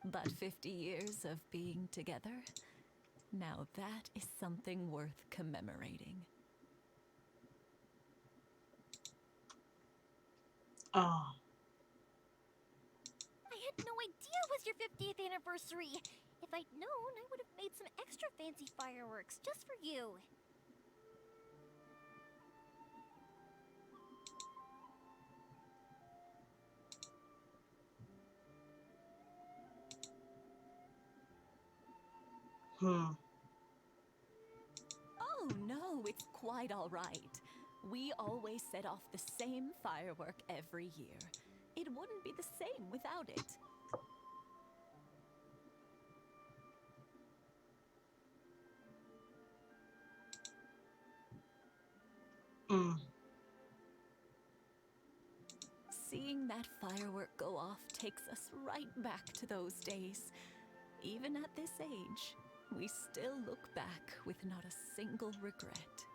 Speaker 18: But 50 years of being together, now that is something worth commemorating.
Speaker 13: I had no idea it was your 50th anniversary. If I'd known, I would have made some extra fancy fireworks just for you.
Speaker 18: Oh no, it's quite all right. We always set off the same firework every year. It wouldn't be the same without it. Seeing that firework go off takes us right back to those days. Even at this age, we still look back with not a single regret.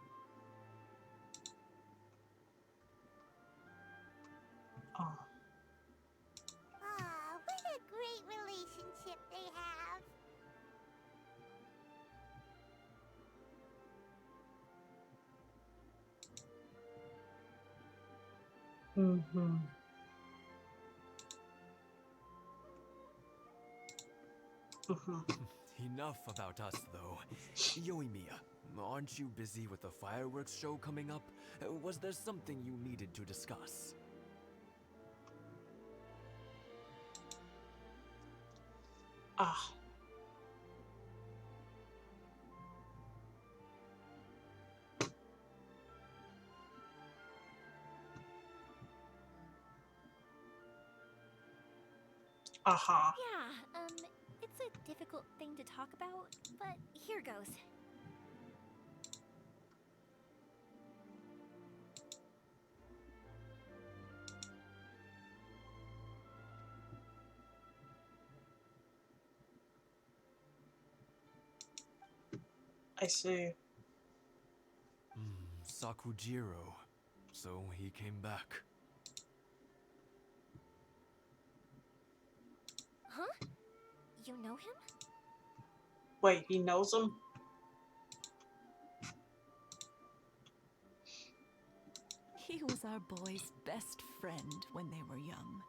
Speaker 3: What a great relationship they have.
Speaker 2: Enough about us, though. Yoimiya, aren't you busy with the fireworks show coming up? Was there something you needed to discuss?
Speaker 13: Yeah, it's a difficult thing to talk about, but here goes.
Speaker 1: I see.
Speaker 2: Sakujiro. So he came back.
Speaker 13: Huh? You know him?
Speaker 1: Wait, he knows him?
Speaker 18: He was our boy's best friend when they were young.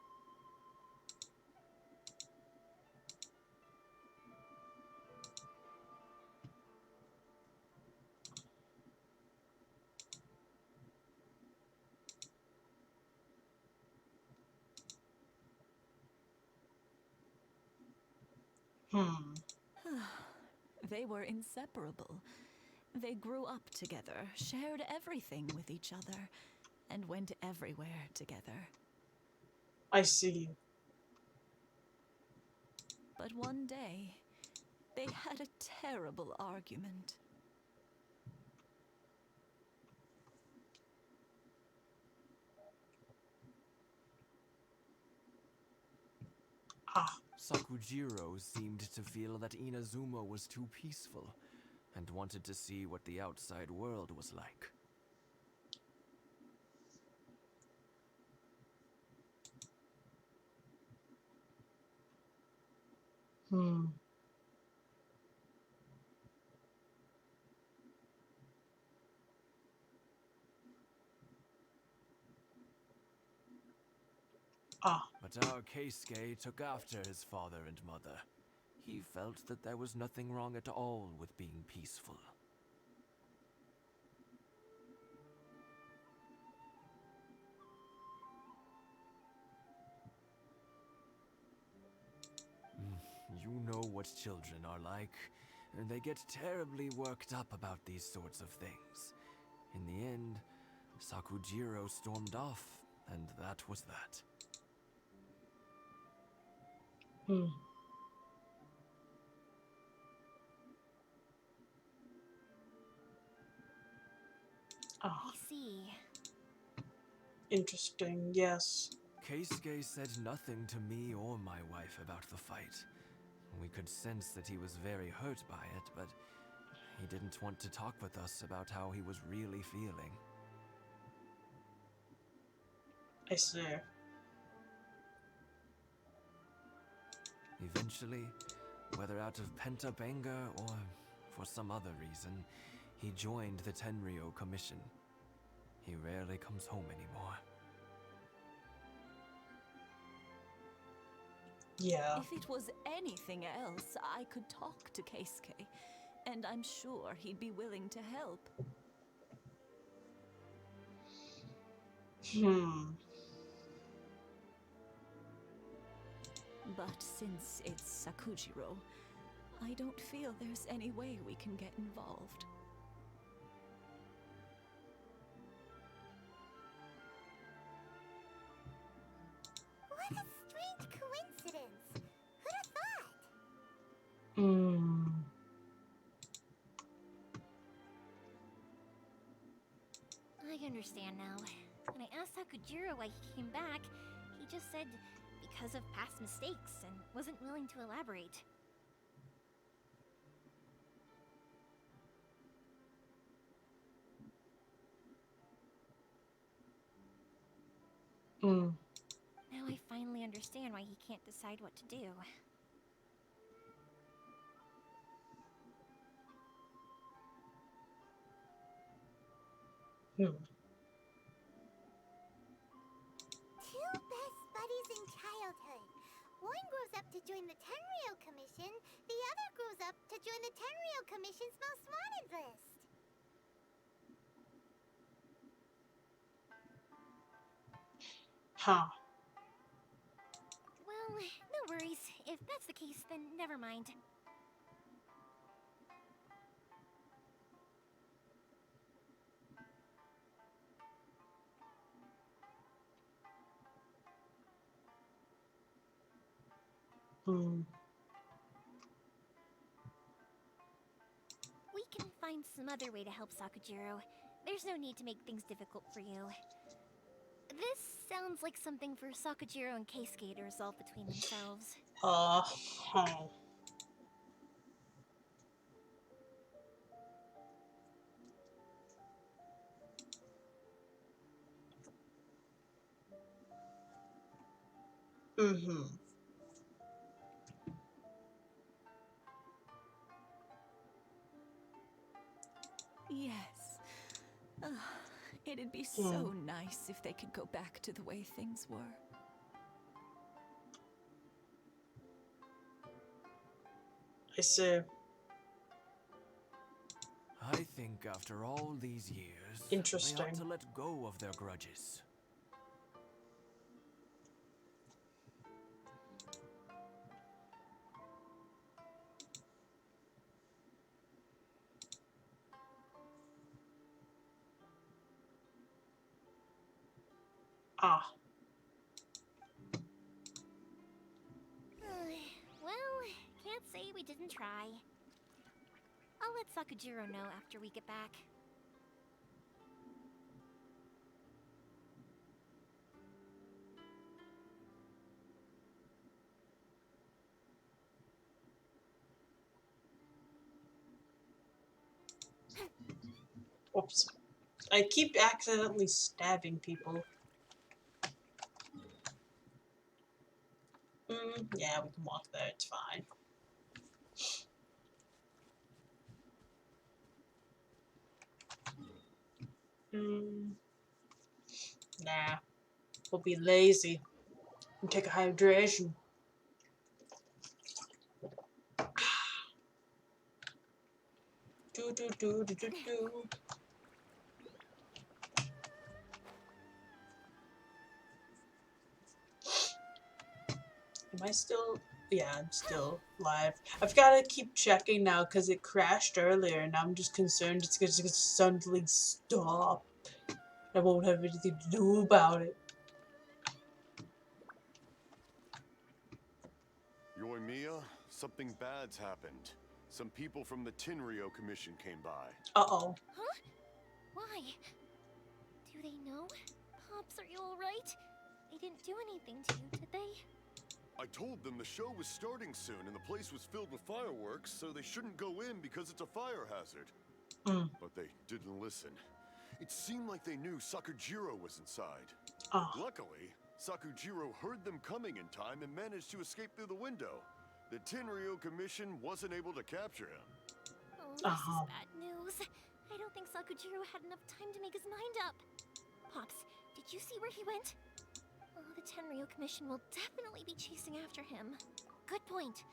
Speaker 18: They were inseparable. They grew up together, shared everything with each other, and went everywhere together.
Speaker 1: I see.
Speaker 18: But one day, they had a terrible argument.
Speaker 2: Sakujiro seemed to feel that Inazuma was too peaceful, and wanted to see what the outside world was like. But our Keisuke took after his father and mother. He felt that there was nothing wrong at all with being peaceful. You know what children are like, and they get terribly worked up about these sorts of things. In the end, Sakujiro stormed off, and that was that.
Speaker 13: I see.
Speaker 1: Interesting, yes.
Speaker 2: Keisuke said nothing to me or my wife about the fight. We could sense that he was very hurt by it, but he didn't want to talk with us about how he was really feeling.
Speaker 1: I see.
Speaker 2: Eventually, whether out of pent-up anger or for some other reason, he joined the Tenryou Commission. He rarely comes home anymore.
Speaker 1: Yeah.
Speaker 18: If it was anything else, I could talk to Keisuke, and I'm sure he'd be willing to help. But since it's Sakujiro, I don't feel there's any way we can get involved.
Speaker 3: What a strange coincidence! Who'd have thought?
Speaker 13: I understand now. When I asked Sakujiro why he came back, he just said because of past mistakes and wasn't willing to elaborate. Now I finally understand why he can't decide what to do.
Speaker 3: Two best buddies in childhood. One grows up to join the Tenryou Commission, the other grows up to join the Tenryou Commission's most wanted list.
Speaker 13: Well, no worries. If that's the case, then never mind. We can find some other way to help Sakujiro. There's no need to make things difficult for you. This sounds like something for Sakujiro and Keisuke to resolve between themselves.
Speaker 18: Yes. It'd be so nice if they could go back to the way things were.
Speaker 1: I see.
Speaker 2: I think after all these years,
Speaker 1: Interesting.
Speaker 2: they ought to let go of their grudges.
Speaker 13: Well, can't say we didn't try. I'll let Sakujiro know after we get back.
Speaker 1: Oops. I keep accidentally stabbing people. Yeah, we can walk there, it's fine. Nah. We'll be lazy and take a hydration. Do. Am I still? Yeah, I'm still live. I've got to keep checking now because it crashed earlier, and I'm just concerned it's going to suddenly stop. I won't have anything to do about it.
Speaker 5: Yoimiya, something bad's happened. Some people from the Tenryou Commission came by.
Speaker 1: Uh-oh.
Speaker 13: Huh? Why? Do they know? Pops, are you alright? They didn't do anything to you, did they?
Speaker 5: I told them the show was starting soon and the place was filled with fireworks, so they shouldn't go in because it's a fire hazard. But they didn't listen. It seemed like they knew Sakujiro was inside. Luckily, Sakujiro heard them coming in time and managed to escape through the window. The Tenryou Commission wasn't able to capture him.
Speaker 13: Oh, this is bad news. I don't think Sakujiro had enough time to make his mind up. Pops, did you see where he went? Oh, the Tenryou Commission will definitely be chasing after him. Good point.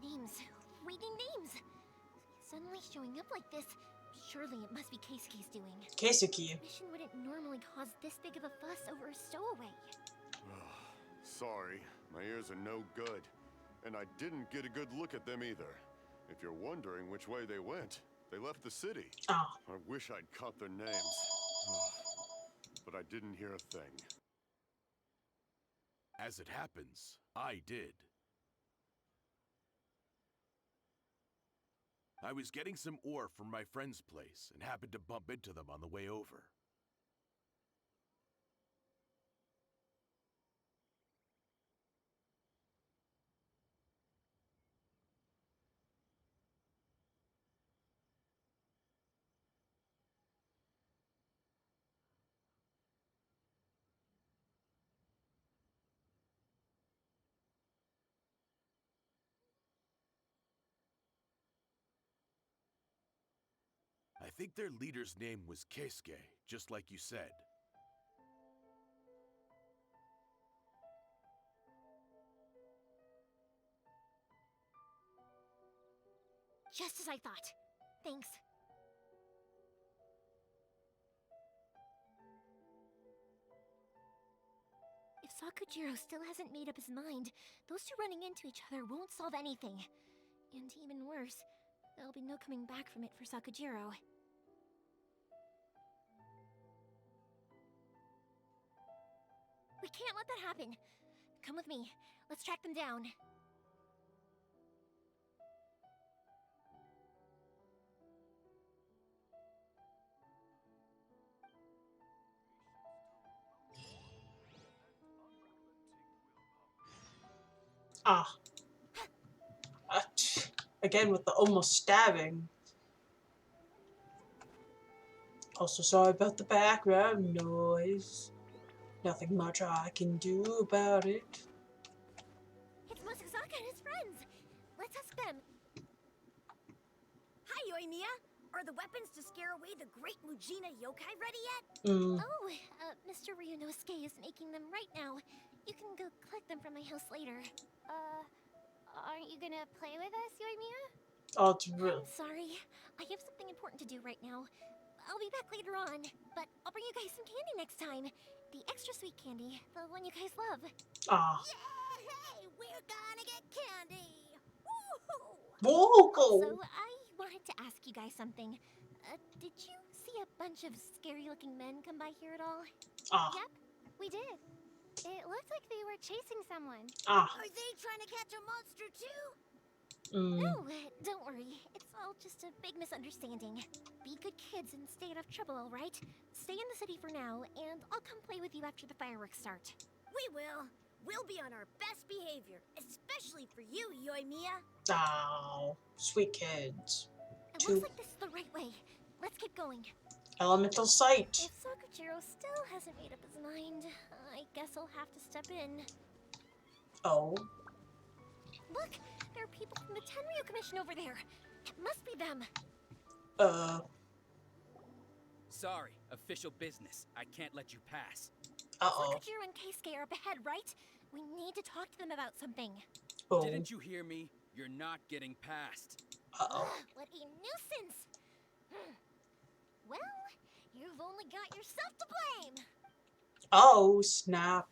Speaker 13: Names. We need names. Suddenly showing up like this, surely it must be Keisuke's doing.
Speaker 1: Keisuke.
Speaker 13: The mission wouldn't normally cause this big of a fuss over a stowaway.
Speaker 5: Sorry, my ears are no good. And I didn't get a good look at them either. If you're wondering which way they went, they left the city. I wish I'd caught their names. But I didn't hear a thing.
Speaker 15: As it happens, I did. I was getting some ore from my friend's place and happened to bump into them on the way over. I think their leader's name was Keisuke, just like you said.
Speaker 13: Just as I thought. Thanks. If Sakujiro still hasn't made up his mind, those two running into each other won't solve anything. And even worse, there'll be no coming back from it for Sakujiro. We can't let that happen. Come with me. Let's track them down.
Speaker 1: Again with the almost stabbing. Also sorry about the background noise. Nothing much I can do about it.
Speaker 13: It's Masazaka and his friends. Let's ask them.
Speaker 12: Hi, Yoimiya. Are the weapons to scare away the great Mujina yokai ready yet?
Speaker 13: Oh, Mr. Ryunosuke is making them right now. You can go collect them from my house later.
Speaker 3: Aren't you gonna play with us, Yoimiya?
Speaker 1: Oh, it's real.
Speaker 13: I'm sorry. I have something important to do right now. I'll be back later on, but I'll bring you guys some candy next time. The extra sweet candy, the one you guys love.
Speaker 12: Yay! We're gonna get candy!
Speaker 1: Woohoo!
Speaker 13: Also, I wanted to ask you guys something. Did you see a bunch of scary-looking men come by here at all?
Speaker 3: Yep, we did. It looked like they were chasing someone.
Speaker 12: Are they trying to catch a monster too?
Speaker 13: No, don't worry. It's all just a big misunderstanding. Be good kids and stay out of trouble, all right? Stay in the city for now, and I'll come play with you after the fireworks start.
Speaker 12: We will. We'll be on our best behavior, especially for you, Yoimiya.
Speaker 1: Oh, sweet kids.
Speaker 13: It looks like this is the right way. Let's keep going.
Speaker 1: Elemental sight.
Speaker 13: If Sakujiro still hasn't made up his mind, I guess I'll have to step in.
Speaker 1: Oh.
Speaker 13: Look, there are people from the Tenryou Commission over there. It must be them.
Speaker 14: sorry. Official business. I can't let you pass.
Speaker 13: Sakujiro and Keisuke are up ahead, right? We need to talk to them about something.
Speaker 14: Didn't you hear me? You're not getting past.
Speaker 13: What a nuisance! Well, you've only got yourself to blame.
Speaker 1: Oh, snap.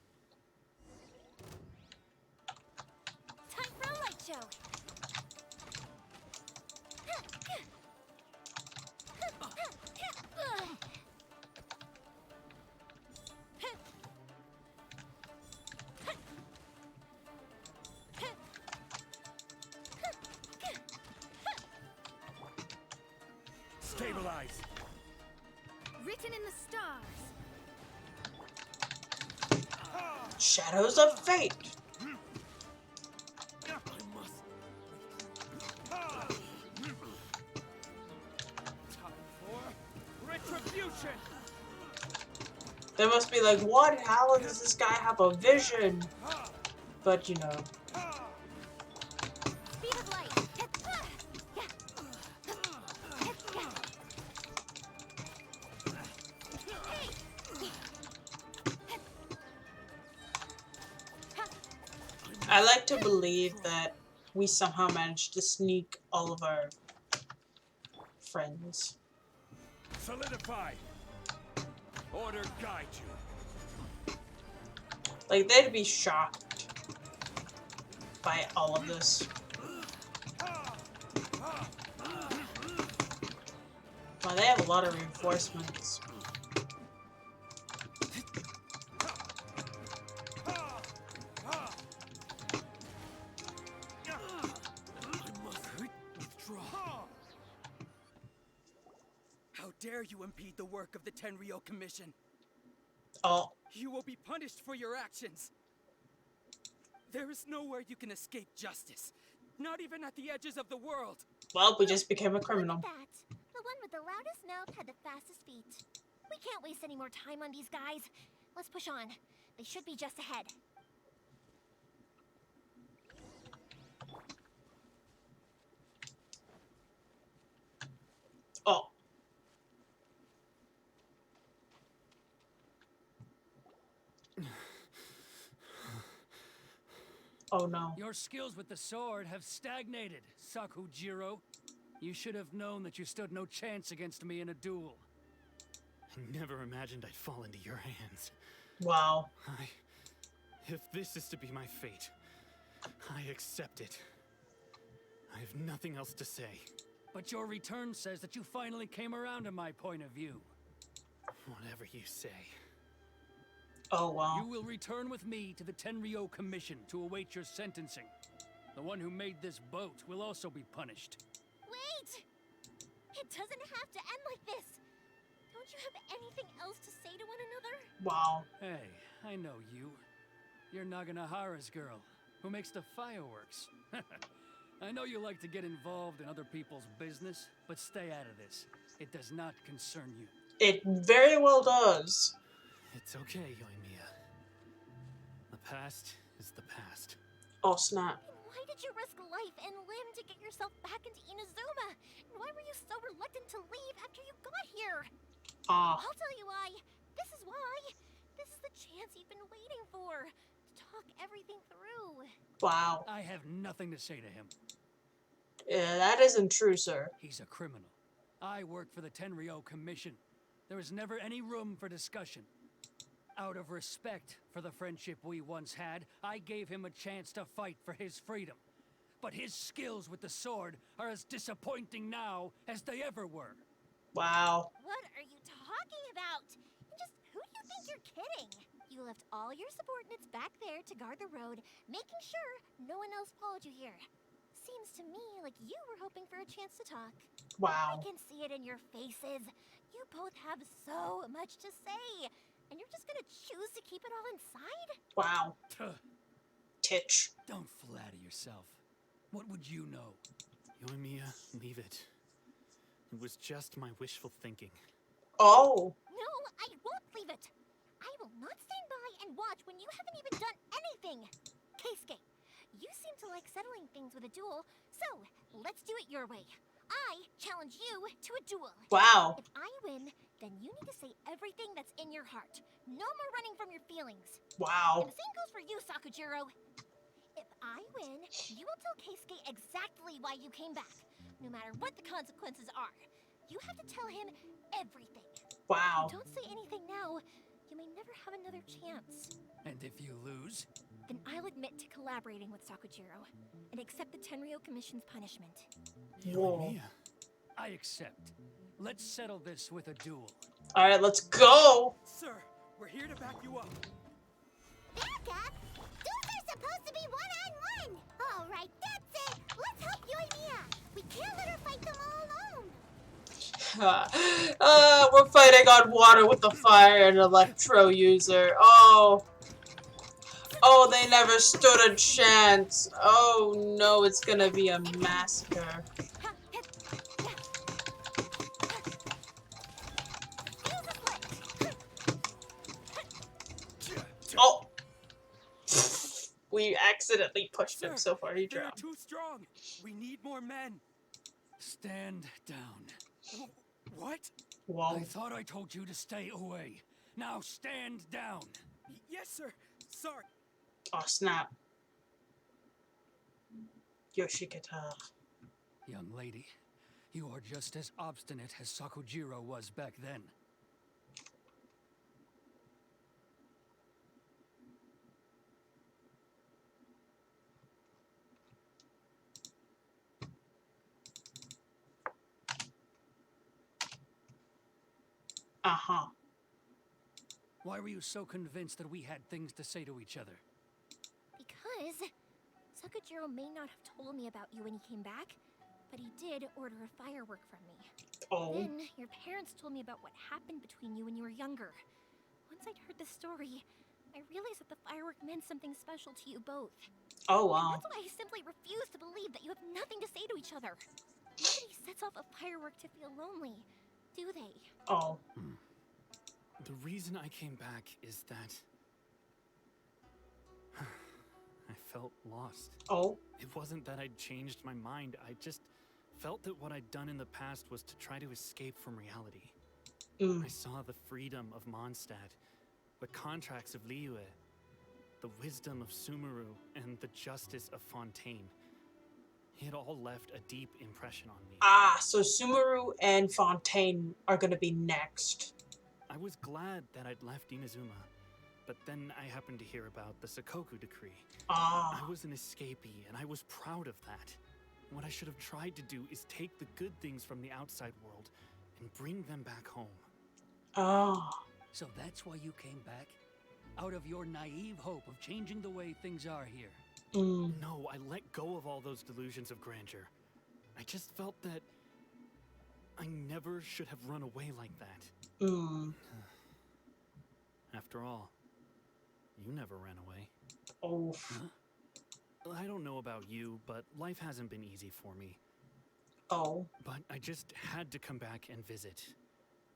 Speaker 13: Time for a light show.
Speaker 14: Stabilize.
Speaker 12: Written in the stars.
Speaker 1: Shadows of fate.
Speaker 14: Retribution.
Speaker 1: There must be like, what? How does this guy have a vision? But you know.
Speaker 13: Speed of light.
Speaker 1: I like to believe that we somehow managed to sneak all of our friends.
Speaker 14: Solidify. Order guide you.
Speaker 1: Like, they'd be shocked by all of this. Well, they have a lot of reinforcements.
Speaker 14: How dare you impede the work of the Tenryou Commission? You will be punished for your actions. There is nowhere you can escape justice. Not even at the edges of the world.
Speaker 1: Well, we just became a criminal.
Speaker 13: Look at that. The one with the loudest mouth had the fastest feet. We can't waste any more time on these guys. Let's push on. They should be just ahead.
Speaker 1: Oh. Oh no.
Speaker 14: Your skills with the sword have stagnated, Sakujiro. You should have known that you stood no chance against me in a duel.
Speaker 8: I never imagined I'd fall into your hands.
Speaker 1: Wow.
Speaker 8: If this is to be my fate, I accept it. I have nothing else to say.
Speaker 14: But your return says that you finally came around to my point of view.
Speaker 8: Whatever you say.
Speaker 1: Oh, wow.
Speaker 14: You will return with me to the Tenryou Commission to await your sentencing. The one who made this boat will also be punished.
Speaker 13: Wait! It doesn't have to end like this. Don't you have anything else to say to one another?
Speaker 1: Wow.
Speaker 14: Hey, I know you. You're Naganohara's girl, who makes the fireworks. I know you like to get involved in other people's business, but stay out of this. It does not concern you.
Speaker 1: It very well does.
Speaker 8: It's okay, Yoimiya. The past is the past.
Speaker 1: Oh, snap.
Speaker 13: And why did you risk life and limb to get yourself back into Inazuma? And why were you so reluctant to leave after you got here? I'll tell you why. This is why. This is the chance you've been waiting for. To talk everything through.
Speaker 1: Wow.
Speaker 14: I have nothing to say to him.
Speaker 1: Yeah, that isn't true, sir.
Speaker 14: He's a criminal. I work for the Tenryou Commission. There is never any room for discussion. Out of respect for the friendship we once had, I gave him a chance to fight for his freedom. But his skills with the sword are as disappointing now as they ever were.
Speaker 1: Wow.
Speaker 13: What are you talking about? And just who do you think you're kidding? You left all your subordinates back there to guard the road, making sure no one else followed you here. Seems to me like you were hoping for a chance to talk.
Speaker 1: Wow.
Speaker 13: I can see it in your faces. You both have so much to say. And you're just gonna choose to keep it all inside?
Speaker 1: Wow. Titch.
Speaker 14: Don't flatter yourself. What would you know?
Speaker 8: Yoimiya, leave it. It was just my wishful thinking.
Speaker 1: Oh.
Speaker 13: No, I won't leave it. I will not stand by and watch when you haven't even done anything. Keisuke, you seem to like settling things with a duel, so let's do it your way. I challenge you to a duel.
Speaker 1: Wow.
Speaker 13: If I win, then you need to say everything that's in your heart. No more running from your feelings.
Speaker 1: Wow.
Speaker 13: And the same goes for you, Sakujiro. If I win, you will tell Keisuke exactly why you came back, no matter what the consequences are. You have to tell him everything.
Speaker 1: Wow.
Speaker 13: If you don't say anything now, you may never have another chance.
Speaker 14: And if you lose?
Speaker 13: Then I'll admit to collaborating with Sakujiro and accept the Tenryou Commission's punishment.
Speaker 14: Whoa. I accept. Let's settle this with a duel.
Speaker 1: Alright, let's go!
Speaker 7: Sir, we're here to back you up.
Speaker 3: Back up? Duels are supposed to be one-on-one! Alright, that's it! Let's help Yoimiya! We can't let her fight them all alone!
Speaker 1: We're fighting on water with the fire and electro user. Oh. Oh, they never stood a chance. Oh no, it's gonna be a massacre. Oh! We accidentally pushed him so far he drowned.
Speaker 7: They're too strong. We need more men.
Speaker 14: Stand down.
Speaker 7: What?
Speaker 1: Whoa.
Speaker 14: I thought I told you to stay away. Now stand down.
Speaker 7: Yes, sir. Sorry.
Speaker 1: Oh, snap. Yoshikata.
Speaker 14: Young lady, you are just as obstinate as Sakujiro was back then.
Speaker 1: Uh-huh.
Speaker 14: Why were you so convinced that we had things to say to each other?
Speaker 13: Because Sakujiro may not have told me about you when he came back, but he did order a firework from me.
Speaker 1: Oh.
Speaker 13: Then your parents told me about what happened between you when you were younger. Once I'd heard the story, I realized that the firework meant something special to you both.
Speaker 1: Oh, wow.
Speaker 13: And that's why I simply refuse to believe that you have nothing to say to each other. Nobody sets off a firework to feel lonely, do they?
Speaker 1: Oh.
Speaker 8: The reason I came back is that I felt lost.
Speaker 1: Oh.
Speaker 8: It wasn't that I'd changed my mind. I just felt that what I'd done in the past was to try to escape from reality. I saw the freedom of Mondstadt, the contracts of Liyue, the wisdom of Sumeru, and the justice of Fontaine. It all left a deep impression on me.
Speaker 1: Ah, so Sumeru and Fontaine are gonna be next.
Speaker 8: I was glad that I'd left Inazuma, but then I happened to hear about the Sakoku decree.
Speaker 1: Ah.
Speaker 8: I was an escapee, and I was proud of that. What I should have tried to do is take the good things from the outside world and bring them back home.
Speaker 1: Oh.
Speaker 14: So that's why you came back? Out of your naive hope of changing the way things are here?
Speaker 8: No, I let go of all those delusions of grandeur. I just felt that I never should have run away like that. After all, you never ran away.
Speaker 1: Oh.
Speaker 8: Huh? I don't know about you, but life hasn't been easy for me.
Speaker 1: Oh.
Speaker 8: But I just had to come back and visit.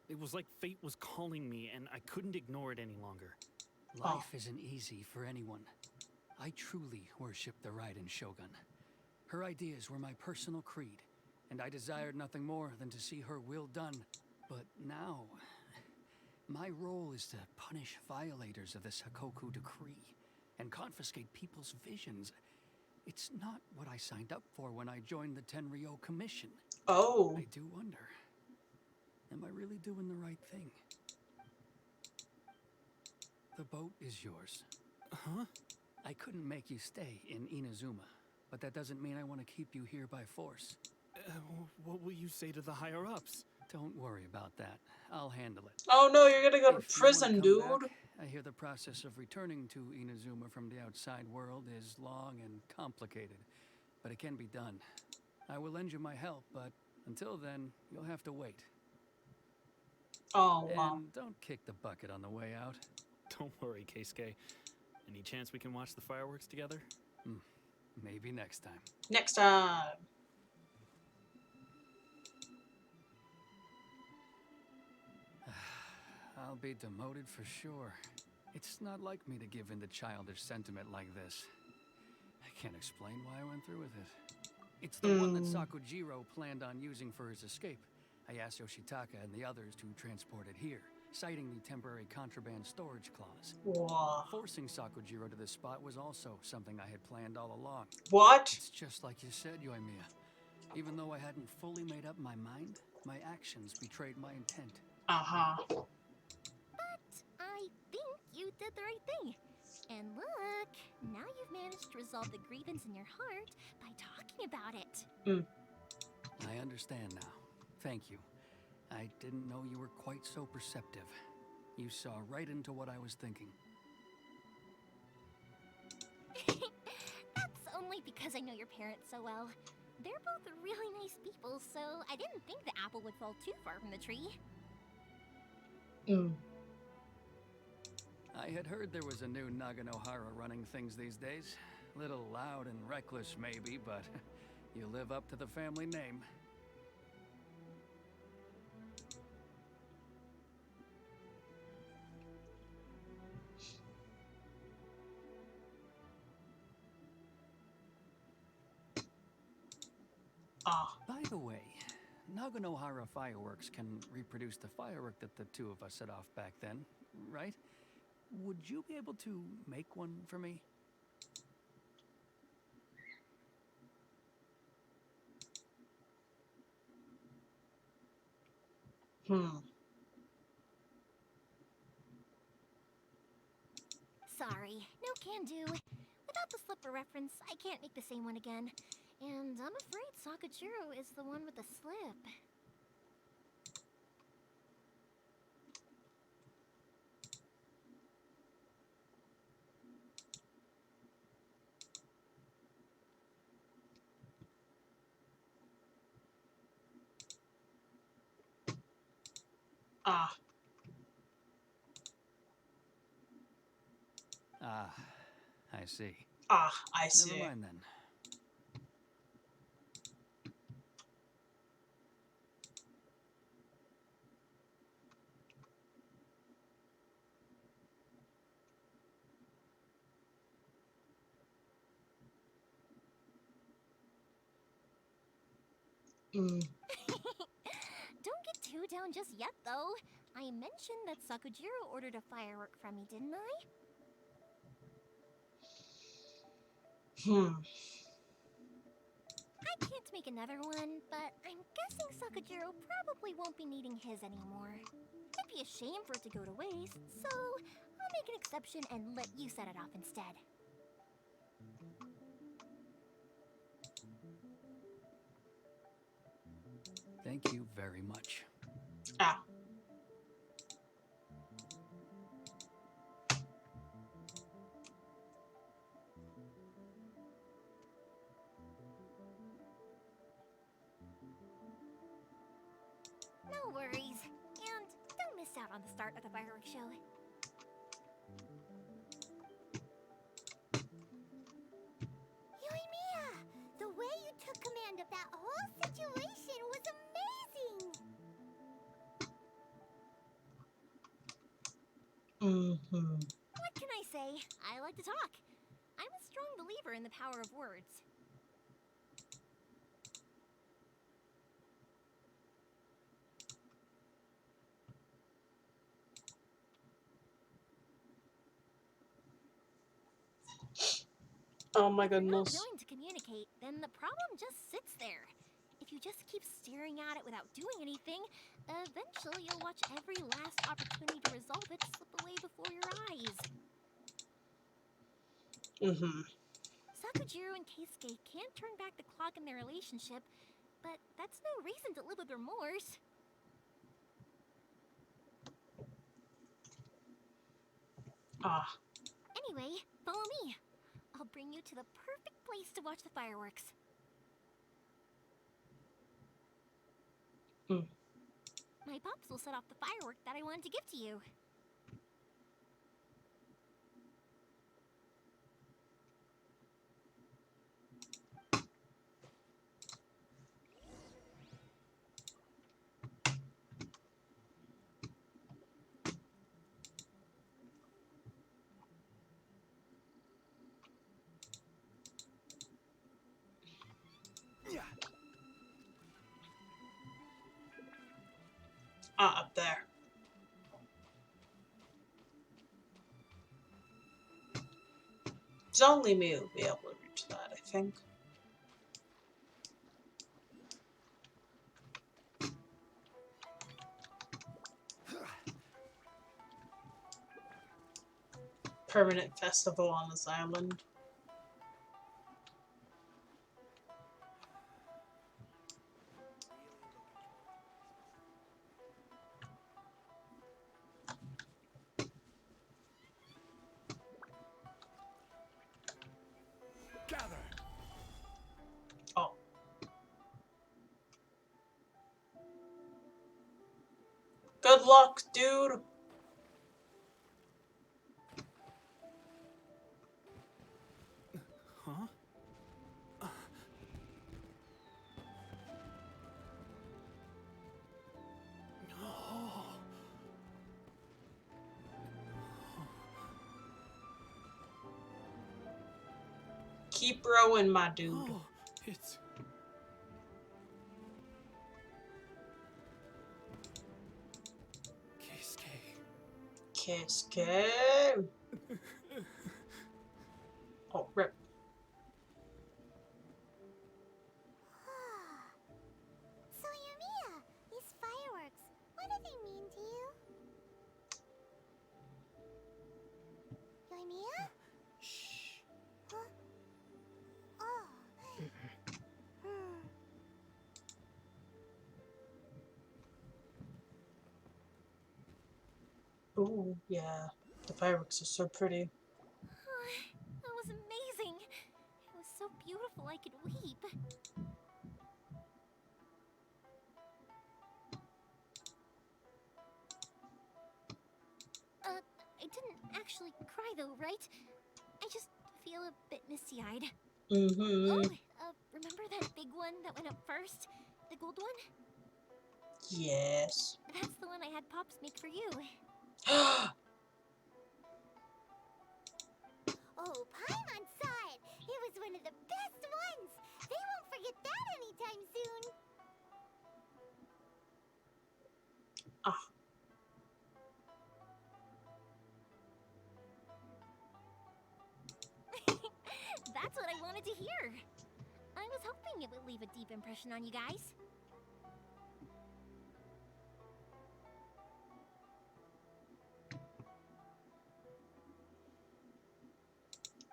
Speaker 8: It was like fate was calling me, and I couldn't ignore it any longer.
Speaker 14: Life isn't easy for anyone. I truly worship the Raiden Shogun. Her ideas were my personal creed, and I desired nothing more than to see her will done. But now, my role is to punish violators of the Sakoku decree and confiscate people's visions. It's not what I signed up for when I joined the Tenryou Commission.
Speaker 1: Oh.
Speaker 14: I do wonder, am I really doing the right thing? The boat is yours.
Speaker 8: Huh?
Speaker 14: I couldn't make you stay in Inazuma, but that doesn't mean I want to keep you here by force.
Speaker 8: What will you say to the higher-ups?
Speaker 14: Don't worry about that. I'll handle it.
Speaker 1: Oh no, you're gonna go to
Speaker 14: If you
Speaker 1: prison,
Speaker 14: wanna
Speaker 1: dude.
Speaker 14: come back, I hear the process of returning to Inazuma from the outside world is long and complicated, but it can be done. I will lend you my help, but until then, you'll have to wait.
Speaker 1: Oh, wow.
Speaker 14: And don't kick the bucket on the way out.
Speaker 8: Don't worry, Keisuke. Any chance we can watch the fireworks together?
Speaker 14: Maybe next time.
Speaker 1: Next time.
Speaker 14: I'll be demoted for sure. It's not like me to give in to childish sentiment like this. I can't explain why I went through with it. It's the one that Sakujiro planned on using for his escape. I asked Yoshitaka and the others to transport it here, citing the temporary contraband storage clause.
Speaker 1: Wow.
Speaker 14: Forcing Sakujiro to this spot was also something I had planned all along.
Speaker 1: What?
Speaker 14: It's just like you said, Yoimiya. Even though I hadn't fully made up my mind, my actions betrayed my intent.
Speaker 1: Uh-huh.
Speaker 13: But I think you did the right thing. And look, now you've managed to resolve the grievance in your heart by talking about it.
Speaker 14: I understand now. Thank you. I didn't know you were quite so perceptive. You saw right into what I was thinking.
Speaker 13: That's only because I know your parents so well. They're both really nice people, so I didn't think the apple would fall too far from the tree.
Speaker 14: I had heard there was a new Naganohara running things these days. Little loud and reckless maybe, but you live up to the family name. By the way, Naganohara Fireworks can reproduce the firework that the two of us set off back then, right? Would you be able to make one for me?
Speaker 13: Sorry, no can do. Without the slipper reference, I can't make the same one again. And I'm afraid Sakujiro is the one with the slip.
Speaker 14: I see.
Speaker 1: I see.
Speaker 14: Never mind then.
Speaker 13: Don't get too down just yet, though. I mentioned that Sakujiro ordered a firework from me, didn't I? I can't make another one, but I'm guessing Sakujiro probably won't be needing his anymore. It'd be a shame for it to go to waste, so I'll make an exception and let you set it off instead.
Speaker 14: Thank you very much.
Speaker 13: No worries. And don't miss out on the start of the fireworks show. Yoimiya! The way you took command of that whole situation was amazing! What can I say? I like to talk. I'm a strong believer in the power of words.
Speaker 1: Oh my
Speaker 13: If you're not
Speaker 1: goodness.
Speaker 13: willing to communicate, then the problem just sits there. If you just keep staring at it without doing anything, eventually you'll watch every last opportunity to resolve it slip away before your eyes. Sakujiro and Keisuke can't turn back the clock in their relationship, but that's no reason to live with remorse. Anyway, follow me. I'll bring you to the perfect place to watch the fireworks. My pops will set off the firework that I wanted to give to you.
Speaker 1: Ah, up there. It's only me who'll be able to reach that, I think. Permanent festival on this island.
Speaker 17: Gather.
Speaker 1: Oh. Good luck, dude.
Speaker 8: Huh?
Speaker 1: Keep rowing, my dude.
Speaker 8: Oh, it's...
Speaker 1: Kiske. Oh, rip.
Speaker 3: So, Yumiya, these fireworks, what do they mean to you? Yumiya? Shh. Huh? Oh.
Speaker 1: Ooh, yeah. The fireworks are so pretty.
Speaker 13: That was amazing. It was so beautiful I could weep. I didn't actually cry though, right? I just feel a bit misty-eyed.
Speaker 1: Mm-hmm.
Speaker 13: Oh, remember that big one that went up first? The gold one?
Speaker 1: Yes.
Speaker 13: That's the one I had Pops make for you.
Speaker 3: Oh, Paimon saw it! It was one of the best ones! They won't forget that anytime soon!
Speaker 1: Ah.
Speaker 13: That's what I wanted to hear. I was hoping it would leave a deep impression on you guys.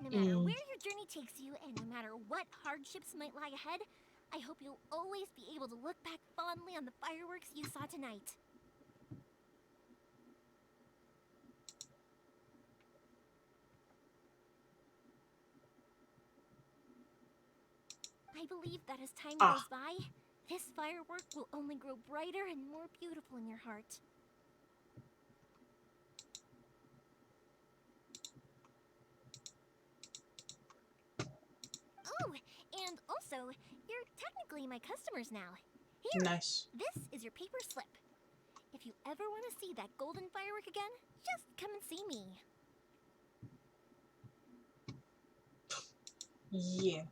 Speaker 13: No matter where your journey takes you, and no matter what hardships might lie ahead, I hope you'll always be able to look back fondly on the fireworks you saw tonight. I believe that as time goes by, this firework will only grow brighter and more beautiful in your heart. Oh, and also, you're technically my customers now. Here,
Speaker 1: nice.
Speaker 13: This is your paper slip. If you ever want to see that golden firework again, just come and see me.
Speaker 1: Yeah.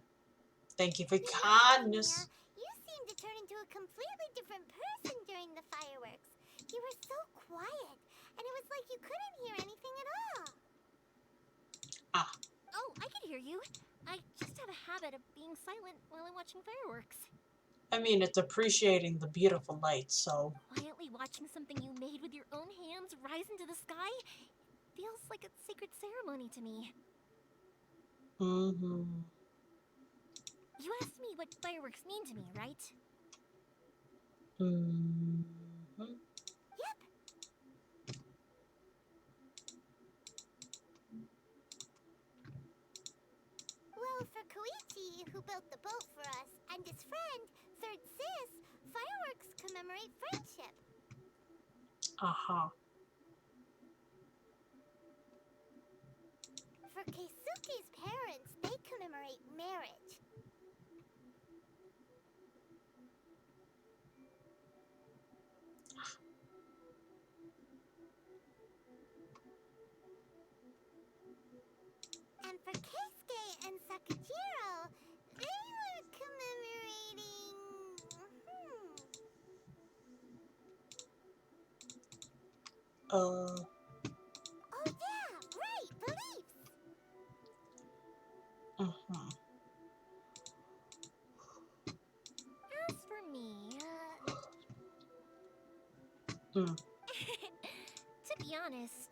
Speaker 1: Thank you for kindness.
Speaker 3: You seemed to turn into a completely different person during the fireworks. You were so quiet, and it was like you couldn't hear anything at all.
Speaker 13: Oh, I can hear you. I just have a habit of being silent while I'm watching fireworks.
Speaker 1: I mean, it's appreciating the beautiful lights, so...
Speaker 13: Quietly watching something you made with your own hands rise into the sky feels like a sacred ceremony to me.
Speaker 1: Mm-hmm.
Speaker 13: You asked me what fireworks mean to me, right?
Speaker 1: Mm-hmm.
Speaker 3: Yep. Well, for Koichi, who built the boat for us, and his friend, Third Sis, fireworks commemorate friendship.
Speaker 1: Uh-huh.
Speaker 3: For Keisuke's parents, they commemorate marriage. And for Keisuke and Sakajiro, they were commemorating... Oh yeah, right, the leaves. As for me, to be honest,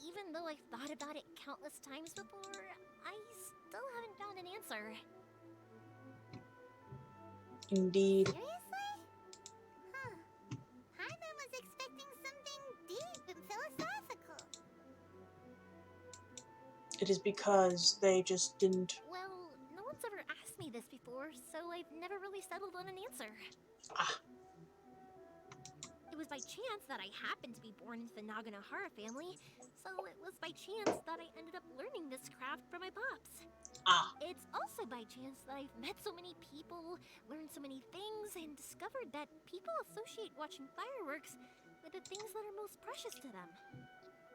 Speaker 3: even though I've thought about it countless times before, I still haven't found an answer.
Speaker 1: Indeed.
Speaker 3: Seriously? Huh. Hyman was expecting something deep and philosophical.
Speaker 1: It is because they just didn't.
Speaker 3: Well, no one's ever asked me this before, so I've never really settled on an answer. It was by chance that I happened to be born into the Naganohara family, so it was by chance that I ended up learning this craft from my pops. It's also by chance that I've met so many people, learned so many things, and discovered that people associate watching fireworks with the things that are most precious to them.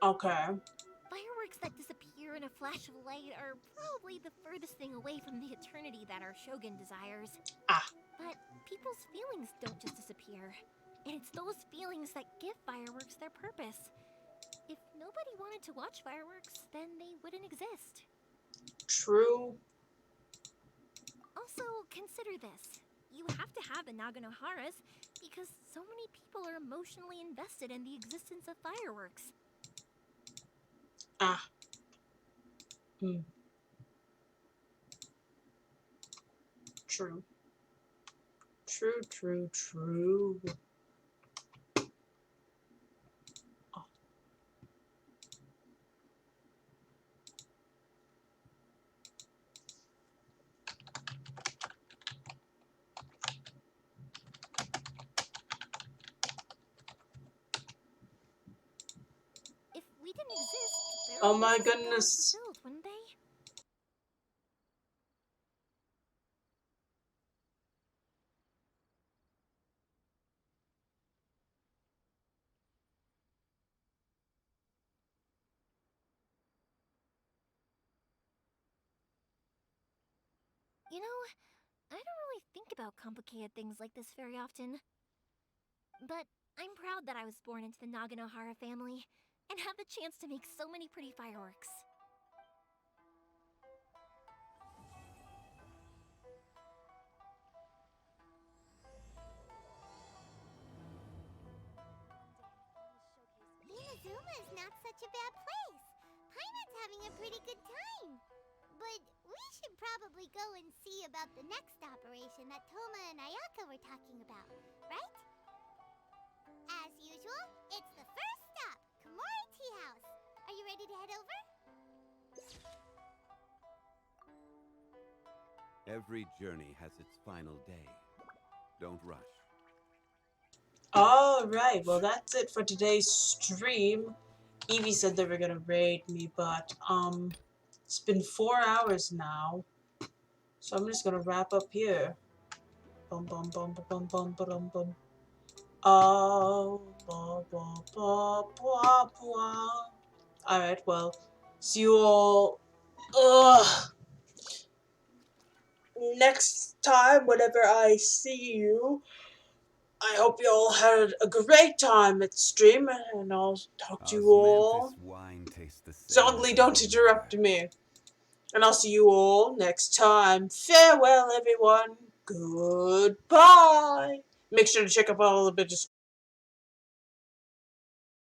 Speaker 1: Okay.
Speaker 3: Fireworks that disappear in a flash of light are probably the furthest thing away from the eternity that our shogun desires. But people's feelings don't just disappear. And it's those feelings that give fireworks their purpose. If nobody wanted to watch fireworks, then they wouldn't exist.
Speaker 1: True.
Speaker 3: Also, consider this. You have to have the Naganoharas because so many people are emotionally invested in the existence of fireworks.
Speaker 1: True. True.
Speaker 3: If we didn't exist, their
Speaker 1: Oh my
Speaker 3: wishes would go
Speaker 1: goodness.
Speaker 3: unfulfilled, wouldn't they? You know, I don't really think about complicated things like this very often. But I'm proud that I was born into the Naganohara family and have the chance to make so many pretty fireworks. Inazuma is not such a bad place. Paimon's having a pretty good time. But we should probably go and see about the next operation that Toma and Ayaka were talking about, right? As usual, it's the first stop, Komori Tea House. Are you ready to head over?
Speaker 10: Every journey has its final day. Don't rush.
Speaker 1: Alright, well that's it for today's stream. Evie said they were gonna raid me, but it's been 4 hours now. So I'm just gonna wrap up here. Bum bum bum bum bum bum bum. Oh, blah, blah, blah, blah, blah. Alright, well, see you all next time whenever I see you. I hope you all had a great time at stream, and I'll talk to you all.
Speaker 10: Wine tastes the same.
Speaker 1: Zongli, don't interrupt me. And I'll see you all next time. Farewell, everyone. Goodbye. Make sure to check out all the